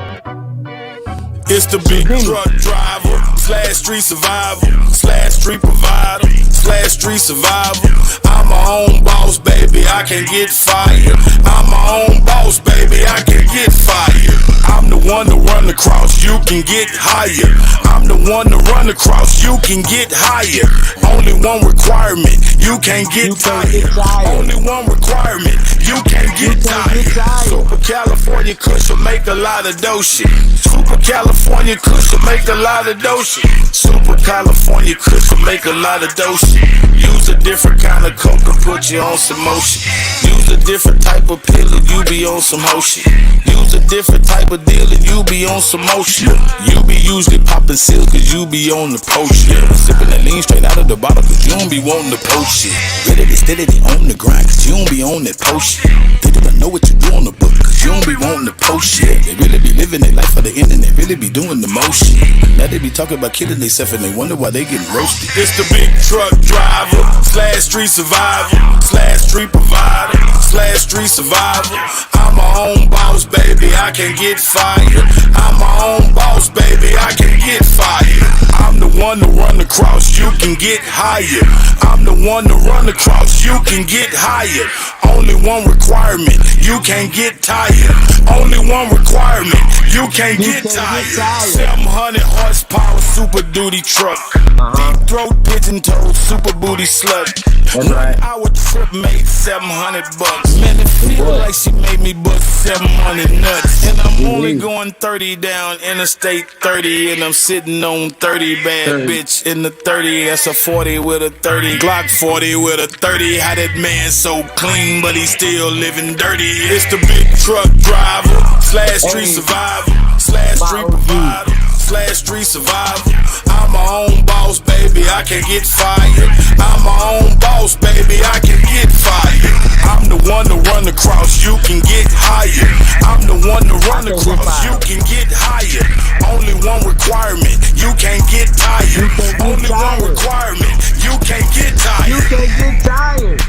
It's the big truck driver, / street survivor, / street provider, / street survivor. I'm my own boss, baby, I can get fired. I'm my own boss, baby, I can get fired. I'm the one to run across, you can get higher. I'm the one to run across, you can get higher. Only one requirement, you can't get tired. Only one requirement, you can't get tired. Super California Kush will make a lot of dough shit. Super California Kush will make a lot of dough shit. Super California Kush will make a lot of dough shit. Use a different kind of coke to put you on some motion. Use a different type of pill and you be on some hoe shit. Use a different type of deal and you be on some motion. You be usually popping silk cause you be on the potion. Sipping that lean straight out of the bottle cause you don't be wanting the post shit. Really be steady on the grind cause you don't be on that post shit. They don't know what you do on the book cause you don't be wanting the post shit. They really be living their life for the internet, really be doing the most shit. Now they be talking about killing themselves and they wonder why they getting roasted. It's the big truck driver, / street survivor, / street provider, / street survivor. I'm my own boss, baby, I can get fired. I'm my own boss, baby, I can get fired. I'm the one to run across, you can get higher. I'm the one to run across, you can get higher. Only one requirement, you can't get tired. Only one requirement, you can't get tired. 700 horsepower, super duty truck. Deep throat, pigeon toe, super booty slut. 1 hour trip made $700. Man, it feel like she made me bust 700 nuts. And I'm only going 30 down Interstate 30. And I'm sitting on 30 bad bitch in the 30. That's a 40 with a 30. Glock 40 with a 30. How that man so clean, but he still living dirty. It's the big truck driver, / street survivor, / street provider, / street survivor. I'm my own boss, baby, I can get fired. I'm my own boss, baby, I can get fired. I'm the one to run across, you can get higher. I'm the one to run across, you can get higher. Only one requirement, you can't get tired. Only one requirement, you can't get tired. You can't get tired.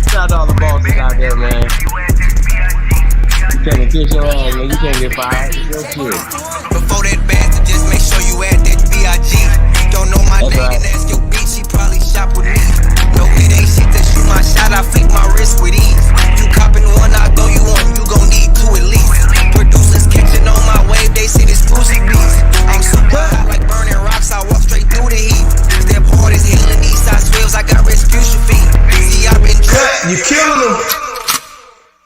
Shout out all the bosses out there, man. You can't kiss your ass, man. You can't get fired. It's your shit. Before that bastard, just make sure you add that B.I.G. Don't know my name, then ask your bitch, she probably shop with me. No, it ain't shit to shoot my shot, I flick my wrist with ease. You copping one, I throw you one, you gon' need 2 at least. Producers catching on my wave, they see this pussy beast. I'm super hot like burning rocks, I walk straight through the heat. Step hard as hell in these side swells, I got Respucia feet. See, I've been drunk. You killing them.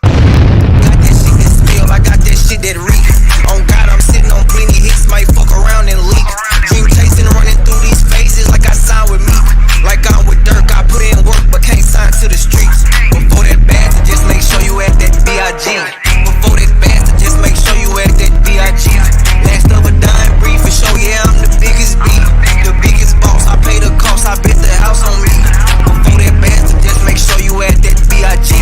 Got that shit that spill, I got that shit that reek. On God, I'm sitting on plenty hits, might fuck around and leak. Dream chasing, running through these phases like I signed with me. Like I'm with Dirk, I put in work but can't sign to the streets. Before that bastard, just make sure you add that B.I.G. Before that bastard, just make sure you add that B.I.G. Last of a dime breed for sure, yeah, I'm the biggest beat. The biggest boss, I pay the cost, I bet the house on me. Before that bastard, just make sure you add that B.I.G.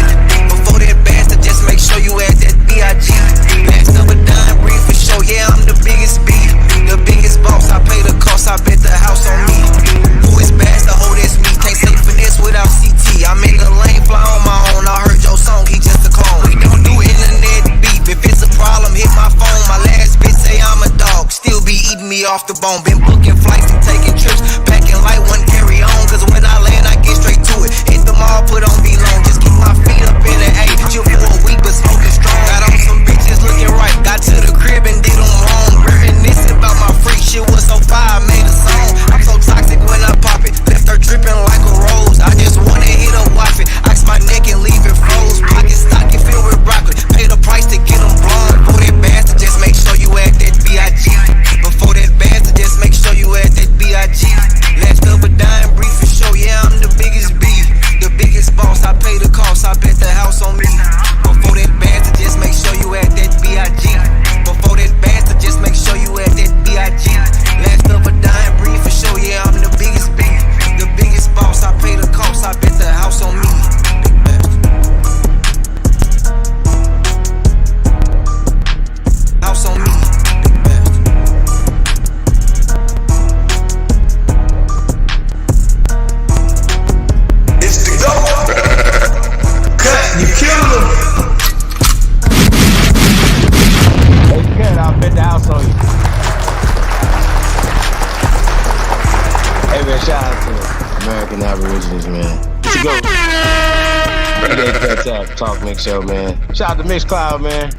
DJ Kuttack Talk Mix Show, man. Shout out to Mixcloud, man.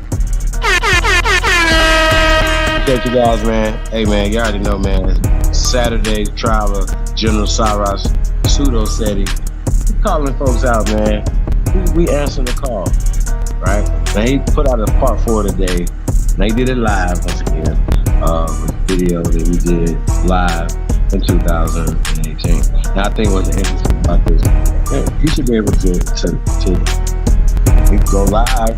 Thank you guys, man. Hey, man, you already know, man. Saturday trial of General Saras, pseudo Seti. Calling folks out, man. We answering the call, right? Now, he put out a part 4 today. Now, he did it live once again. Video that we did live in 2018. Now, I think what's interesting about this, you should be able to go live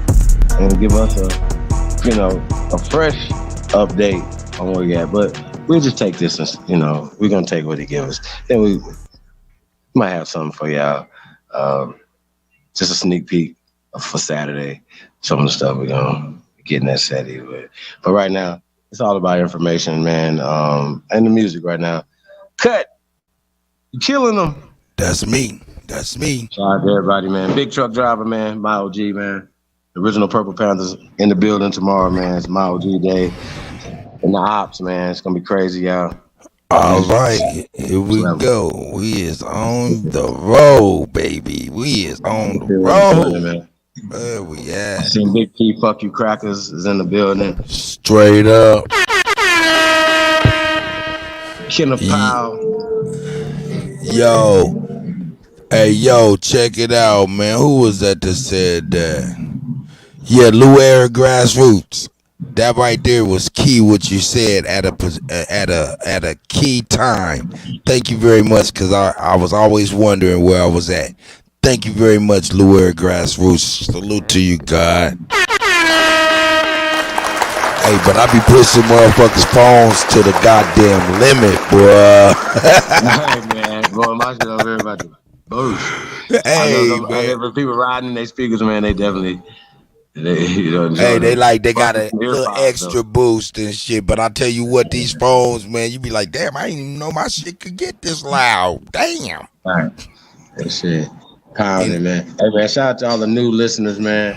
and give us a fresh update on where we at. But we'll just take this as, we're going to take what he gives us. Then we might have something for y'all. Just a sneak peek for Saturday. Some of the stuff we're going to get in that Seti with. But right now, it's all about information, man. And the music right now. Cut. You killing them. That's me. That's me. Shout out to everybody, man. Big truck driver, man. My OG, man. The original Purple Panthers in the building tomorrow, man. It's my OG day. And the ops, man. It's going to be crazy, y'all. All right. Here we go. We is on the road, baby. We is on the road. Man. Where we at? I seen Big P, Fuck You Crackers is in the building. Straight up. Killer Powell. Yo. Hey, yo, check it out, man. Who was that said that? Yeah, Lou Air Grassroots. That right there was key. What you said at a key time. Thank you very much, because I was always wondering where I was at. Thank you very much, Lou Air Grassroots. Salute to you, God. Hey, but I be pushing motherfuckers' phones to the goddamn limit, boy. Hey, man. Boy, my shit over here about to boost. Hey, I know for people riding in their speakers, man, they definitely... They got a little extra boost and shit. But I tell you what, these phones, man, you be like, damn, I didn't even know my shit could get this loud. Damn. All right. That shit. Pounding, man. Hey, man, shout out to all the new listeners, man.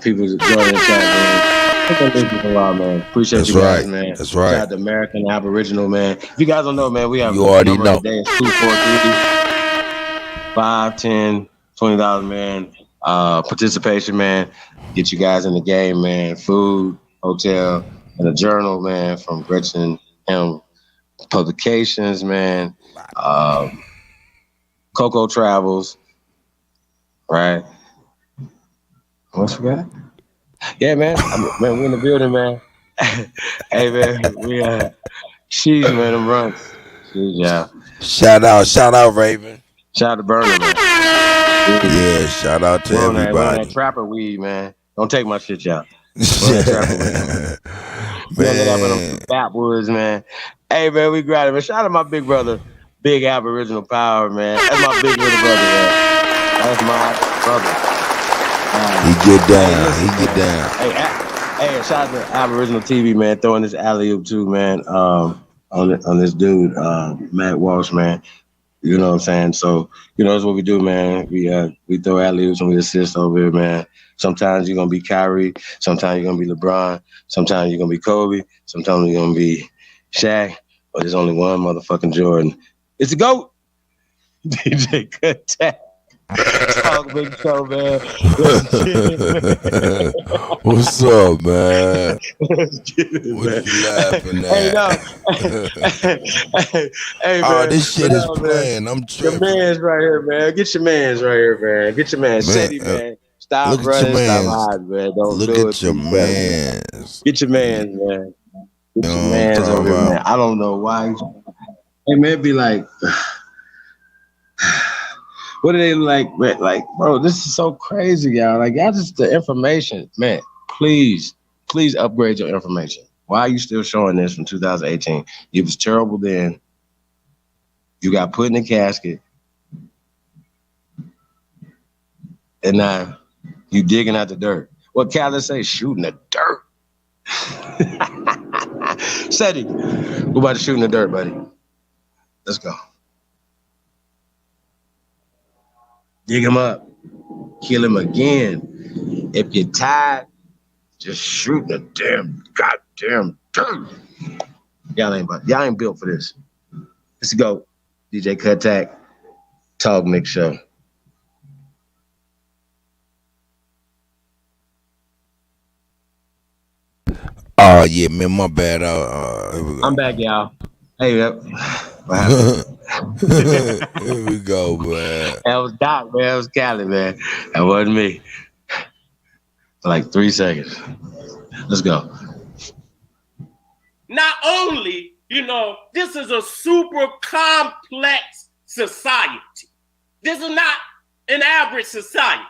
People joining the chat, man. Appreciate you guys, man. That's right. Shout out to American Aboriginal, man. If you guys don't know, man, we have you already know. Today. It's 243 5, 10, $20, man. Participation, man. Get you guys in the game, man. Food, hotel, and a journal, man, from Gretchen M Publications, man. Coco Travels, right? What's we got? Yeah, man. Man, we in the building, man. Hey, man, we she's, man, them runs. Yeah. Shout out, Raven. Shout out to Burner, man. Yeah, shout out to everybody. That trapper weed, man. Don't take my shit, y'all. Man. Backwoods, man. Hey, man, we got it, man. Shout out to my big brother, Big Aboriginal Power, man. That's my big little brother, man. That's my brother. He get down. He get down. Hey, shout out to Aboriginal TV, man. Throwing this alley-oop too, man. On this dude, Matt Walsh, man. You know what I'm saying? So, that's what we do, man. We throw alley-oops and we assist over here, man. Sometimes you're going to be Kyrie. Sometimes you're going to be LeBron. Sometimes you're going to be Kobe. Sometimes you're going to be Shaq. But there's only one motherfucking Jordan. It's the GOAT. DJ Kuttack. Talk Big Show, man. What's up, man? Let's get it, what man. You laughing at? Hey, oh, man. this shit is playing. I'm tripping. Your man's right here, man. Get your man's right here, man. Get your man. Seti, man. Stop running, stop hiding, man. Don't look do at it. Your man's. Get your man's, man. Get your man's over here, man. I don't know why. Hey, man, it'd be like... What do they like? Like, bro, this is so crazy, y'all. Like, y'all just the information, man. Please upgrade your information. Why are you still showing this from 2018? It was terrible then. You got put in a casket, and now you digging out the dirt. What Calais say? Shooting the dirt. Seti, we're about to shoot in the dirt, buddy. Let's go. Dig him up. Kill him again. If you're tired, just shoot the goddamn dirt. Y'all ain't built for this. Let's go. DJ Kuttack, Talk Mix Show. Oh yeah, man, my bad. Here we go. I'm back, y'all. Hey, yep. Here we go, man. That was Doc, man. That was Cali, man. That wasn't me. For like 3 seconds. Let's go. Not only, this is a super complex society. This is not an average society.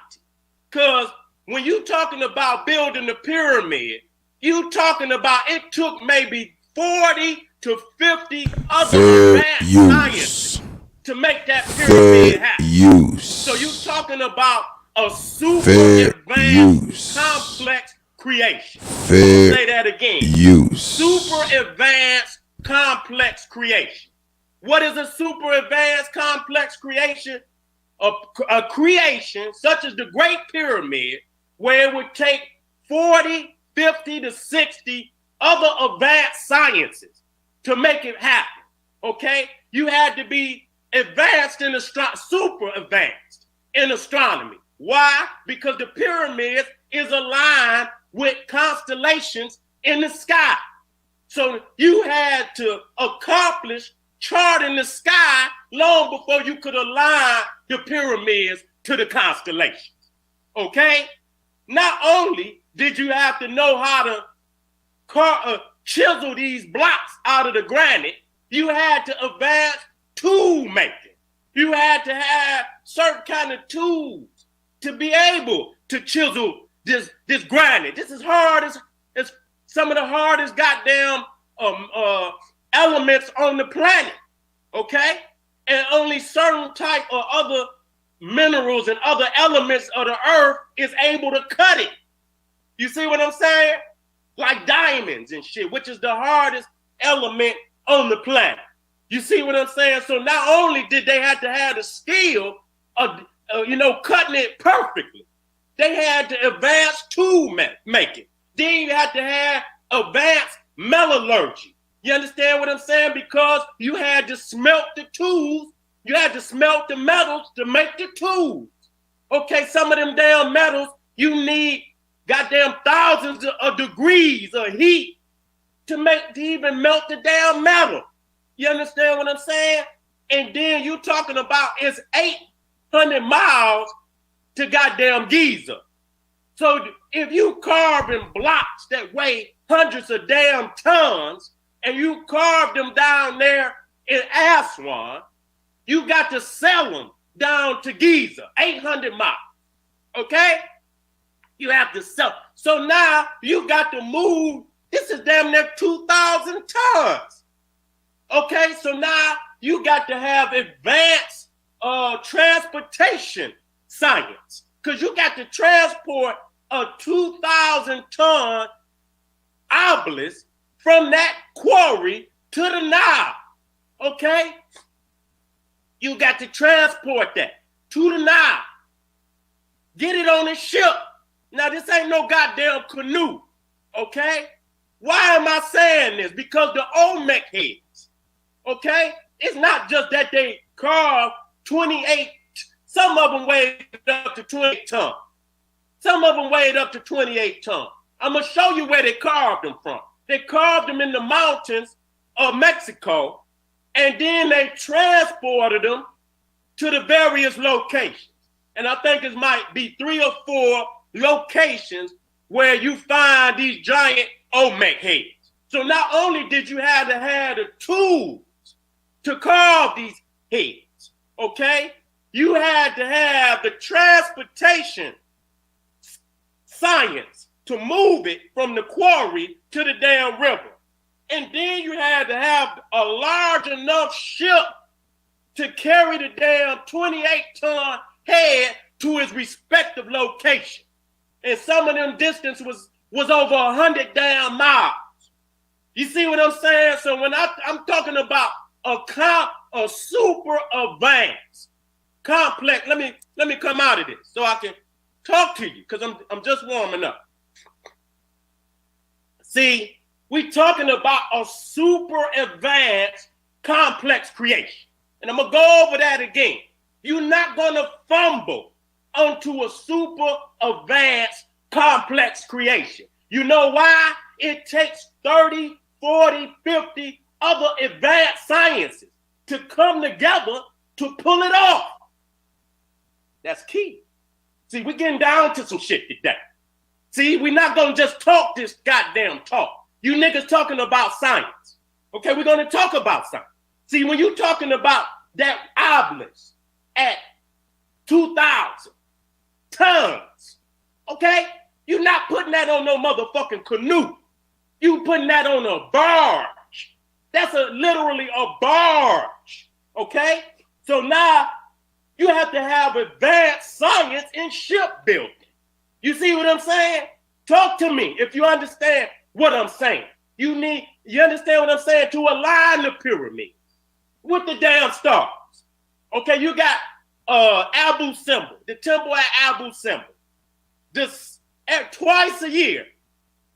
Because when you talking about building the pyramid, you talking about it took maybe 40 to 50 other advanced scientists to make that pyramid happen. So you talking about a super advanced complex creation. I'll say that again. Super advanced complex creation. What is a super advanced complex creation? A creation such as the Great Pyramid, where it would take 40, 50 to 60 other advanced sciences to make it happen. Okay? You had to be advanced in super advanced in astronomy. Why? Because the pyramid is aligned with constellations in the sky. So you had to accomplish charting the sky long before you could align the pyramids to the constellations. Okay? Not only did you have to know how to chisel these blocks out of the granite, you had to advance tool making. You had to have certain kind of tools to be able to chisel this granite. This is hard as some of the hardest goddamn elements on the planet. Okay? And only certain type of other minerals and other elements of the earth is able to cut it. You see what I'm saying? Like diamonds and shit, which is the hardest element on the planet. You see what I'm saying? So not only did they have to have the skill of, cutting it perfectly, they had to advance tool making. Then you had to have advanced metallurgy. You understand what I'm saying? Because you had to smelt the tools, you had to smelt the metals to make the tools. Okay, some of them damn metals, you need goddamn thousands of degrees of heat to even melt the damn metal. You understand what I'm saying? And then you talking about it's 800 miles to goddamn Giza. So if you carving blocks that weigh hundreds of damn tons and you carve them down there in Aswan, you got to sell them down to Giza, 800 miles. Okay? You have to sell. So now you got to move. This is damn near 2,000 tons. Okay, so now you got to have advanced transportation science, because you got to transport a 2,000-ton obelisk from that quarry to the Nile. Okay? You got to transport that to the Nile. Get it on a ship. Now, this ain't no goddamn canoe. Okay? Why am I saying this? Because the Olmec heads, okay? It's not just that they carved 28, some of them weighed up to 28 tons. Some of them weighed up to 28 tons. I'm going to show you where they carved them from. They carved them in the mountains of Mexico, and then they transported them to the various locations. And I think it might be 3 or 4 locations where you find these giant Olmec heads. So not only did you have to have the tools to carve these heads, okay, you had to have the transportation science to move it from the quarry to the damn river. And then you had to have a large enough ship to carry the damn 28-ton head to its respective location. And some of them distance was over 100 damn miles. You see what I'm saying? So when I'm talking about a super advanced complex, let me come out of this so I can talk to you, because I'm just warming up. See, we talking about a super advanced complex creation. And I'm going to go over that again. You're not going to fumble onto a super advanced complex creation. You know why? it takes 30, 40, 50 other advanced sciences to come together to pull it off. That's key. See, we're getting down to some shit today. See, we're not going to just talk this goddamn talk. You niggas talking about science. Okay, we're going to talk about science. See, when you talking about that obelisk at 2,000 tons, okay, you're not putting that on no motherfucking canoe. You putting that on a barge. That's literally a barge, okay? So now you have to have advanced science in shipbuilding. You see what I'm saying? Talk to me if you understand what I'm saying. You understand what I'm saying? To align the pyramid with the damn stars. Okay, you got Abu Simbel, the temple at Abu Simbel. Twice a year,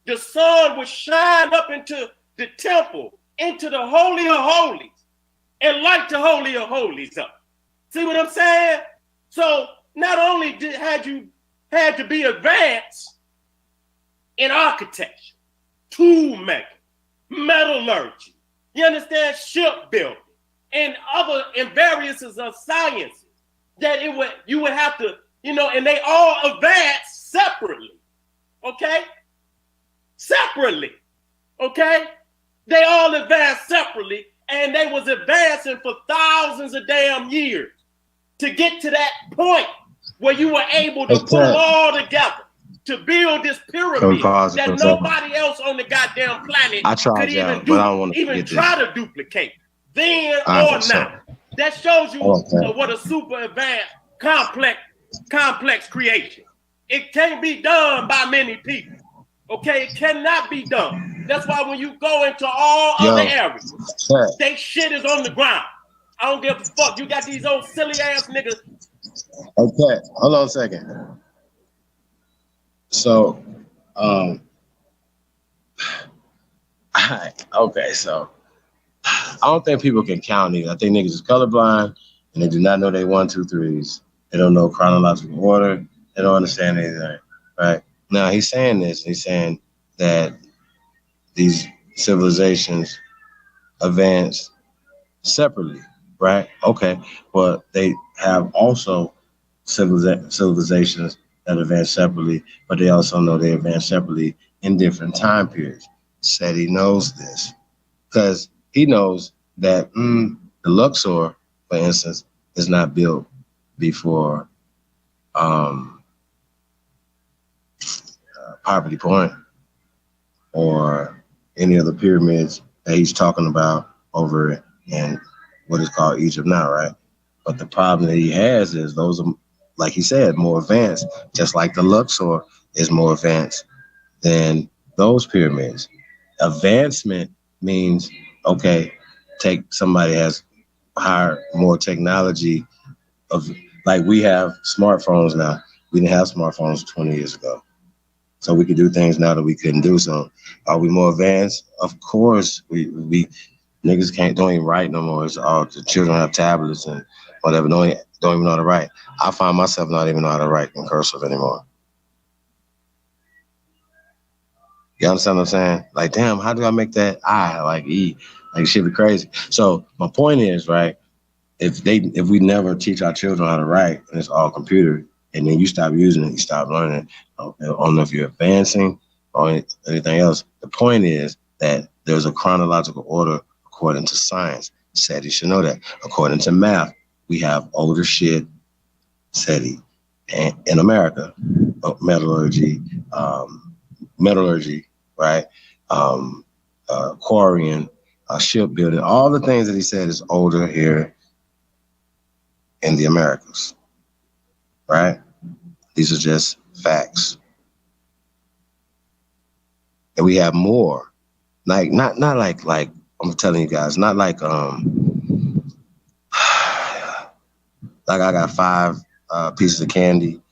the sun would shine up into the temple, into the Holy of Holies, and light the Holy of Holies up. See what I'm saying? So not only had you had to be advanced in architecture, tool making, metallurgy, you understand, shipbuilding, and various of sciences that you would have to, and they all advanced separately. Okay? Separately. Okay? They all advanced separately, and they was advancing for thousands of damn years to get to that point where you were able to put them all together to build this pyramid that nobody else on the goddamn planet could even try to duplicate. Then or not. That shows you what a super advanced, complex creation. It can't be done by many people. Okay, it cannot be done. That's why when you go into all other areas, they shit is on the ground. I don't give a fuck. You got these old silly ass niggas. Okay, hold on a second. So, okay, so I don't think people can count either. I think niggas is colorblind and they do not know they 1, 2, 3s. They don't know chronological order. They don't understand anything, right? Now he's saying this. He's saying that these civilizations advance separately, right? Okay, but they have also civilizations that advance separately, but they also know they advance separately in different time periods. Seti knows this because he knows that the Luxor, for instance, is not built before Poverty Point or any of the pyramids that he's talking about over in what is called Egypt now, right? But the problem that he has is those are, like he said, more advanced, just like the Luxor is more advanced than those pyramids. Advancement means, okay, take somebody has more technology of, like we have smartphones now. We didn't have smartphones 20 years ago. So we could do things now that we couldn't do. So are we more advanced? Of course. We niggas don't even write no more. It's all the children have tablets and whatever. Don't even know how to write. I find myself not even know how to write in cursive anymore. You understand what I'm saying? Like, damn, how do I make that I like E? Like, shit be crazy. So my point is, right, if we never teach our children how to write and it's all computer, and then you stop using it, you stop learning. I don't know if you're advancing or anything else. The point is that there's a chronological order according to science. Seti should know that. According to math, we have older shit, Seti, in America, metallurgy, right? Quarrying, shipbuilding, all the things that he said is older here in the Americas, right? These are just facts. And we have more, like not like I'm telling you guys, not like like I got 5 pieces of candy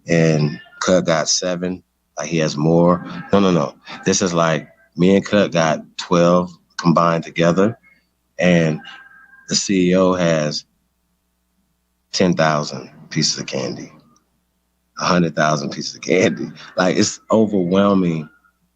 and Cut got 7. Like he has more. No. This is like me and Cut got 12 combined together, and the CEO has 10,000 pieces of candy. 100,000 pieces of candy. Like, it's overwhelming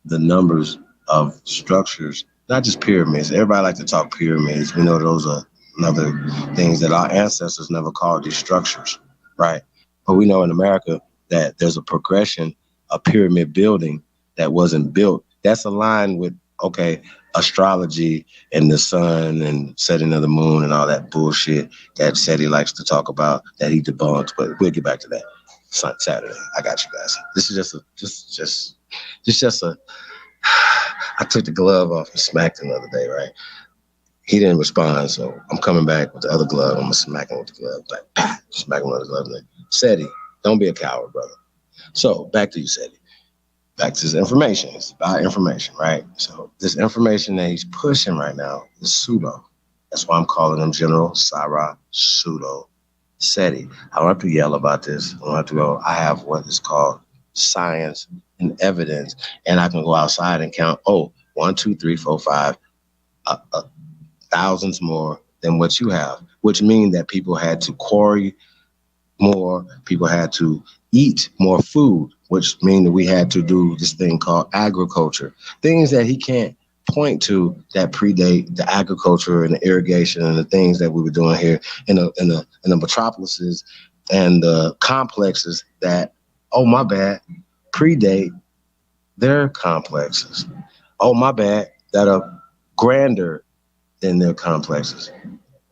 the numbers of structures, not just pyramids. Everybody like to talk pyramids. We know those are another things that our ancestors never called these structures, right? But we know in America that there's a progression, a pyramid building that wasn't built. That's aligned with, okay, astrology and the sun and setting of the moon and all that bullshit that Seti likes to talk about that he debunks, but we'll get back to that Saturday. I got you guys. This is just a I took the glove off and smacked him the other day, right? He didn't respond, so I'm coming back with the other glove. I'm gonna smack him with the glove, like smack him with the glove. Like, Seti, don't be a coward, brother. So back to you, Seti. Back to this information. It's about information, right? So this information that he's pushing right now is pseudo. That's why I'm calling him General Sarah Pseudo Seti. I don't have to yell about this. I don't have to go. I have what is called science and evidence, and I can go outside and count. 1, 2, 3, 4, 5, thousands more than what you have, which means that people had to quarry more. People had to eat more food, which means that we had to do this thing called agriculture. Things that he can't point to that predate the agriculture and the irrigation and the things that we were doing here in the metropolises and the complexes that, oh my bad, predate their complexes. Oh my bad, that are grander than their complexes.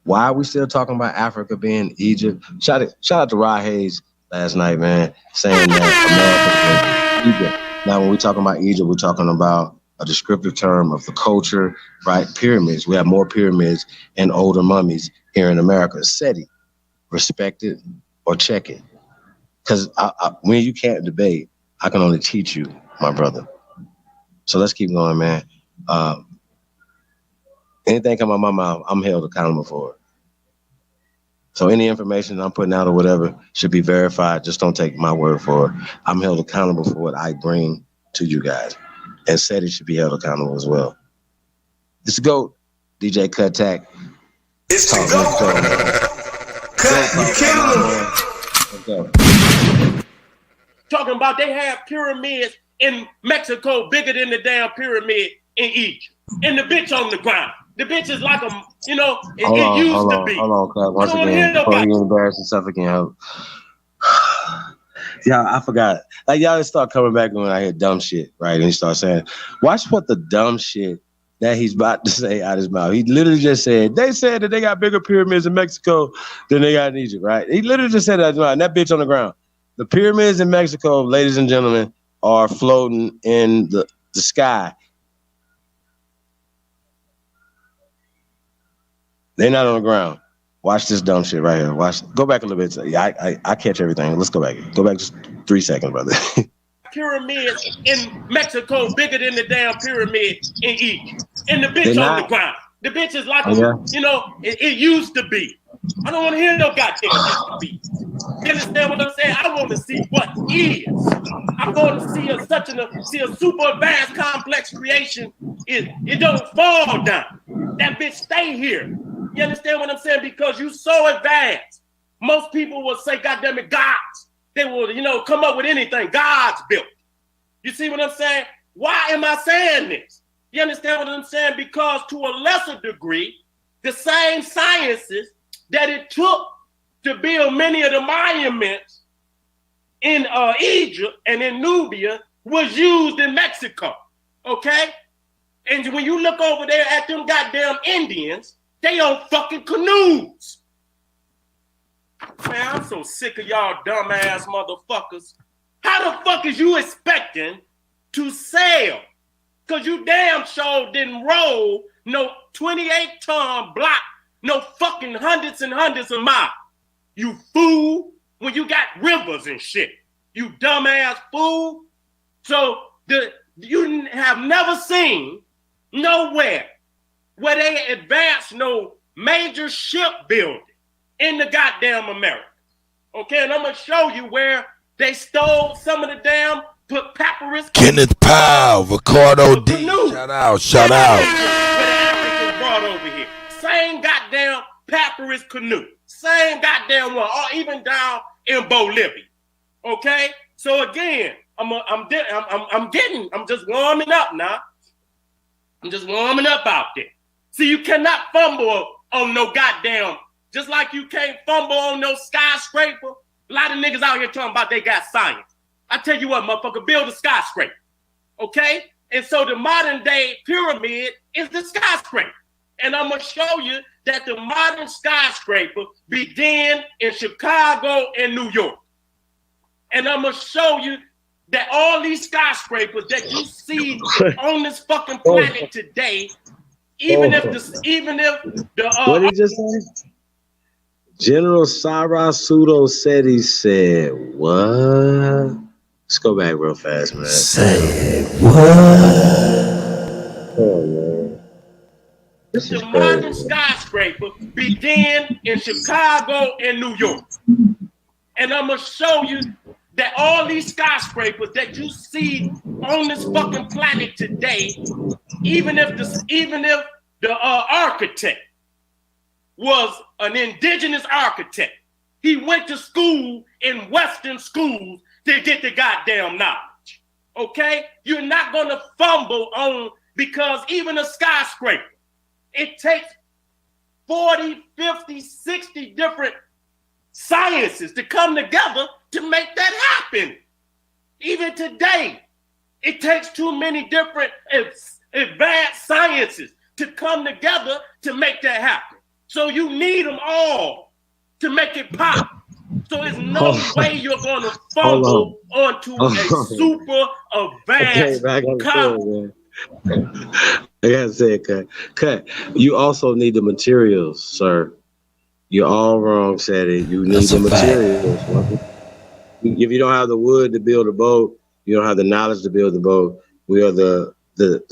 Why are we still talking about Africa being Egypt? Shout out to Rod Hayes last night, man, saying that America is Egypt. Now, when we're talking about Egypt, we're talking about a descriptive term of the culture, right? Pyramids. We have more pyramids and older mummies here in America. Seti, respect it or check it. Because when you can't debate, I can only teach you, my brother. So let's keep going, man. Anything come out of my mouth, I'm held accountable for it. So any information I'm putting out or whatever should be verified. Just don't take my word for it. I'm held accountable for what I bring to you guys. And Seti should be held accountable as well. It's the GOAT, DJ Kuttack. It's the GOAT. Cut, you kill him. Talking about they have pyramids in Mexico bigger than the damn pyramid in Egypt. And the bitch on the ground. The bitch is like a, it used to be. Hold on, Cut. Once again, before you embarrass yourself again. Yeah, I forgot. Like, y'all just start coming back when I hear dumb shit, right? And he starts saying, watch what the dumb shit that he's about to say out his mouth. He literally just said, they said that they got bigger pyramids in Mexico than they got in Egypt, right? He literally just said that out his mouth, and that bitch on the ground. The pyramids in Mexico, ladies and gentlemen, are floating in the sky. They're not on the ground. Watch this dumb shit right here. Go back a little bit. Yeah, I catch everything. Let's go back. Go back just 3 seconds, brother. Pyramids in Mexico bigger than the damn pyramid in Egypt. And the bitch on the ground. The bitch is like, it used to be. I don't want to hear no goddamn used to be. You understand what I'm saying? I want to see what is. I want to see a super advanced complex creation. It don't fall down. That bitch stay here. You understand what I'm saying? Because you so advanced. Most people will say, goddamn it, gods. They will, come up with anything. God's built. You see what I'm saying? Why am I saying this? You understand what I'm saying? Because to a lesser degree, the same sciences that it took to build many of the monuments in Egypt and in Nubia was used in Mexico. Okay? And when you look over there at them goddamn Indians, they on fucking canoes. Man, I'm so sick of y'all dumbass motherfuckers. How the fuck is you expecting to sail? Because you damn sure didn't roll no 28-ton block, no fucking hundreds and hundreds of miles. You fool, when you got rivers and shit. You dumbass fool. So you have never seen nowhere where they advanced no major shipbuilding in the goddamn America. Okay, and I'm going to show you where they stole some of the damn papyrus. Kenneth Powell, Ricardo D. Shout out. Where the Africans brought over here. Same goddamn papyrus canoe. Same goddamn one, or even down in Bolivia. Okay? So again, I'm just warming up now. I'm just warming up out there. See, you cannot fumble on no goddamn, just like you can't fumble on no skyscraper. A lot of niggas out here talking about they got science. I tell you what, motherfucker, build a skyscraper, okay? And so the modern day pyramid is the skyscraper. And I'm gonna show you that the modern skyscraper began in Chicago and New York. And I'm gonna show you that all these skyscrapers that you see on this fucking planet today, even if the what did he just say? General Sarasudo Seti said, what? Let's go back real fast, man. Say what? Oh, man. This is the crazy. modern skyscraper began in Chicago and New York. And I'm gonna show you that all these skyscrapers that you see on this fucking planet today, even if the architect was an indigenous architect, he went to school in Western schools to get the goddamn knowledge. Okay? You're not gonna fumble on, because even a skyscraper, it takes 40, 50, 60 different sciences to come together to make that happen. Even today, it takes too many different advanced sciences to come together to make that happen. So you need them all to make it pop. So there's no way you're going to fumble onto a super advanced concept. I gotta say it, cut. You also need the materials, sir. You're all wrong, Seti. You need the materials. If you don't have the wood to build a boat, you don't have the knowledge to build the boat. We are the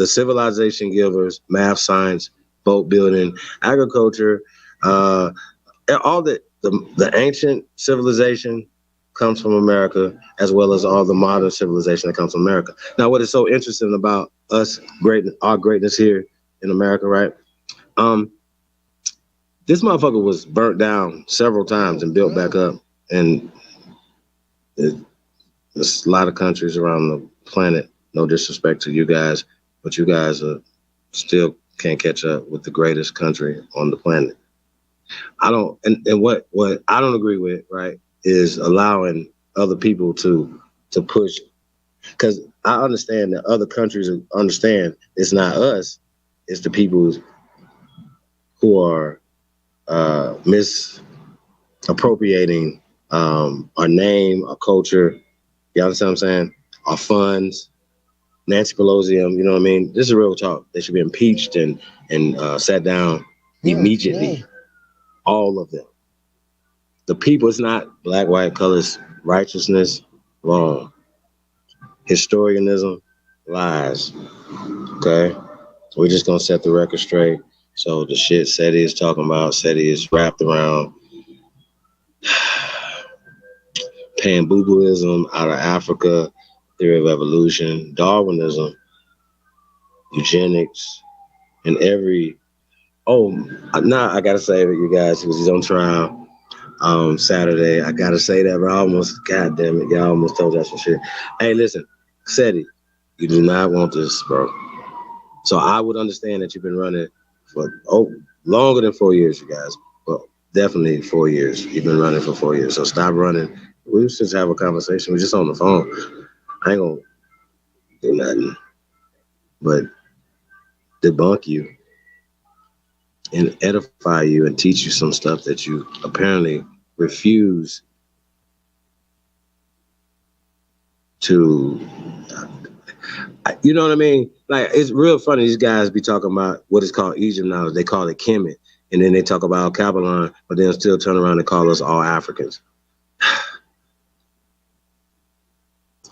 civilization givers, math, science, boat building, agriculture, all the ancient civilization comes from America, as well as all the modern civilization that comes from America. Now, what is so interesting about us, our greatness here in America, right? This motherfucker was burnt down several times and built back up, and there's a lot of countries around the planet. No disrespect to you guys, but you guys still can't catch up with the greatest country on the planet. What I don't agree with, right, is allowing other people to push, because I understand that other countries understand it's not us, it's the people who are misappropriating our name, our culture. You understand what I'm saying? Our funds. Nancy Pelosi, you know what I mean? This is real talk. They should be impeached and sat down immediately. Yeah. All of them. The people, it's not black, white, colors, righteousness, wrong. Historianism, lies. Okay? So we're just gonna set the record straight. So the shit Seti is talking about, Seti is wrapped around Pan-Boo-Booism out of Africa, theory of evolution, Darwinism, eugenics, and now I gotta say that, you guys, because he's on trial Saturday. I gotta say that, but I almost, god damn it, y'all almost told us some shit. Hey, listen, Seti, you do not want this, bro. So I would understand that you've been running for longer than 4 years, you guys. Well, definitely 4 years. You've been running for 4 years. So stop running. We just have a conversation. We're just on the phone. I ain't gonna do nothing but debunk you and edify you and teach you some stuff that you apparently refuse to, you know what I mean? Like, it's real funny. These guys be talking about what is called Egypt now. They call it Kemet. And then they talk about Kabbalah, but then still turn around and call us all Africans.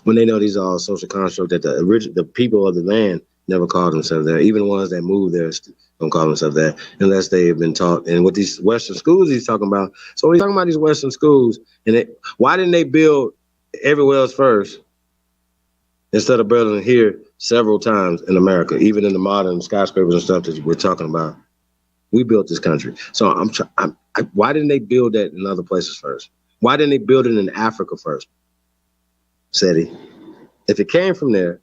When they know these are all social constructs, that the people of the land never called themselves that. Even the ones that moved there don't call themselves that, unless they've been taught. And with these Western schools he's talking about, so he's talking about these Western schools, and why didn't they build everywhere else first, instead of building here several times in America, even in the modern skyscrapers and stuff that we're talking about? We built this country. So why didn't they build that in other places first? Why didn't they build it in Africa first? Seti, if it came from there,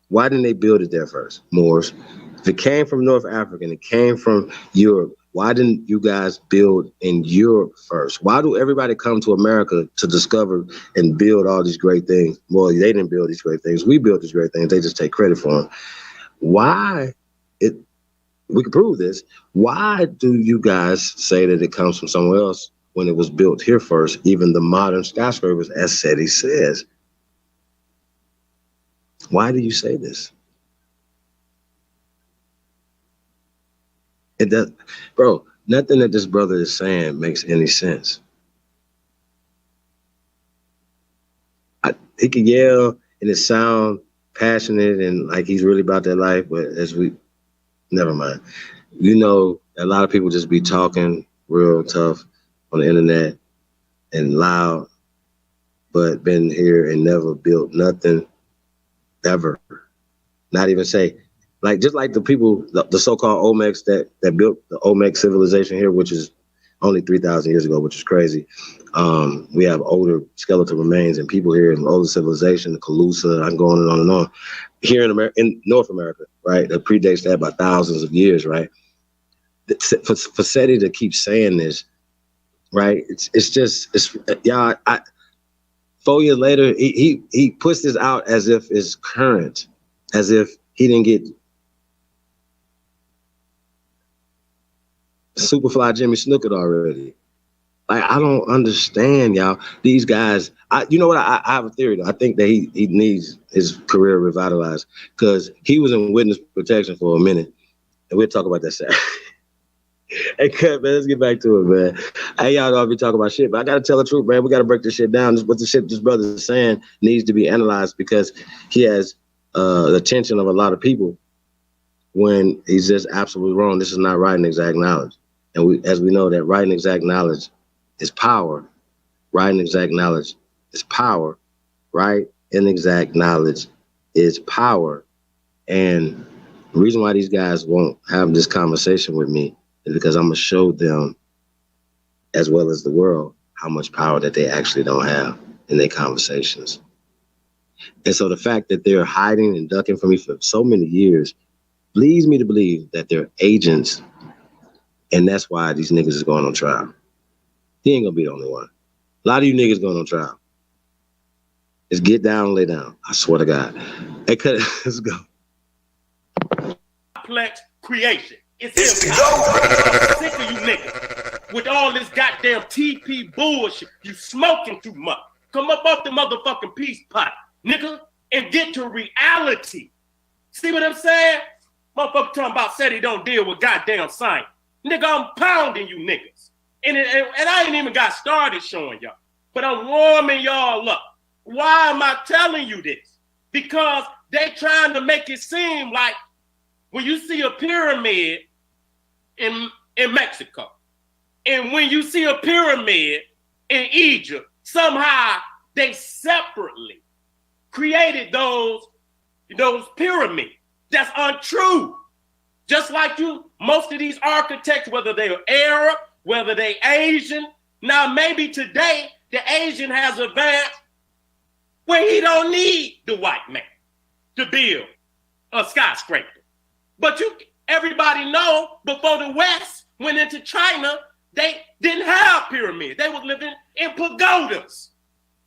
why didn't they build it there first? Moors. If it came from North Africa and it came from Europe, why didn't you guys build in Europe first? Why do everybody come to America to discover and build all these great things? Well, they didn't build these great things. We built these great things. They just take credit for them. Why? We can prove this. Why do you guys say that it comes from somewhere else when it was built here first, even the modern skyscrapers, as Seti says? Why do you say this? It does, bro, nothing that this brother is saying makes any sense. He can yell and it sound passionate and like he's really about that life, but never mind. You know, a lot of people just be talking real tough on the internet and loud, but been here and never built nothing ever. Not even say, like, just like the people, the so-called Olmecs that built the Olmec civilization here, which is only 3,000 years ago, which is crazy. We have older skeletal remains and people here in older civilization, the Calusa, I'm going on and on. Here in North America, right, that predates that by thousands of years, right? For Seti to keep saying this, right, it's 4 years later, he puts this out as if it's current, as if he didn't get Superfly Jimmy Snuka already. Like, I don't understand, y'all. These guys, you know what? I have a theory, though. I think that he needs his career revitalized because he was in witness protection for a minute. And we'll talk about that Saturday. Hey, cut, man. Let's get back to it, man. Hey, y'all don't be talking about shit, but I got to tell the truth, man. We got to break this shit down. What the shit this brother is saying needs to be analyzed because he has the attention of a lot of people when he's just absolutely wrong. This is not right and exact knowledge. And as we know that right and exact knowledge is power. Right and exact knowledge is power. Right and exact knowledge is power. And the reason why these guys won't have this conversation with me is because I'm going to show them, as well as the world, how much power that they actually don't have in their conversations. And so the fact that they're hiding and ducking from me for so many years leads me to believe that they're agents. And that's why these niggas is going on trial. He ain't gonna be the only one. A lot of you niggas going on trial. Just get down and lay down. I swear to God. Hey, cut it. Let's go. Complex creation. It's him. I'm sick of you niggas with all this goddamn TP bullshit. You smoking too much. Come up off the motherfucking peace pot, nigga, and get to reality. See what I'm saying? Motherfucker talking about Seti don't deal with goddamn science. Nigga, I'm pounding you niggas. And I ain't even got started showing y'all. But I'm warming y'all up. Why am I telling you this? Because they trying to make it seem like when you see a pyramid in Mexico, and when you see a pyramid in Egypt, somehow they separately created those pyramids. That's untrue. Just like most of these architects, whether they're Arab, whether they Asian, now maybe today the Asian has advanced where he don't need the white man to build a skyscraper. But everybody know before the West went into China, they didn't have pyramids. They was living in pagodas.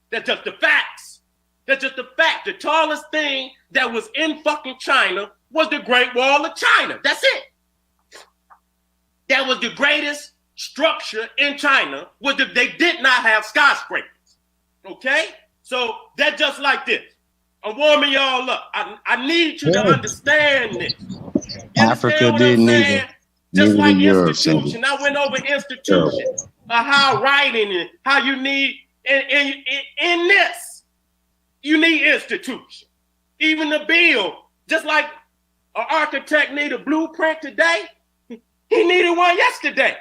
That's just the facts. That's just the fact. The tallest thing that was in fucking China was the Great Wall of China. That's it. That was the greatest structure in China. They did not have skyscrapers. Okay? So that's just like this. I'm warming y'all up. I need you to understand this. You Africa didn't either. Just like institution. I went over institution. How writing and how you need in this. You need institution. Even the bill, just like an architect need a blueprint today, he needed one yesterday.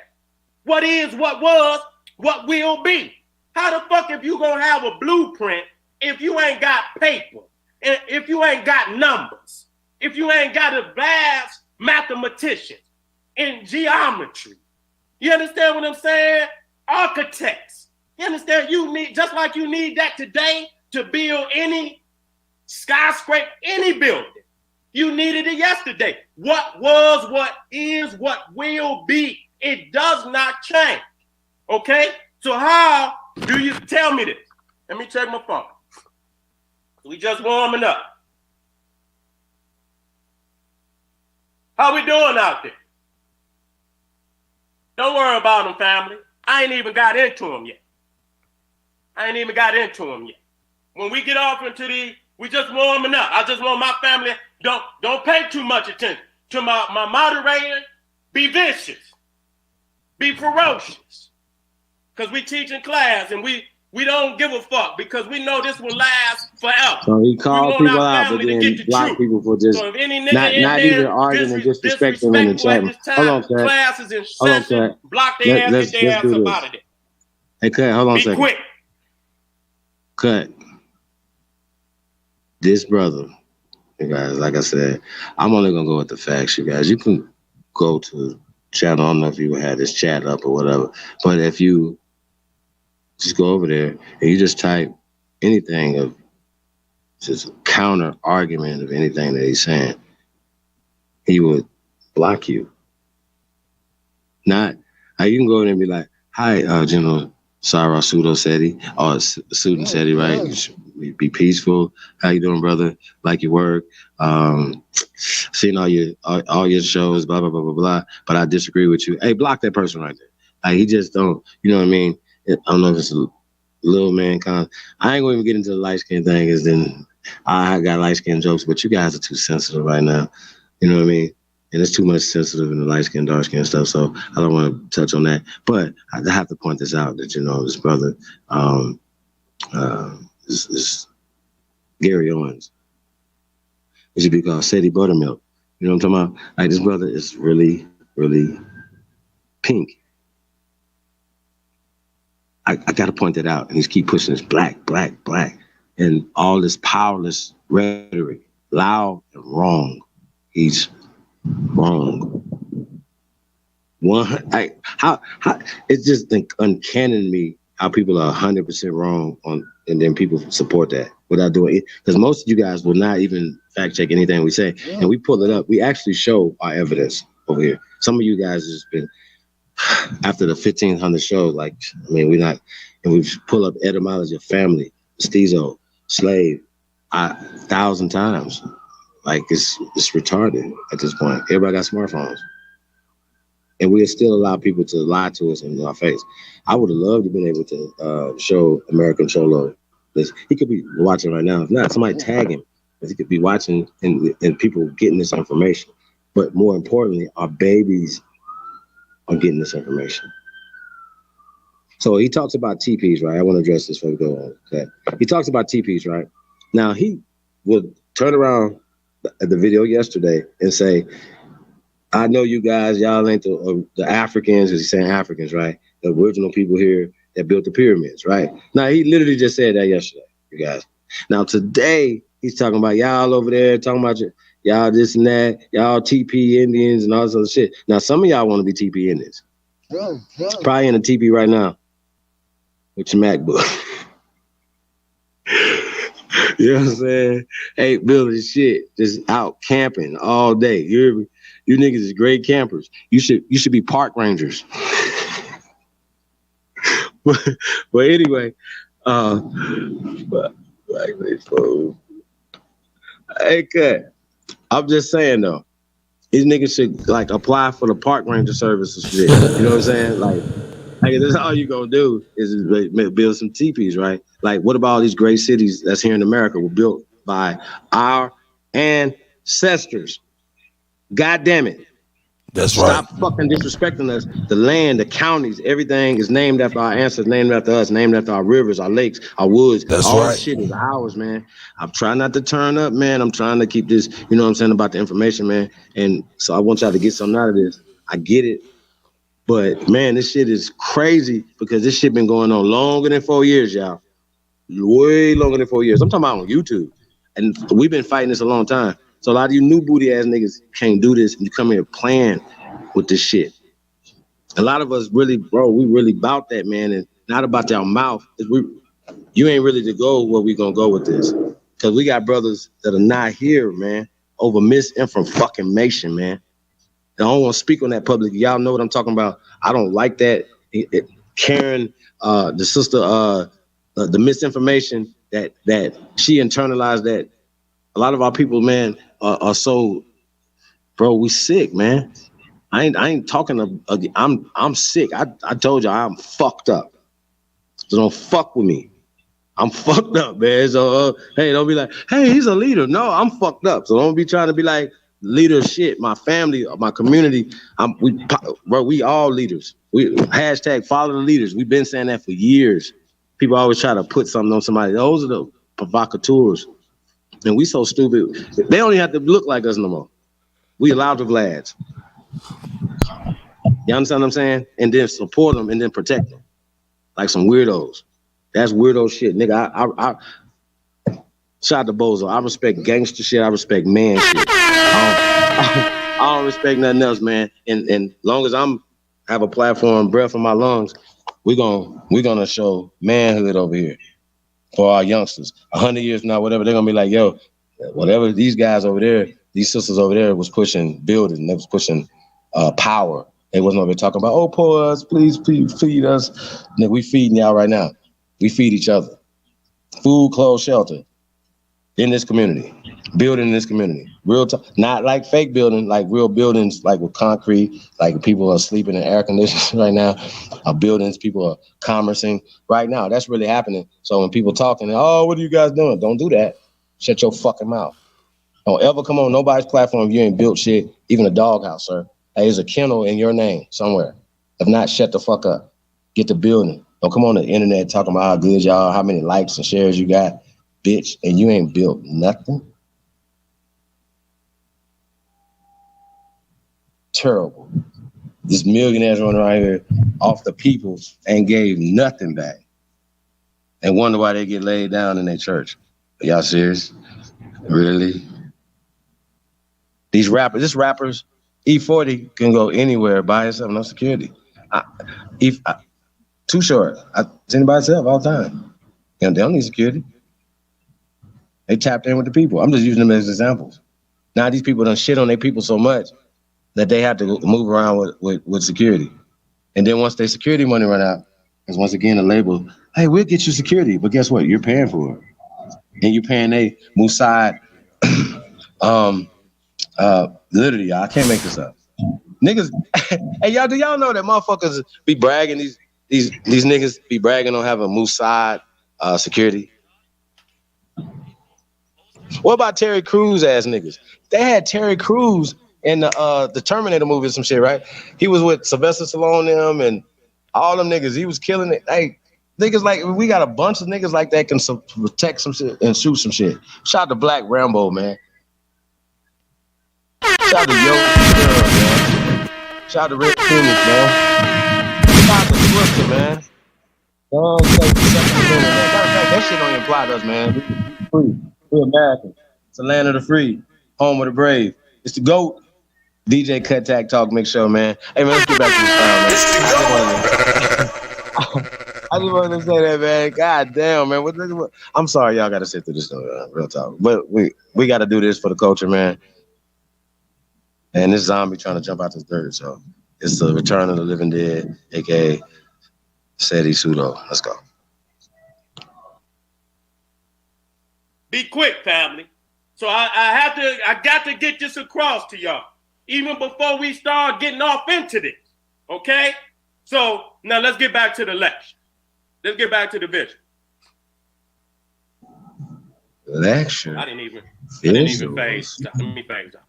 What is, what was, what will be. How the fuck if you gonna have a blueprint if you ain't got paper, and if you ain't got numbers, if you ain't got advanced mathematicians in geometry? You understand what I'm saying? Architects. You understand? You need, just like you need that today to build any skyscraper, any building. You needed it yesterday. What was, what is, what will be. It does not change. Okay? So how do you tell me this? Let me check my phone. We just warming up. How we doing out there? Don't worry about them, family. I ain't even got into them yet. When we get off into we just warming up. I just want my family, don't pay too much attention to my moderator. Be vicious. Be ferocious. Because we teach in class and we don't give a fuck because we know this will last forever. So he called people out, but then blocked people for just not even arguing and disrespecting them in the chat. Hold on, Kat. Class is in session. Block their ass, get their ass up out of there. Hey, Kat, hold on a second. Quick. Kat. This brother, you guys, like I said, I'm only gonna go with the facts, you guys. You can go to channel. I don't know if you had this chat up or whatever, but if you just go over there and you just type anything of just counter argument of anything that he's saying, he would block you. Not, you can go in and be like, hi, General Sarah Pseudo Seti, or Student Seti, right? You should be peaceful. How you doing, brother? Like your work. Seen all your shows, blah, blah, blah, blah, blah. But I disagree with you. Hey, block that person right there. Like, he just don't, you know what I mean? I don't know if it's a little man kind of, I ain't going to even get into the light skin thing, because then I got light skin jokes, but you guys are too sensitive right now. You know what I mean? And it's too much sensitive in the light skin, dark skin stuff. So I don't want to touch on that. But I have to point this out that, you know, this brother is Gary Owens. It should be called Seti Buttermilk. You know what I'm talking about? Like, this brother is really, really pink. I got to point that out. And he's keep pushing this black, black, black. And all this powerless rhetoric, loud and wrong. He's wrong. How it's just uncanny to me how people are 100% wrong on, and then people support that without doing it. Because most of you guys will not even fact check anything we say, and we pull it up. We actually show our evidence over here. Some of you guys has been after the 1,500 shows. Like, I mean, and we pull up etymology of family, mestizo, slave, 1,000 times. Like, it's retarded at this point. Everybody got smartphones. And we still allow people to lie to us in our face. I would have loved to been able to show American Cholo this. He could be watching right now. If not, somebody tag him. He could be watching and people getting this information. But more importantly, our babies are getting this information. So he talks about TPs, right? I want to address this before we go on. Okay. He talks about TPs, right? Now, he would turn around at the video yesterday and say, I know you guys, y'all ain't the Africans, as he's saying Africans, right? The original people here that built the pyramids, right? Now, he literally just said that yesterday, you guys. Now, today, he's talking about y'all over there, talking about y'all this and that, y'all TP Indians and all this other shit. Now, some of y'all want to be TP Indians. Probably in a TP right now with your MacBook. You know what I'm saying? Hey, building shit, just out camping all day. You niggas is great campers. You should be park rangers. but anyway, hey, Kat, I'm just saying though, these niggas should like apply for the park ranger service or shit. You know what I'm saying? Like that's all you gonna do is build some teepees, right? Like, what about all these great cities that's here in America were built by our ancestors? God damn it. That's right. Stop fucking disrespecting us. The land, the counties, everything is named after our ancestors, named after us, named after our rivers, our lakes, our woods. That's all right. This shit is ours, man. I'm trying not to turn up, man. I'm trying to keep this, you know what I'm saying, about the information, man. And so I want y'all to get something out of this. I get it. But, man, this shit is crazy because this shit been going on longer than 4 years, y'all. Way longer than 4 years. I'm talking about on YouTube. And we've been fighting this a long time. So a lot of you new booty ass niggas can't do this and you come here playing with this shit. A lot of us really, bro, we really about that, man, and not about your mouth. You ain't really to go where we gonna go with this. Because we got brothers that are not here, man, over misinformation, man. I don't want to speak on that public. Y'all know what I'm talking about. I don't like that. Karen, the sister, the misinformation that she internalized, that a lot of our people, man, are so, bro, we sick, man. I ain't talking I'm sick. I told you I'm fucked up. So don't fuck with me. I'm fucked up, man. So hey, don't be like, hey, he's a leader. No, I'm fucked up. So don't be trying to be like leader shit. My family, my community, we all leaders. We hashtag follow the leaders. We've been saying that for years. People always try to put something on somebody. Those are the provocateurs. And we so stupid. They don't even have to look like us no more. We allowed the Vlads. You understand what I'm saying? And then support them and then protect them. Like some weirdos. That's weirdo shit, nigga. I shout out to Bozo. I respect gangster shit. I respect man shit. I don't respect nothing else, man. And long as I'm have a platform, breath in my lungs, we're gonna show manhood over here for our youngsters. 100 years from now, whatever, they're gonna be like, yo, whatever these guys over there, these sisters over there was pushing building, they was pushing power. They wasn't over there talking about, oh, pour us, please feed us. Nigga, we feeding y'all right now. We feed each other. Food, clothes, shelter in this community. Building in this community. Not like fake building, like real buildings, like with concrete, like people are sleeping in air conditioners right now. Buildings, people are commercing right now. That's really happening. So when people talking, oh, what are you guys doing? Don't do that. Shut your fucking mouth. Don't ever come on nobody's platform if you ain't built shit, even a doghouse, sir. Hey, there's a kennel in your name somewhere. If not, shut the fuck up. Get the building. Don't come on the internet talking about how good y'all are, how many likes and shares you got, bitch, and you ain't built nothing. Terrible. This millionaires running around here off the people and gave nothing back. And wonder why they get laid down in their church. Are y'all serious? Really? These rappers, E40 can go anywhere by himself, no security. Too short. It's by itself all the time. You know, they don't need security. They tapped in with the people. I'm just using them as examples. Now these people done shit on their people so much that they have to move around with security. And then once their security money run out, it's once again a label, hey, we'll get you security, but guess what? You're paying for it. And you're paying a Mossad, literally, I can't make this up. Niggas, hey, y'all, do y'all know that motherfuckers be bragging, these niggas be bragging on having Mossad security? What about Terry Crews ass niggas? They had Terry Crews in the Terminator movie or some shit, right? He was with Sylvester Stallone them and all them niggas. He was killing it. Hey, niggas like, we got a bunch of niggas like that can protect some shit and shoot some shit. Shout out to Black Rambo, man. Shout out to Yo, man. Shout out to Rick Phoenix, man. Shout out to Twister, man. That shit don't even apply to us, man. We free. We're American. It's the land of the free, home of the brave. It's the GOAT. DJ Kuttack Talk Mix Show, man. Hey, man, let's get back to the style, man. I just wanted to say that, man. God damn, man. I'm sorry, y'all got to sit through this, real talk. But we got to do this for the culture, man. And this zombie trying to jump out this dirt, so it's the Return of the Living Dead, aka Seti Pseudo. Let's go. Be quick, family. So I got to get this across to y'all, even before we start getting off into this. Okay? So now let's get back to the lecture. Let's get back to the vision. Lecture. I didn't even phase. Let me phase out.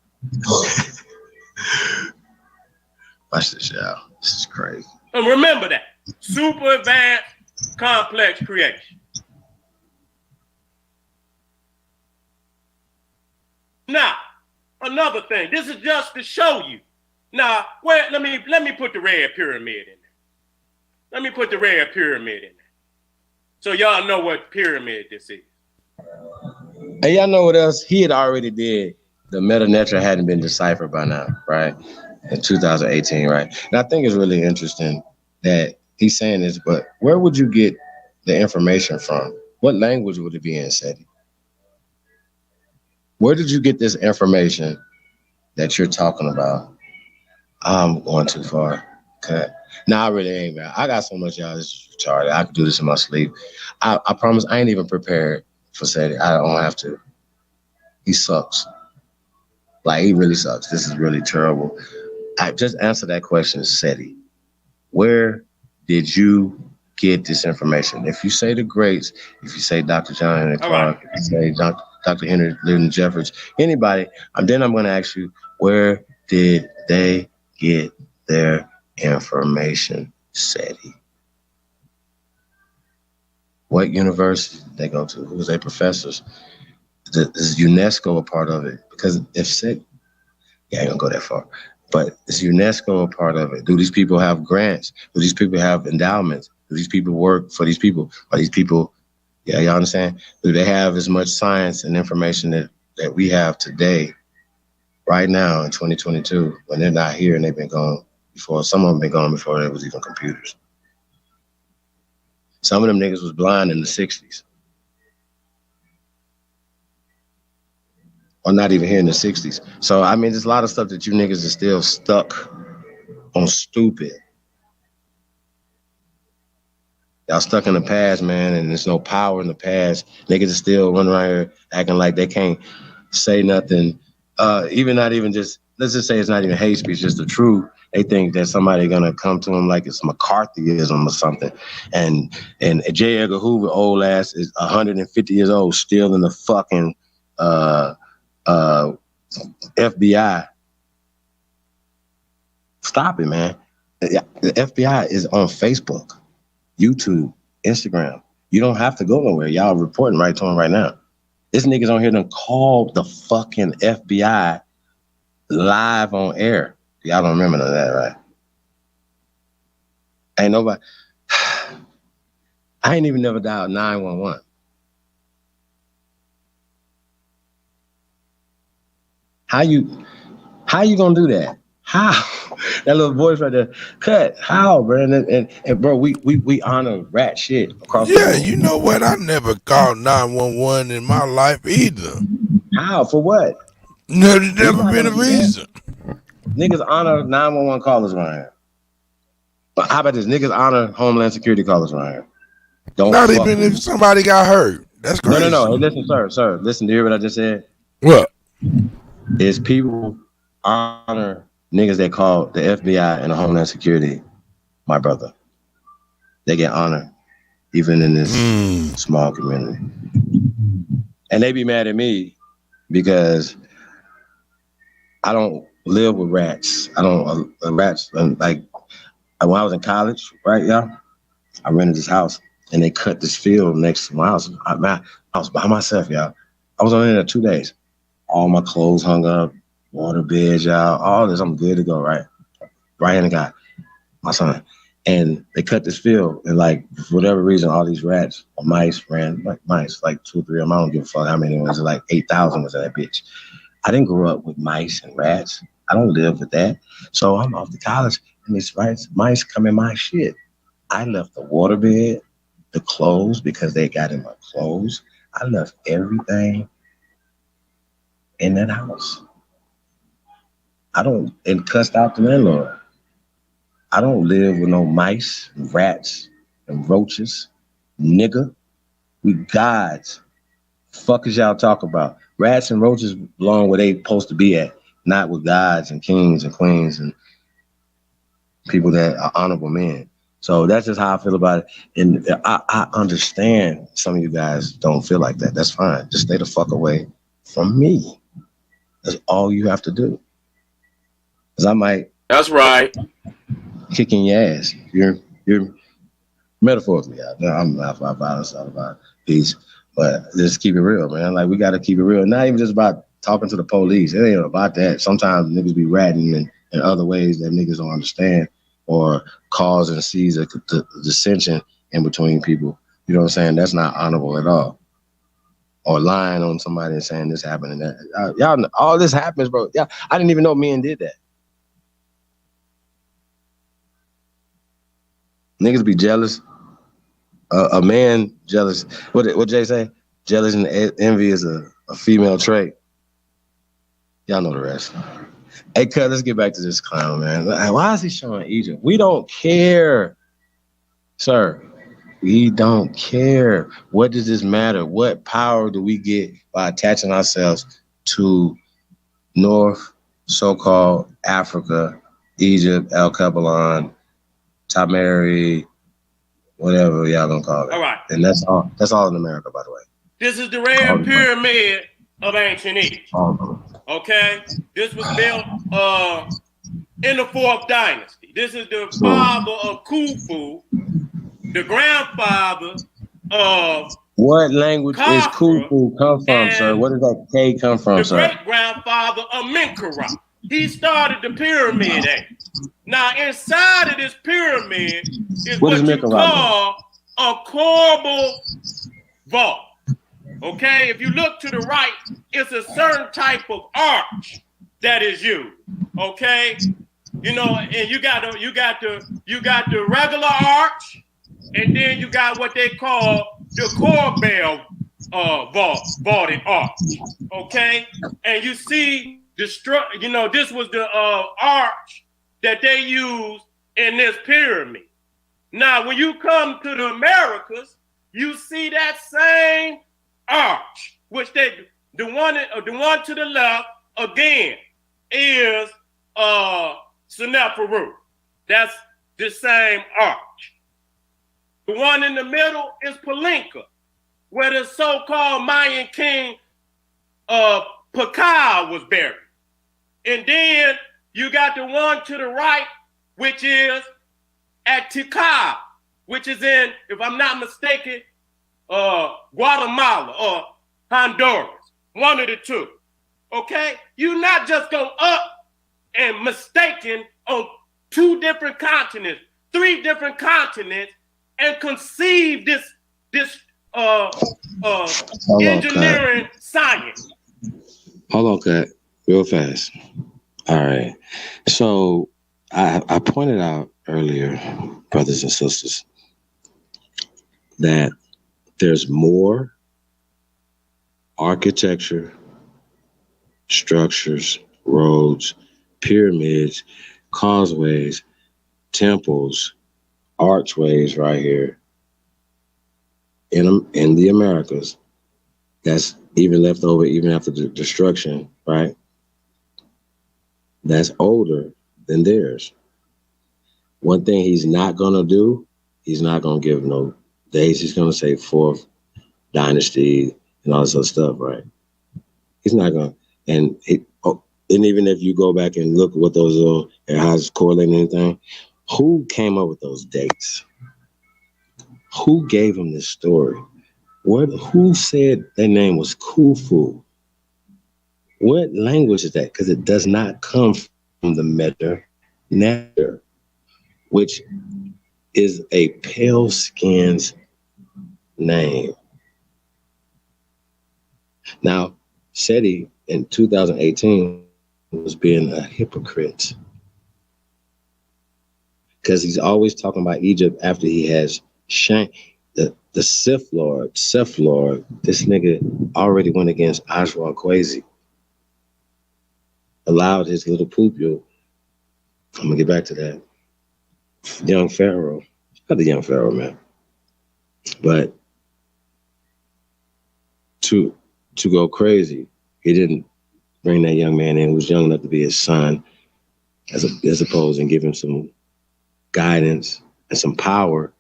Watch this, y'all. This is crazy. And remember that. Super advanced, complex creation. Now, another thing. This is just to show you. Now, let me put the red pyramid in there. Let me put the red pyramid in there. So y'all know what pyramid this is. And y'all know what else? He had already did. The Meta Netra hadn't been deciphered by now, right? In 2018, right? And I think it's really interesting that he's saying this, but where would you get the information from? What language would it be in, Seti? Where did you get this information that you're talking about? I'm going too far. Okay. Nah, I really ain't, man. I got so much, y'all. This is retarded. I could do this in my sleep. I promise I ain't even prepared for Seti. I don't have to. He sucks. Like, he really sucks. This is really terrible. I just answer that question, Seti. Where did you get this information? If you say the greats, if you say Dr. John Henry Clark, if you say Dr. Henry Lyndon Jeffers, anybody, then I'm going to ask you, where did they get their information, Seti? What university they go to? Who was their professors? Is UNESCO a part of it? Because if Seti, I ain't gonna go that far, but is UNESCO a part of it? Do these people have grants? Do these people have endowments? Do these people work for these people? Are these people, y'all understand? Do they have as much science and information that we have today, right now in 2022, when they're not here and they've been gone before? Some of them been gone before there was even computers. Some of them niggas was blind in the 60s. Or not even here in the 60s. So, I mean, there's a lot of stuff that you niggas are still stuck on stupid. Y'all stuck in the past, man, and there's no power in the past. Niggas are still running around here acting like they can't say nothing. Not even just, let's just say it's not even hate speech, just the truth. They think that somebody gonna come to them like it's McCarthyism or something. And J. Edgar Hoover, old ass, is 150 years old, still in the fucking FBI. Stop it, man. The FBI is on Facebook, YouTube, Instagram. You don't have to go nowhere. Y'all reporting right to them right now. This niggas on here done called the fucking FBI live on air. Y'all don't remember none of that, right? Ain't nobody. I ain't even never dialed 911. How you gonna do that? How? That little voice right there. Cut. How, bro? And bro, we honor rat shit across the board. You know what? I never called 911 in my life either. How? For what? No, there's never been a reason. Niggas honor 911 callers around here. But how about this? Niggas honor Homeland Security callers around here. Not even if somebody got hurt. That's crazy. No. Hey, listen, sir. Listen, do you hear what I just said? What? Is people honor niggas that call the FBI and the Homeland Security my brother. They get honored, even in this small community. And they be mad at me because I don't live with rats. I don't, rats, like, when I was in college, right, y'all? I rented this house and they cut this field next to my house. I was by myself, y'all. I was only there 2 days. All my clothes hung up, water beds, y'all, all this. I'm good to go, right? Right-handed guy, my son. And they cut this field, and like, for whatever reason, all these rats or mice ran, like mice, like 2 or 3 of them. I don't give a fuck how many was it, like 8,000 was that bitch. I didn't grow up with mice and rats. I don't live with that. So I'm off to college, and these mice come in my shit. I left the waterbed, the clothes, because they got in my clothes. I left everything in that house. And cussed out the landlord. I don't live with no mice, and rats, and roaches, nigga. We gods. Fuck is y'all talk about? Rats and roaches belong where they supposed to be at, not with gods and kings and queens and people that are honorable men. So that's just how I feel about it. And I understand some of you guys don't feel like that. That's fine. Just stay the fuck away from me. That's all you have to do. Because I might. That's right. Kicking your ass. You're metaphorically out there. I'm not about violence, not about peace. But just keep it real, man. Like, we got to keep it real. Not even just about talking to the police. It ain't about that. Sometimes niggas be ratting in other ways that niggas don't understand, or cause and sees a dissension in between people. You know what I'm saying? That's not honorable at all. Or lying on somebody and saying this happened and that. Y'all know, all this happens, bro. Yeah, I didn't even know men did that. Niggas be jealous. A man jealous. What Jay say? Jealous and envy is a female trait. Y'all know the rest. Hey, cuz, let's get back to this clown, man. Why is he showing Egypt? We don't care, sir. We don't care. What does this matter? What power do we get by attaching ourselves to North, so-called Africa, Egypt, El Cabalon, Tamari, whatever y'all gonna call it. All right. And that's all in America, by the way. This is the Red Pyramid of ancient Egypt. Okay? This was built in the 4th dynasty. This is the father of Khufu, the grandfather of what language is Khufu come from, sir? Where does that K come from, the sir? great-grandfather of Menkaure. He started the pyramid age. Now, inside of this pyramid is what you call a corbel vault. Okay, if you look to the right, it's a certain type of arch that is used. Okay, you know, and you got the regular arch, and then you got what they call the corbel vaulted arch. Okay, and you see this was the arch that they used in this pyramid. Now, when you come to the Americas, you see that same arch, which the one to the left again is Seneferu. That's the same arch. The one in the middle is Palenque, where the so-called Mayan king Pakal was buried. And then you got the one to the right, which is at Tikal, which is in, if I'm not mistaken, Guatemala or Honduras, one of the two. Okay? You're not just going up and mistaken on 2 different continents, 3 different continents, and conceive this engineering science. Hold on, Cut, real fast. All right. So I pointed out earlier, brothers and sisters, that there's more architecture, structures, roads, pyramids, causeways, temples, archways right here in the Americas that's even left over even after the destruction, right? That's older than theirs. One thing he's not going to do, he's not going to give no days. He's going to say 4th dynasty and all this other stuff, right? He's not going to. And even if you go back and look at what those are and how it's correlating anything, who came up with those dates? Who gave him this story? Who said their name was Khufu? What language is that? Because it does not come from the Medu which is a pale skin's name. Now, Seti in 2018 was being a hypocrite because he's always talking about Egypt after he has shanked the Sith Lord. This nigga already went against Ashwa Kwesi. Allowed his little pupil, I'm gonna get back to that, young Pharaoh, not the young Pharaoh, man, but to go crazy. He didn't bring that young man in who was young enough to be his son, as opposed and give him some guidance and some power.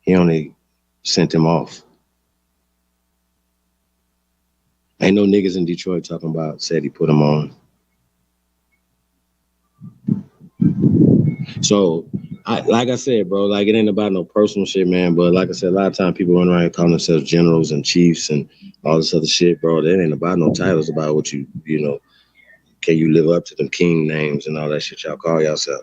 He only sent him off. Ain't no niggas in Detroit talking about said he put him on. So, like I said, bro, like it ain't about no personal shit, man. But like I said, a lot of times people run around here calling themselves generals and chiefs and all this other shit, bro. That ain't about no titles. About what you know, can you live up to them king names and all that shit y'all call yourself?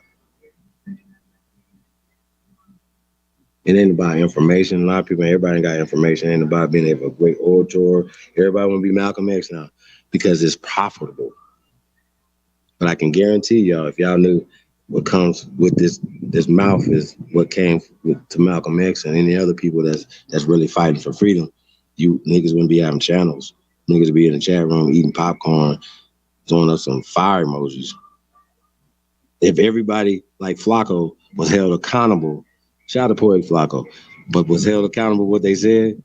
It ain't about information. A lot of people, everybody ain't got information. It ain't about being a great orator. Everybody want to be Malcolm X now because it's profitable. But I can guarantee y'all, if y'all knew what comes with this mouth is what came to Malcolm X and any other people that's really fighting for freedom, you niggas wouldn't be having channels. Niggas would be in the chat room eating popcorn, throwing up some fire emojis. If everybody like Flacco was held accountable, shout out to poor Flacco, but was held accountable what they said,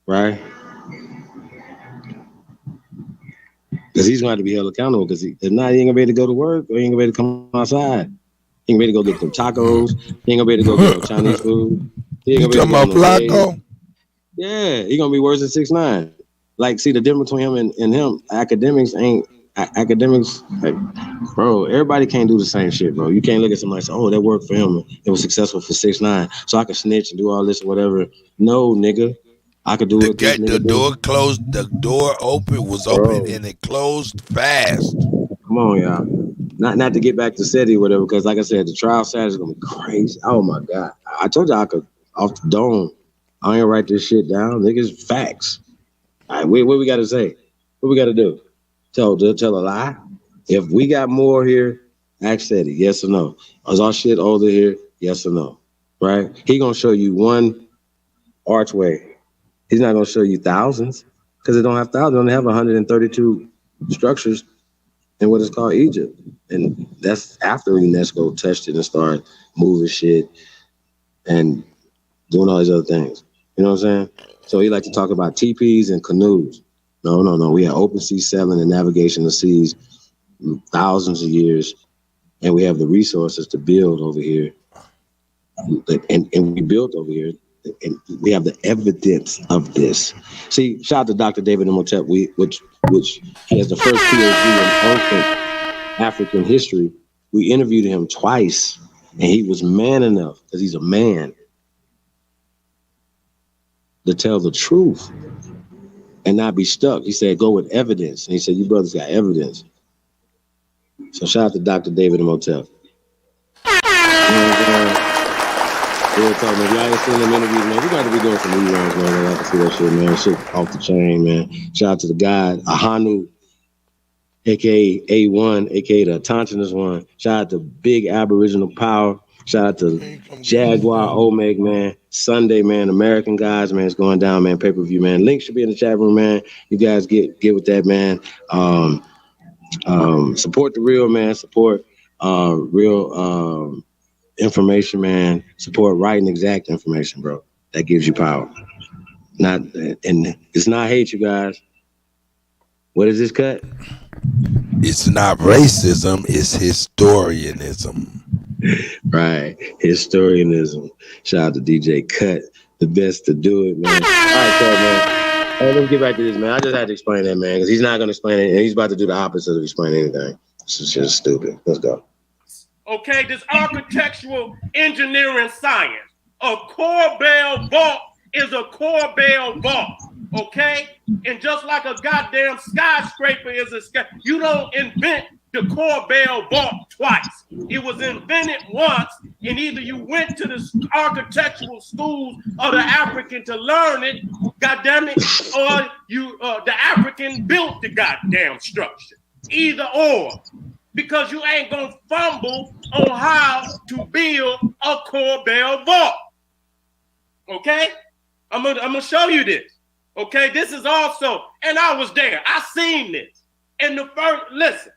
right? Because he's going to have to be held accountable because if not, he ain't going to be able to go to work or he ain't going to be able to come outside. He ain't going to be able to go get them tacos. He ain't going to be able to go get no Chinese food. He ain't You going to be talking able to go about to no Flacco? Yeah, he going to be worse than 6'9". Like, see, the difference between him and him, academics, like, bro, everybody can't do the same shit, bro. You can't look at somebody and say, oh, that worked for him. It was successful for 6'9", so I can snitch and do all this or whatever. No, nigga. I could do what this nigga The door do. closed. The door was open and it closed fast. Come on, y'all. Not to get back to Seti or whatever, because like I said, the trial Saturday is gonna be crazy. Oh my god. I told you I could off the dome. I ain't gonna write this shit down. Niggas facts. All right, what we gotta say? What we gotta do? Tell a lie? If we got more here, ask Seti, yes or no. Is our shit older here? Yes or no. Right? He gonna show you one archway. He's not gonna show you thousands because it don't have thousands. It only have 132 structures in what is called Egypt. And that's after UNESCO touched it and started moving shit and doing all these other things. You know what I'm saying? So he like to talk about teepees and canoes. No. We have open sea sailing and navigation of seas thousands of years, and we have the resources to build over here. And we built over here, and we have the evidence of this. See, shout out to Dr. David Imhotep, which he has the first PhD in ancient African history. We interviewed him twice, and he was man enough, because he's a man, to tell the truth and not be stuck. He said, go with evidence. And he said, you brothers got evidence. So shout out to Dr. David Imhotep. Real talk, man. If y'all ain't seen them interviews, man, we got to be doing some reruns, man. I can see that shit, man. Shit off the chain, man. Shout out to the guy, Ahanu, aka A1, aka the Tontonist one. Shout out to Big Aboriginal Power. Shout out to Jaguar Omeg, man. Sunday, man. American guys, man. It's going down, man. Pay-per-view, man. Link should be in the chat room, man. You guys get with that, man. Support the real, man. Support real information, man. Support right and exact information, bro. That gives you power. And it's not hate, you guys. What is this cut? It's not racism, it's historianism. Right. Historianism. Shout out to DJ Cut. The best to do it, man. All right, so, man. Hey, let's get back to this, man. I just had to explain that, man, because he's not going to explain it, and he's about to do the opposite of explain anything. This is just stupid. Let's go. Okay, this architectural engineering science. A Corbell vault is a Corbell vault, okay? And just like a goddamn skyscraper is a sky, you don't invent the Corbell vault twice. It was invented once, and either you went to the architectural schools of the African to learn it, goddamn it, or you the African built the goddamn structure. Either or. Because you ain't gonna fumble on how to build a Corbell vault. Okay? I'm gonna show you this. Okay, this is also, and I was there. I seen this. And the first, listen.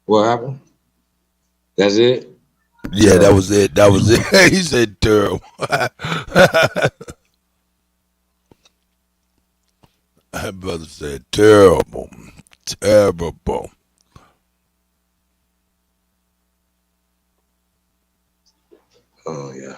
What happened? That's it? Yeah, that was it. That was it. He said terrible. That brother said terrible. Terrible. Oh, yeah.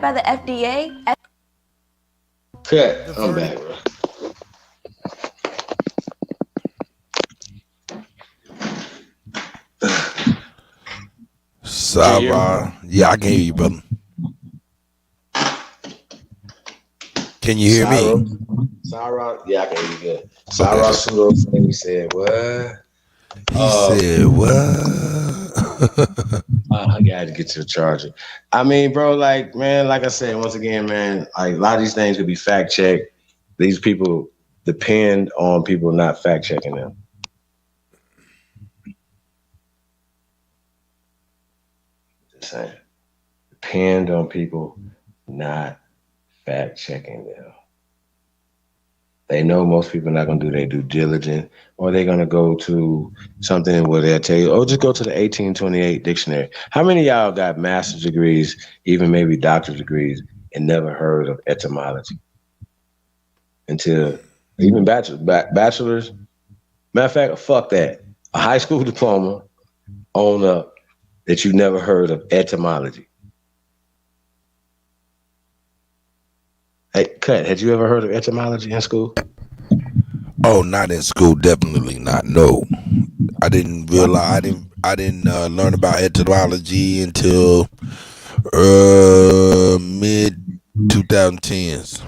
By the FDA. Cut. I'm back, bro. Sarah. Yeah, I can hear you, brother. Can you hear me? Sarah, yeah, I can hear you good. Sarah Pseudo said, what? He said, what? I got to get to the charger. I mean, bro, like, man, like I said, once again, man, like a lot of these things could be fact checked. These people depend on people not fact checking them. Just saying. Depend on people not fact checking them. They know most people are not going to do their due diligence, or they're going to go to something where they'll tell you, oh, just go to the 1828 dictionary. How many of y'all got master's degrees, even maybe doctorate degrees, and never heard of etymology? Until even bachelor's. Matter of fact, fuck that. A high school diploma, own up that you never heard of etymology. Hey, Cut, had you ever heard of etymology in school? Oh, not in school, definitely not. No, I didn't realize. I didn't learn about etymology until mid 2010s.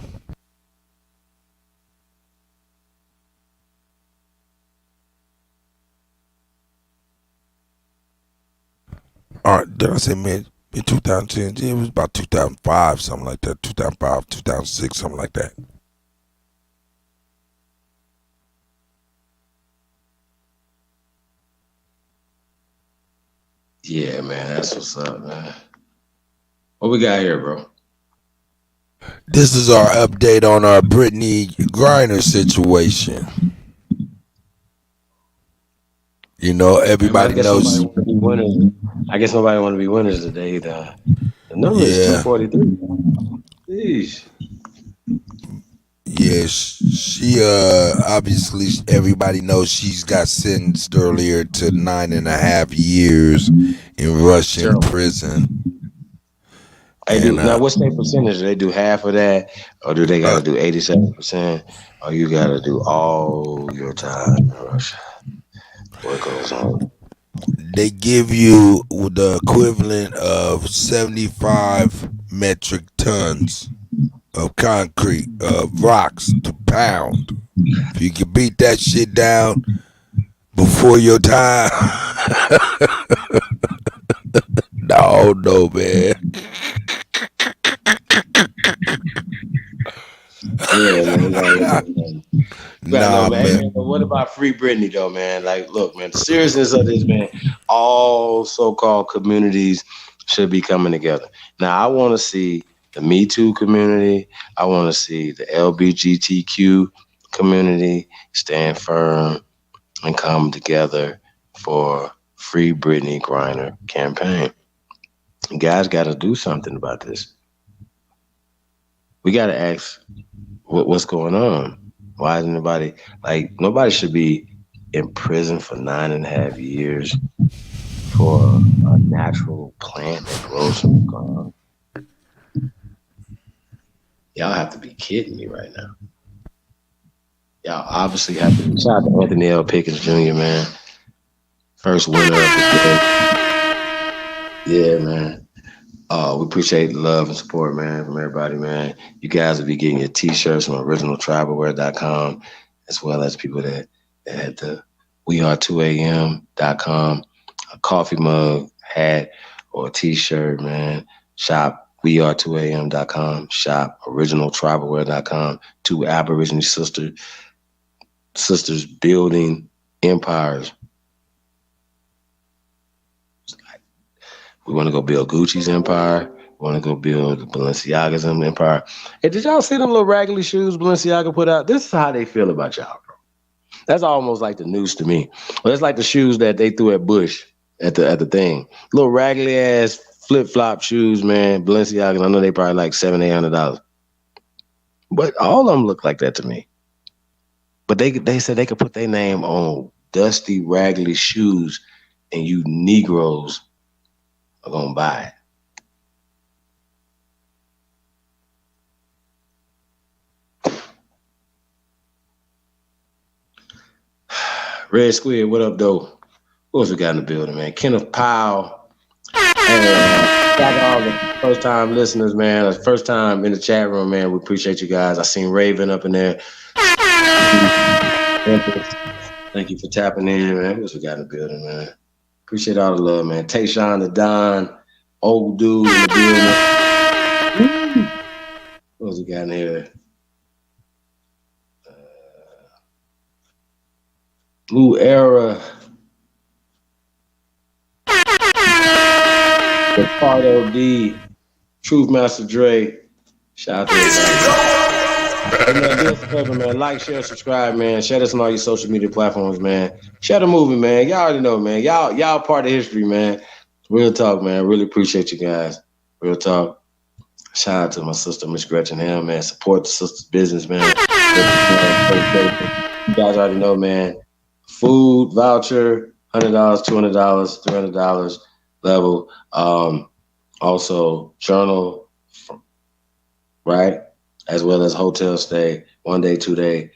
All right, did I say mid 2010s? Yeah, it was about 2005, something like that. 2005, 2006, something like that. Yeah, man, that's what's up, man. What we got here, bro? This is our update on our Brittney Griner situation. You know, everybody knows. I guess nobody want to be winners today. The number is 243. Jeez. Yeah, she obviously everybody knows she's got sentenced earlier to 9.5 years in Russian prison. Now, what's their percentage? Do they do half of that, or do they got to do 87%, or you got to do all your time in Russia? What goes on? They give you the equivalent of 75 metric tons of concrete, of rocks to pound. If you can beat that shit down before your time, no, man. Yeah, man. Nah, man. But what about Free Brittney, though, man? Like, look, man, the seriousness of this, man, all so-called communities should be coming together. Now, I want to see the Me Too community. I want to see the LGBTQ community stand firm and come together for Free Brittney Griner campaign. You guys got to do something about this. We got to ask what's going on. Why isn't nobody should be in prison for 9.5 years for a natural plant that grows from the ground? Y'all have to be kidding me right now. Y'all obviously have to. Shout out to Anthony L. Pickens Jr., man. First winner of the day. Yeah, man. We appreciate the love and support, man, from everybody, man. You guys will be getting your t-shirts from originaltribalwear.com, as well as people that at the weare2am.com, a coffee mug, hat, or a t-shirt, man. Shop weare2am.com, shop originaltribalwear.com. Two Aboriginal sisters building empires. We want to go build Gucci's empire. We want to go build Balenciaga's empire. Hey, did y'all see them little raggedy shoes Balenciaga put out? This is how they feel about y'all, bro. That's almost like the news to me. Well, it's like the shoes that they threw at Bush at the thing. Little raggedy ass flip-flop shoes, man. Balenciaga. I know they probably like $700-800. But all of them look like that to me. But they said they could put their name on dusty, raggedy shoes, and you Negroes are gonna buy it. Red Squid, what up, though? Who else we got in the building, man? Kenneth Powell Shout out to all the first time listeners, man. First time in the chat room, man. We appreciate you guys. I seen Raven up in there. Thank you for tapping in, man. Who else we got in the building, man? Appreciate all the love, man. Tayshawn, the Don, old dude in the building. What else we got in here? Blue Era. Ricardo D. Truth Master Dre. Shout out to everybody. Hey, man, do us a favor, man. Like, share, subscribe, man. Share us on all your social media platforms, man. Share the movie, man. Y'all already know, man. Y'all part of history, man. Real talk, man. Really appreciate you guys. Real talk. Shout out to my sister, Miss Gretchen Hill, man. Support the sister's business, man. You guys already know, man. Food voucher, $100, $200, $300 level. Also journal, right? As well as hotel stay, 1 day, 2 day,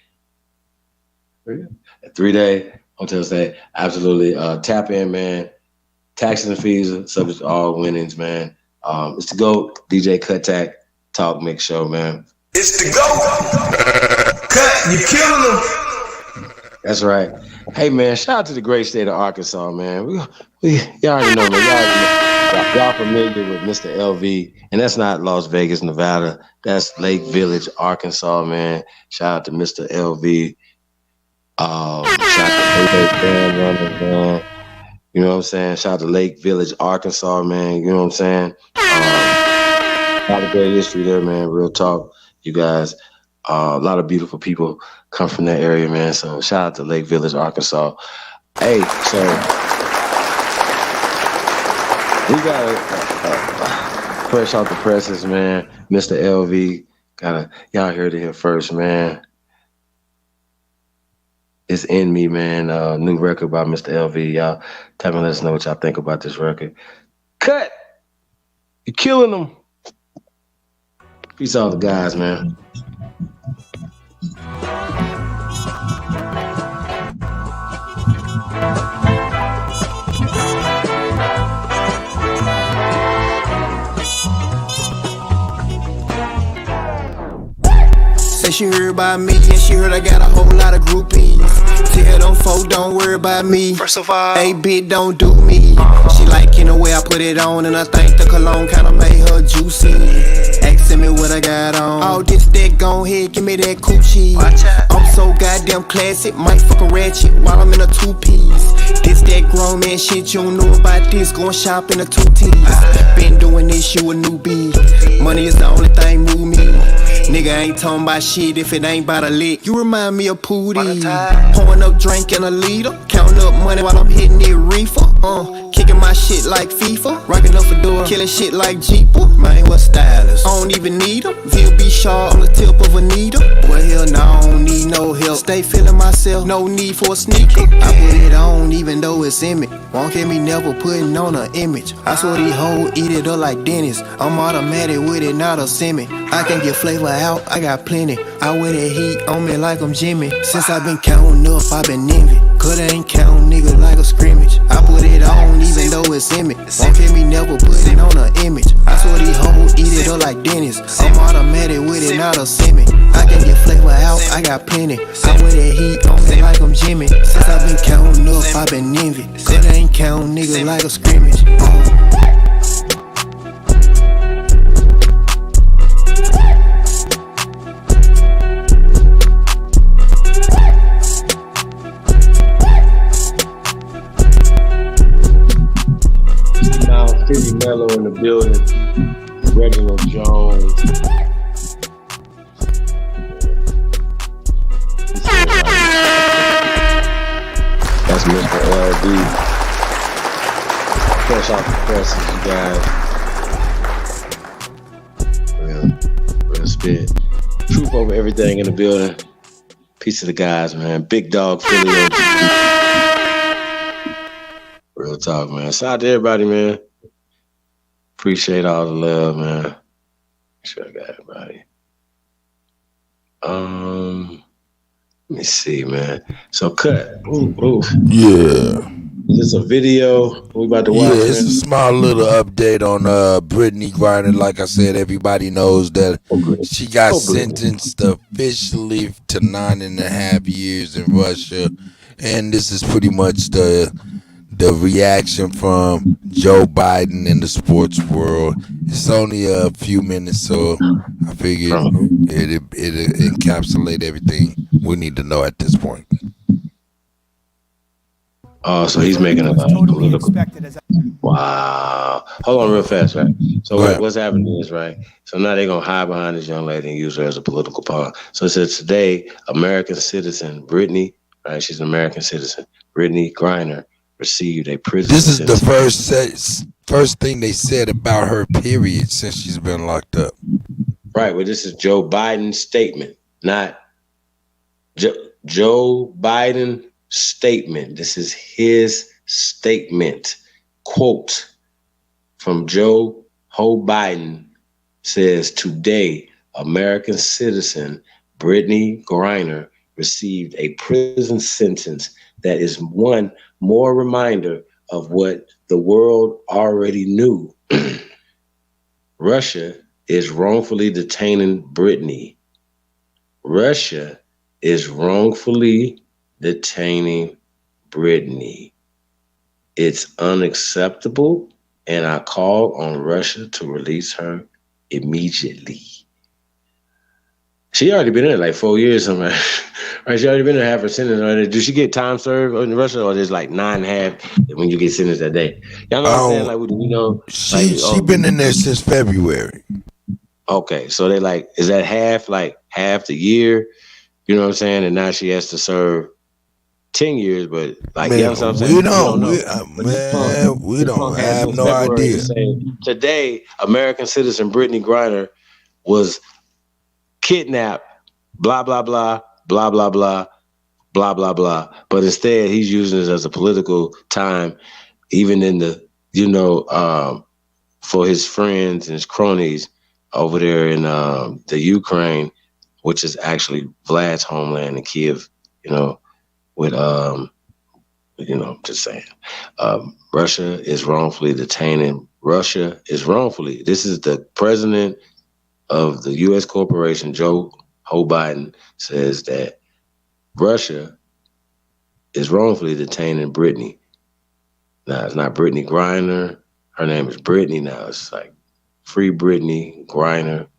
3 day hotel stay. Absolutely. Tap in, man. Taxes and fees are subject to all winnings, man. It's the GOAT, DJ Kuttack, Talk Mix Show, man. It's the GOAT. Cut, you killing them. That's right. Hey, man, shout out to the great state of Arkansas, man. Y'all already know, man. Y'all familiar with Mr. LV, and that's not Las Vegas, Nevada. That's Lake Village, Arkansas, man. Shout out to Mr. LV. Shout out to Band Runners, man. You know what I'm saying? Shout out to Lake Village, Arkansas, man. You know what I'm saying? A lot of great history there, man. Real talk, you guys. A lot of beautiful people come from that area, man. So shout out to Lake Village, Arkansas. Hey, so we got fresh off the presses, man. Mr. LV, y'all heard it here first, man. It's In Me, man. New record by Mr. LV. Y'all tell me, let us know what y'all think about this record. Cut! You're killing them. Peace out, the guys, man. Say she heard about me and she heard I got a whole lot of groupies. Tell them folk don't worry about me. First of all, hey bitch, don't do me. She liking the way I put it on, and I think the cologne kinda made her juicy. Asking me what I got on. All this that gon' ahead, give me that coochie. I'm so goddamn classic, might fuck a ratchet while I'm in a two-piece. This that grown man shit, you don't know about this. Going shop in a 2T's. Been doing this, you a newbie. Money is the only thing move me. Nigga ain't talking about shit if it ain't about a lick. You remind me of Pootie. Pouring up drink in a liter, counting up money while I'm hitting it reefer. Kicking my shit like FIFA, rocking up a door, killing shit like Jeeper. Man, what stylist? I don't even need them. VLB sharp on the tip of a needle. Well, hell no, I don't need no help. Stay feeling myself, no need for a sneaker. I put it on even though it's in me. Won't get me never putting on an image. I swear these hoes eat it up like Dennis. I'm automatic with it, not a semi. I can get flavor out, I got plenty. I wear that heat on me like I'm Jimmy. Since I've been counting up, I've been envy. Coulda ain't counting nigga like a scrimmage. I put it on even though it's in me. Won't get me never putting on an image. I swear these hoes eat it up like Dennis. I'm automatic with it, not a semi. I can get flavor out, I got plenty. I wear that heat on me like I'm Jimmy. Since I've been counting up, I've been envy. Coulda ain't counting nigga like a scrimmage. City Mellow in the building. Reginald Jones. That's Mr. LD. Fresh off the presses, you guys. Real spit. Truth over everything in the building. Peace to the guys, man. Big dog Philly. Real talk, man. Shout out to everybody, man. Appreciate all the love, man. Make sure I got everybody. Let me see, man. So cut. Ooh. Yeah. Is this a video we about to watch? Yeah, it's a small little update on Brittney Griner. Like I said, everybody knows that she got sentenced officially to 9.5 years in Russia, and this is pretty much the reaction from Joe Biden in the sports world. It's only a few minutes, so I figured it encapsulate everything we need to know at this point. Oh, so he's making a political. Wow. Hold on real fast, right? So what's happening is, right? So now they're going to hide behind this young lady and use her as a political pawn. So it says today, American citizen Brittney, right? She's an American citizen. Brittney Griner received a prison This is sentence. the first thing they said about her, period, since she's been locked up. Right. Well, this is Joe Biden's statement, not Joe Biden statement. This is his statement. Quote from Joe Biden says, today, American citizen Brittney Griner received a prison sentence that is one more reminder of what the world already knew. Russia is wrongfully detaining Brittney. Russia is wrongfully detaining Brittney. It's unacceptable, and I call on Russia to release her immediately. She already been in like 4 years, somewhere. Right? She already been in half her sentence already. Did she get time served in Russia, or there's like 9.5 when you get sentenced that day? Y'all know what I'm saying? Like, we know. She been in there since February. Okay, so they like, is that half the year? You know what I'm saying? And now she has to serve 10 years, but like, you know what I'm saying? We don't have no idea. Today, American citizen Brittney Griner was kidnapped, blah, blah, blah, blah, blah, blah, blah, blah, blah. But instead, he's using it as a political time, even in the, for his friends and his cronies over there in the Ukraine, which is actually Vlad's homeland in Kiev, with, just saying. Russia is wrongfully detaining. This is the president of the U.S. corporation, Joe Biden, says that Russia is wrongfully detaining Brittney. Now, it's not Brittney Griner. Her name is Brittney now. It's like free Brittney Griner,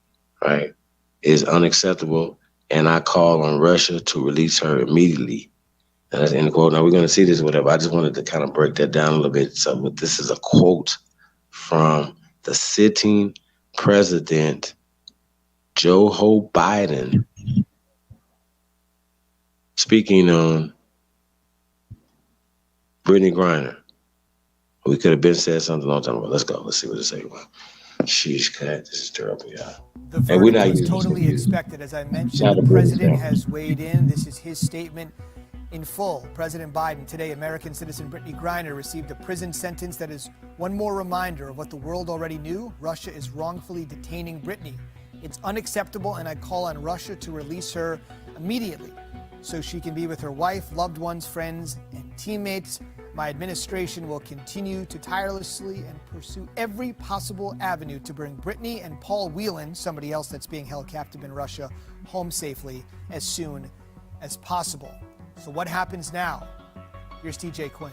right? Is unacceptable, and I call on Russia to release her immediately. And that's the end of the quote. Now, we're going to see this, whatever. I just wanted to kind of break that down a little bit. So this is a quote from the sitting president, Joe Biden, speaking on Brittney Griner. We could have been said something a long time ago. Let's go. Let's see what it says. Sheesh, cat. This is terrible, y'all. The verdict was totally expected. As I mentioned, the president has weighed in. This is his statement in full. President Biden, today, American citizen Brittney Griner received a prison sentence that is one more reminder of what the world already knew. Russia is wrongfully detaining Brittney. It's unacceptable, and I call on Russia to release her immediately so she can be with her wife, loved ones, friends, and teammates. My administration will continue to tirelessly and pursue every possible avenue to bring Brittney and Paul Whelan, somebody else that's being held captive in Russia, home safely as soon as possible. So what happens now? Here's TJ Quinn.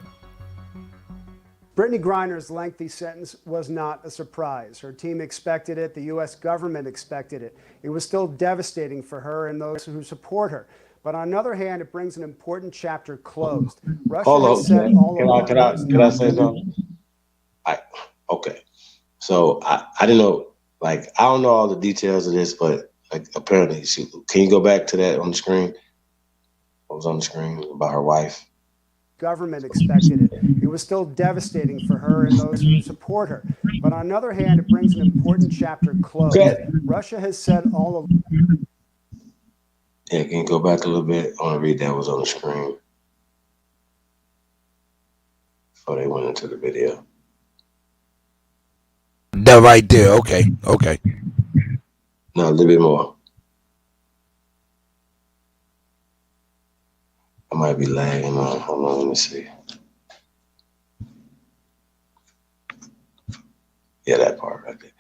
Brittney Griner's lengthy sentence was not a surprise. Her team expected it. The U.S. government expected it. It was still devastating for her and those who support her. But on the other hand, it brings an important chapter closed. Hold on, can I say something? Okay. So I didn't know, I don't know all the details of this, but apparently, can you go back to that on the screen? What was on the screen about her wife? Government expected it. It was still devastating for her and those who support her. But on the other hand, it brings an important chapter closed. Russia has said all of... Yeah, can you go back a little bit? I want to read that was on the screen before they went into the video. That right there. Okay. No, a little bit more. I might be lagging on. Hold on, let me see. Yeah, that part right there.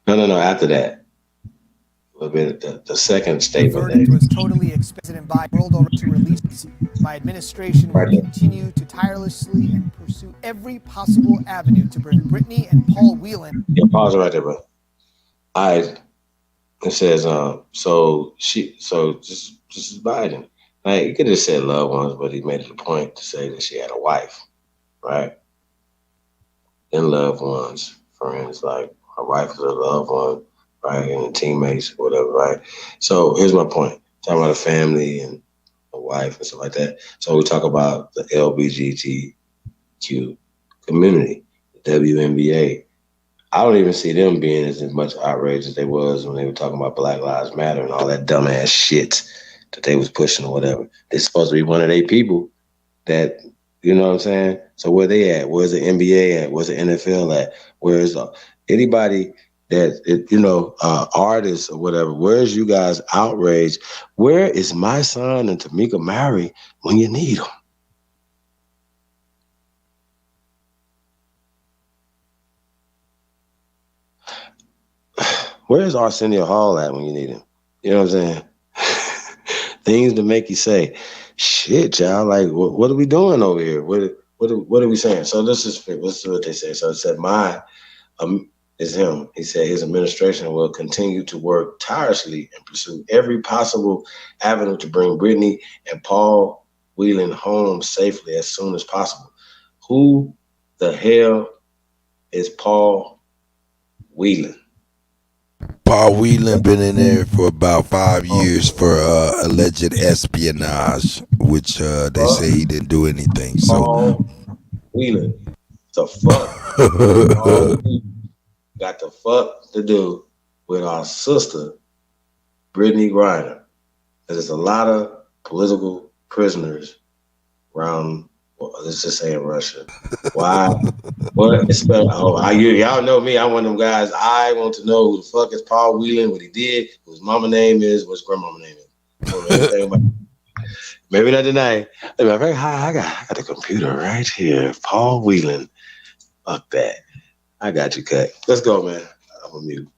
No. After that, a little bit the second The statement. verdict was totally President Biden rolled over to release. My administration will continue to tirelessly and pursue every possible avenue to bring Brittney and Paul Whelan. Yeah, pause it right there, bro. It says, so this is Biden. Like, he could have said loved ones, but he made it a point to say that she had a wife, right? And loved ones, friends, like her wife is a loved one, right? And teammates, whatever, right? So here's my point. Talking about a family and a wife and stuff like that. So we talk about the LGBTQ community, the WNBA. I don't even see them being as much outrage as they was when they were talking about Black Lives Matter and all that dumbass shit that they was pushing or whatever. They're supposed to be one of their people that, you know what I'm saying? So where they at? Where's the NBA at? Where's the NFL at? Where's anybody that, artists or whatever, where's you guys outraged? Where is my son and Tamika Mowry when you need them? Where's Arsenio Hall at when you need him? You know what I'm saying? Things to make you say, shit, y'all, like, what are we doing over here? What are we saying? So this is what they say. So it said, is him. He said his administration will continue to work tirelessly and pursue every possible avenue to bring Brittney and Paul Whelan home safely as soon as possible. Who the hell is Paul Whelan? Paul Whelan been in there for about 5 years for alleged espionage, which they say he didn't do anything. So Paul Whelan, the fuck got the fuck to do with our sister Brittney Griner? There's a lot of political prisoners around. Well, let's just say in Russia. Why? What? Y'all know me. I'm one of them guys. I want to know who the fuck is Paul Whelan, what he did, who his mama name is, what his grandmama name is. Maybe not tonight. I got the computer right here. Paul Whelan. Fuck that. I got you, Cut. Let's go, man. I'm on mute.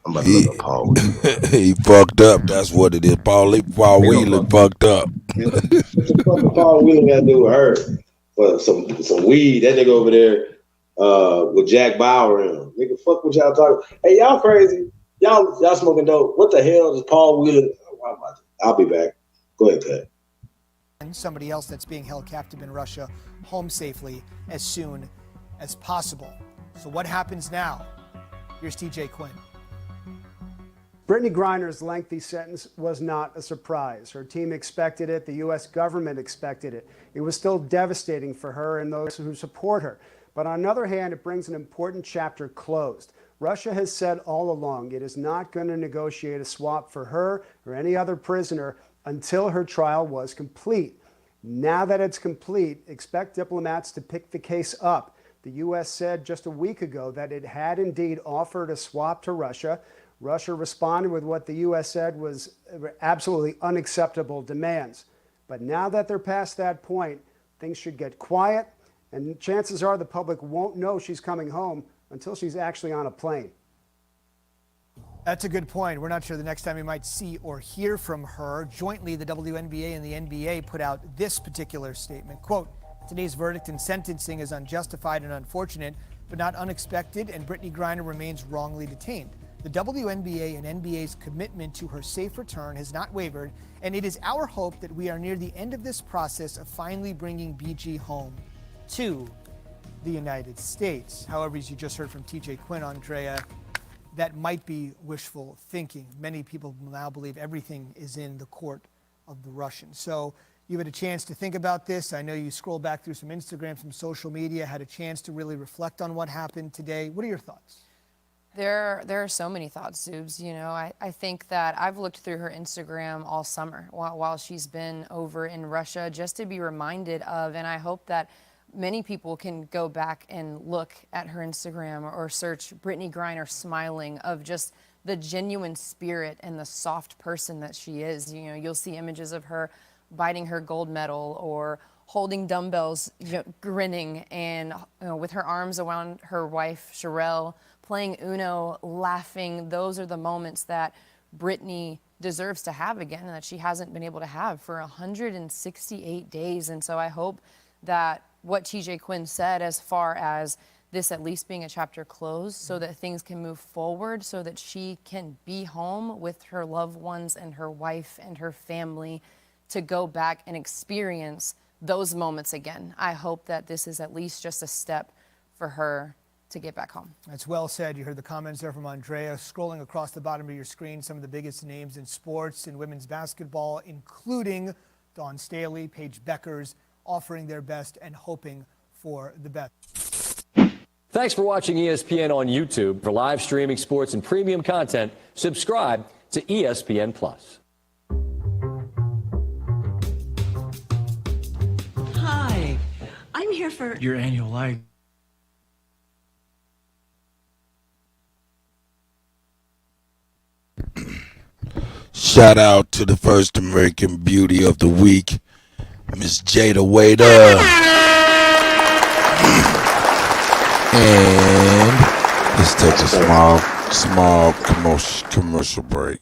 I'm about to look up Paul Whelan. He fucked up. That's what it is. Paul Whelan fucked up. What the fuck is Paul Whelan got to do with her? Well, some weed. That nigga over there with Jack Bauer in him. Nigga, fuck what y'all talking. Hey, y'all crazy. Y'all smoking dope. What the hell is Paul Whelan? I'll be back. Go ahead, Ted. And somebody else that's being held captive in Russia home safely as soon as possible. So what happens now? Here's TJ Quinn. Brittney Griner's lengthy sentence was not a surprise. Her team expected it. The U.S. government expected it. It was still devastating for her and those who support her. But on the other hand, it brings an important chapter closed. Russia has said all along it is not going to negotiate a swap for her or any other prisoner until her trial was complete. Now that it's complete, expect diplomats to pick the case up. The U.S. said just a week ago that it had indeed offered a swap to Russia. Russia responded with what the U.S. said was absolutely unacceptable demands. But now that they're past that point, things should get quiet, and chances are the public won't know she's coming home until she's actually on a plane. That's a good point. We're not sure the next time we might see or hear from her. Jointly, the WNBA and the NBA put out this particular statement. Quote, today's verdict and sentencing is unjustified and unfortunate, but not unexpected, and Brittney Griner remains wrongly detained. The WNBA and NBA's commitment to her safe return has not wavered, and it is our hope that we are near the end of this process of finally bringing BG home to the United States. However, as you just heard from TJ Quinn, Andrea, that might be wishful thinking. Many people now believe everything is in the court of the Russians. So you had a chance to think about this. I know you scrolled back through some Instagram, some social media, had a chance to really reflect on what happened today. What are your thoughts? There are so many thoughts, Zoobs. You know, I think that I've looked through her Instagram all summer while she's been over in Russia, just to be reminded of, and I hope that many people can go back and look at her Instagram or search Brittney Griner smiling, of just the genuine spirit and the soft person that she is. You know, you'll see images of her biting her gold medal or holding dumbbells, grinning, and with her arms around her wife, Sherelle, playing Uno, laughing. Those are the moments that Brittney deserves to have again and that she hasn't been able to have for 168 days. And so I hope that what TJ Quinn said as far as this at least being a chapter closed so that things can move forward so that she can be home with her loved ones and her wife and her family to go back and experience those moments again. I hope that this is at least just a step for her to get back home. That's well said. You heard the comments there from Andrea. Scrolling across the bottom of your screen, some of the biggest names in sports and women's basketball, including Dawn Staley, Paige Beckers, offering their best and hoping for the best. Thanks for watching ESPN on YouTube. For live streaming sports and premium content, subscribe to ESPN+. Hi, I'm here for your annual life. Shout out to the first American Beauty of the Week, Miss Jada Waiter. And let's take a small commercial break.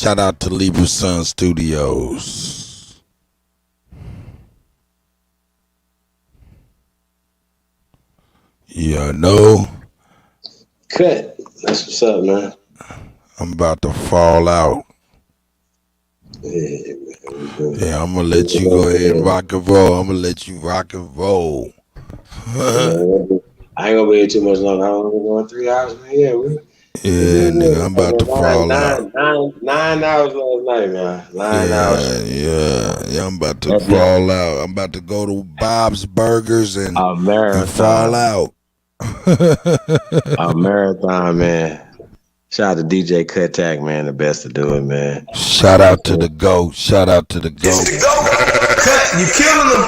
Shout out to Libra Sun Studios. Yeah, no. Cut. That's what's up, man. I'm about to fall out. Yeah, I'm gonna let you go ahead and rock and roll. I'm gonna let you rock and roll. I ain't gonna be here too much longer. I'm only going 3 hours, man. Yeah, nigga, I'm about to fall out. 9 hours last night, man. 9 hours. Yeah, I'm about to fall out. I'm about to go to Bob's Burgers and fall out. A marathon, man. Shout out to DJ Kuttack, man, the best to do it, man. Shout out to the GOAT. Shout out to the GOAT. It's the GOAT. Cut, you killing them.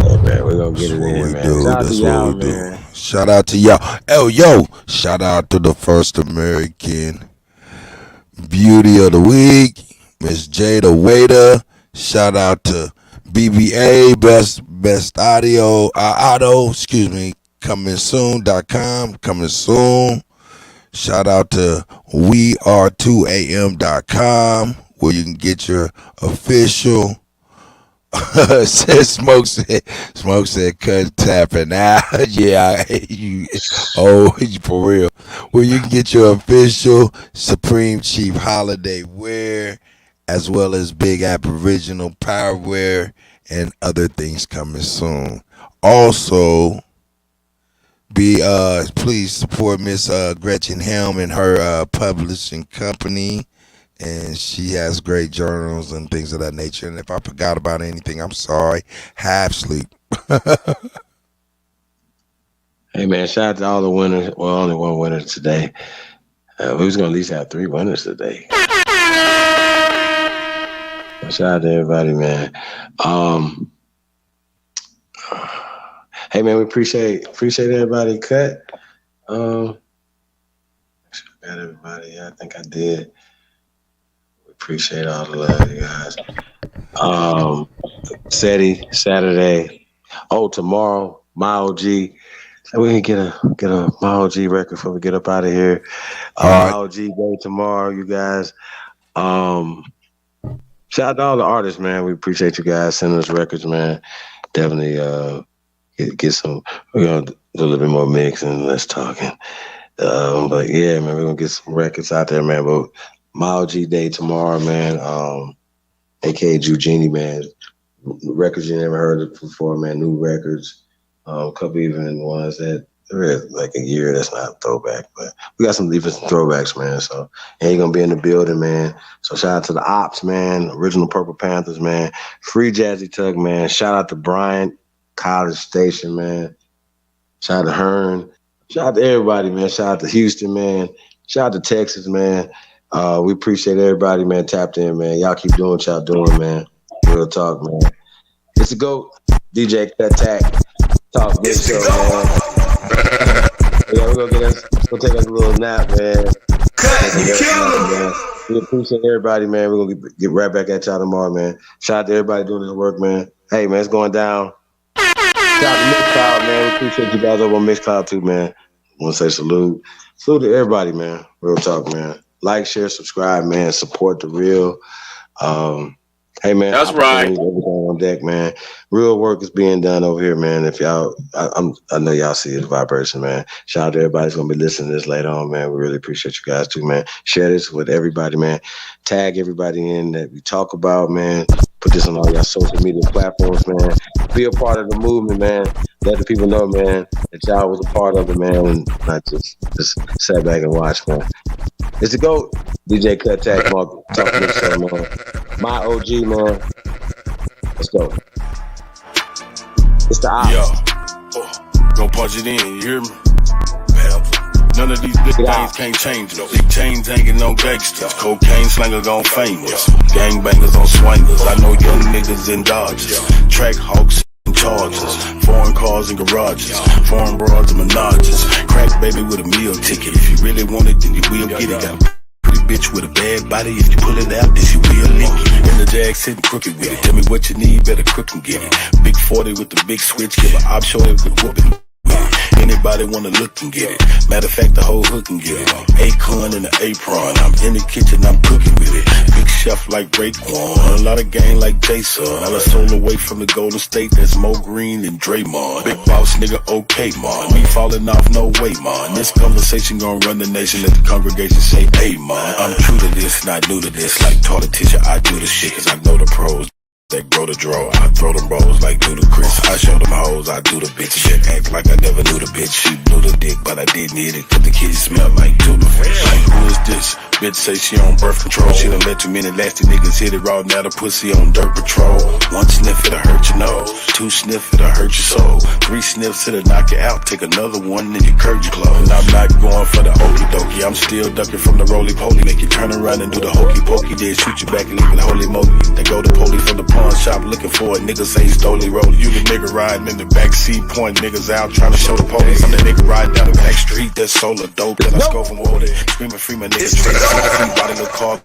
Yeah, man, we're gonna get it in, man. Shout out to y'all, man. Shout out to y'all. Oh, yo, shout out to the first American Beauty of the Week, Miss Jada Waiter. Shout out to BBA, best audio, coming soon.com, coming soon. Shout out to weare2am.com, where you can get your official Smoke said cut tapping out. Yeah, you for real. Where you can get your official Supreme Chief holiday wear, as well as big Aboriginal power wear and other things coming soon. Also, please support Miss Gretchen Helm and her publishing company. And she has great journals and things of that nature. And if I forgot about anything, I'm sorry. Half sleep. Hey, man, shout out to all the winners. Well, only one winner today. Who's going to at least have 3 winners today? Shout out to everybody, man. Hey, man, we appreciate everybody. Cut. Got everybody. I think I did. Appreciate all the love, you guys. Seti, Saturday. Oh, tomorrow, my OG. So we can get a my OG record before we get up out of here. My OG day tomorrow, you guys. Shout out to all the artists, man. We appreciate you guys sending us records, man. Definitely get some. We're gonna do a little bit more mix and less talking. But yeah, man, we're gonna get some records out there, man. But my OG day tomorrow, man. AKA Eugenie, man. Records you never heard of before, man. New records. A couple even ones that are like a year that's not a throwback, but we got some even some throwbacks, man. So and you're gonna be in the building, man. So shout out to the Ops, man. Original Purple Panthers, man. Free Jazzy Tug, man. Shout out to Bryant College Station, man. Shout out to Hearn. Shout out to everybody, man. Shout out to Houston, man. Shout out to Texas, man. We appreciate everybody, man, tapped in, man. Y'all keep doing what y'all doing, man. Real talk, man. It's the GOAT, DJ Kuttack. Talk big show, man. Yeah, we're gonna take us a little nap, man. We appreciate everybody, man. We're gonna get right back at y'all tomorrow, man. Shout out to everybody doing this work, man. Hey, man, it's going down. Shout out to Mixcloud, man. We appreciate you guys over on Mixcloud too, man. I want to say salute. Salute to everybody, man. Real talk, man. Like, share, subscribe, man. Support the real. Hey, man. That's right. Everything on deck, man. Real work is being done over here, man. If y'all, I know y'all see the vibration, man. Shout out to everybody who's going to be listening to this later on, man. We really appreciate you guys too, man. Share this with everybody, man. Tag everybody in that we talk about, man. Put this on all your social media platforms, man. Be a part of the movement, man. Let the people know, man, that y'all was a part of it, man, and not just sat back and watch, man. It's the GOAT, DJ Kuttack, talk to this show, man. My OG, man. Let's go. It's the Ops. Go punch it in, you hear me? None of these big things can't change us. Big chains hanging on gangsters. Cocaine slangers on famous. Gangbangers on swingers. I know young niggas in Dodgers. Track hawks and Chargers. Foreign cars and garages. Foreign broads and menages. Crack baby with a meal ticket. If you really want it, then you will get it. Got a pretty bitch with a bad body. If you pull it out, then she will lick it. And the Jag sitting crooked with it. Tell me what you need, better crook and get it. Big 40 with the big switch. Give an op short with whooping. Anybody wanna look and get it. Matter of fact, the whole hook and get it. Acorn and an apron. I'm in the kitchen, I'm cooking with it. Big chef like Raekwon. A lot of gang like Jason. All a soul away from the Golden State. That's more green than Draymond. Big boss nigga, okay, man. Me falling off, no way, man. This conversation gon' run the nation. Let the congregation say, hey, man. I'm true to this, not new to this. Like taught a teacher, I do the shit, cause I know the pros. They grow the draw, I throw them rolls like Ludacris. I show them hoes, I do the bitch shit. Act like I never knew the bitch. She blew the dick, but I didn't eat it. Cause the kitty smell like tuna fish. Like, who is this? Bitch say she on birth control. She done let too many nasty niggas hit it raw. Now the pussy on dirt patrol. 1 sniff, it'll hurt your nose. 2 sniff, it'll hurt your soul. 3 sniffs, it'll knock you out. Take another one, then your curtain close. And I'm not going for the okey dokey. I'm still ducking from the roly poly. Make you turn around and do the hokey pokey. Then shoot you back and leave it holy moly. They go to police from the pawn shop looking for it. Niggas say stoley roly. You the nigga riding in the backseat, pointing niggas out, trying to show the police. I'm the nigga riding down the back street. That's solar dope. Then I score from Wally. Screaming free my niggas. Body look car.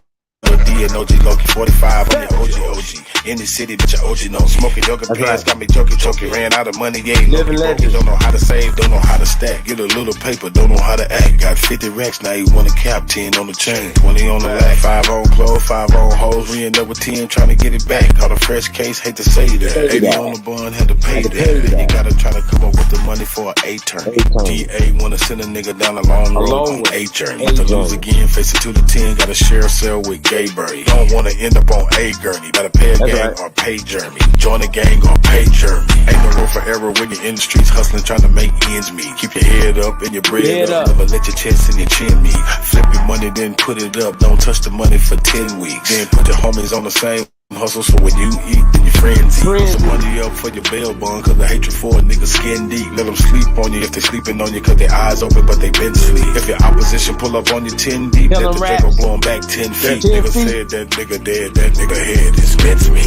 D and OG Loki 45 on the OG. In the city, bitch, I OG no. Smoking yoga pants, got me choking. Ran out of money, yeah, Loki broke. Don't know how to save, don't know how to stack. Get a little paper, don't know how to act. Got 50 racks, now you want a cap, 10 on the chain, 20 on the lag. 5 on clothes, 5 on hoes. We end up with 10, trying to get it back. Caught a fresh case, hate to say that. 80 on the bun, had to pay that. You gotta try to come up with the money for an A-turn. DA wanna send a nigga down a long road on A journey. To lose again, face it to the 10, gotta share a cell with Gay Birdie. Don't wanna end up on A gurney. Gotta pay a gang or pay Jeremy. Join a gang or pay Jeremy. Ain't no room for error when you're in the streets hustling, trying to make ends meet. Keep your head up and your bread up. Never let your chest and your chin meet. Flip your money, then put it up. Don't touch the money for 10 weeks. Then put your homies on the same hustle, so when you eat, then your friends eat. Put some money up for your bail bond, cause the hatred for a nigga skin deep. Let them sleep on you if they sleeping on you, cause their eyes open but they been asleep. If your opposition pull up on you 10 deep, let the Draco blow them back 10 feet. Nigga said that nigga dead, that nigga head is meant me.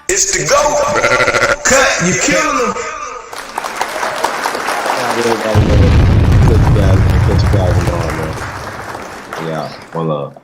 It's the GOAT. Cut, you killing him. Put you guys on, man. Yeah, one love.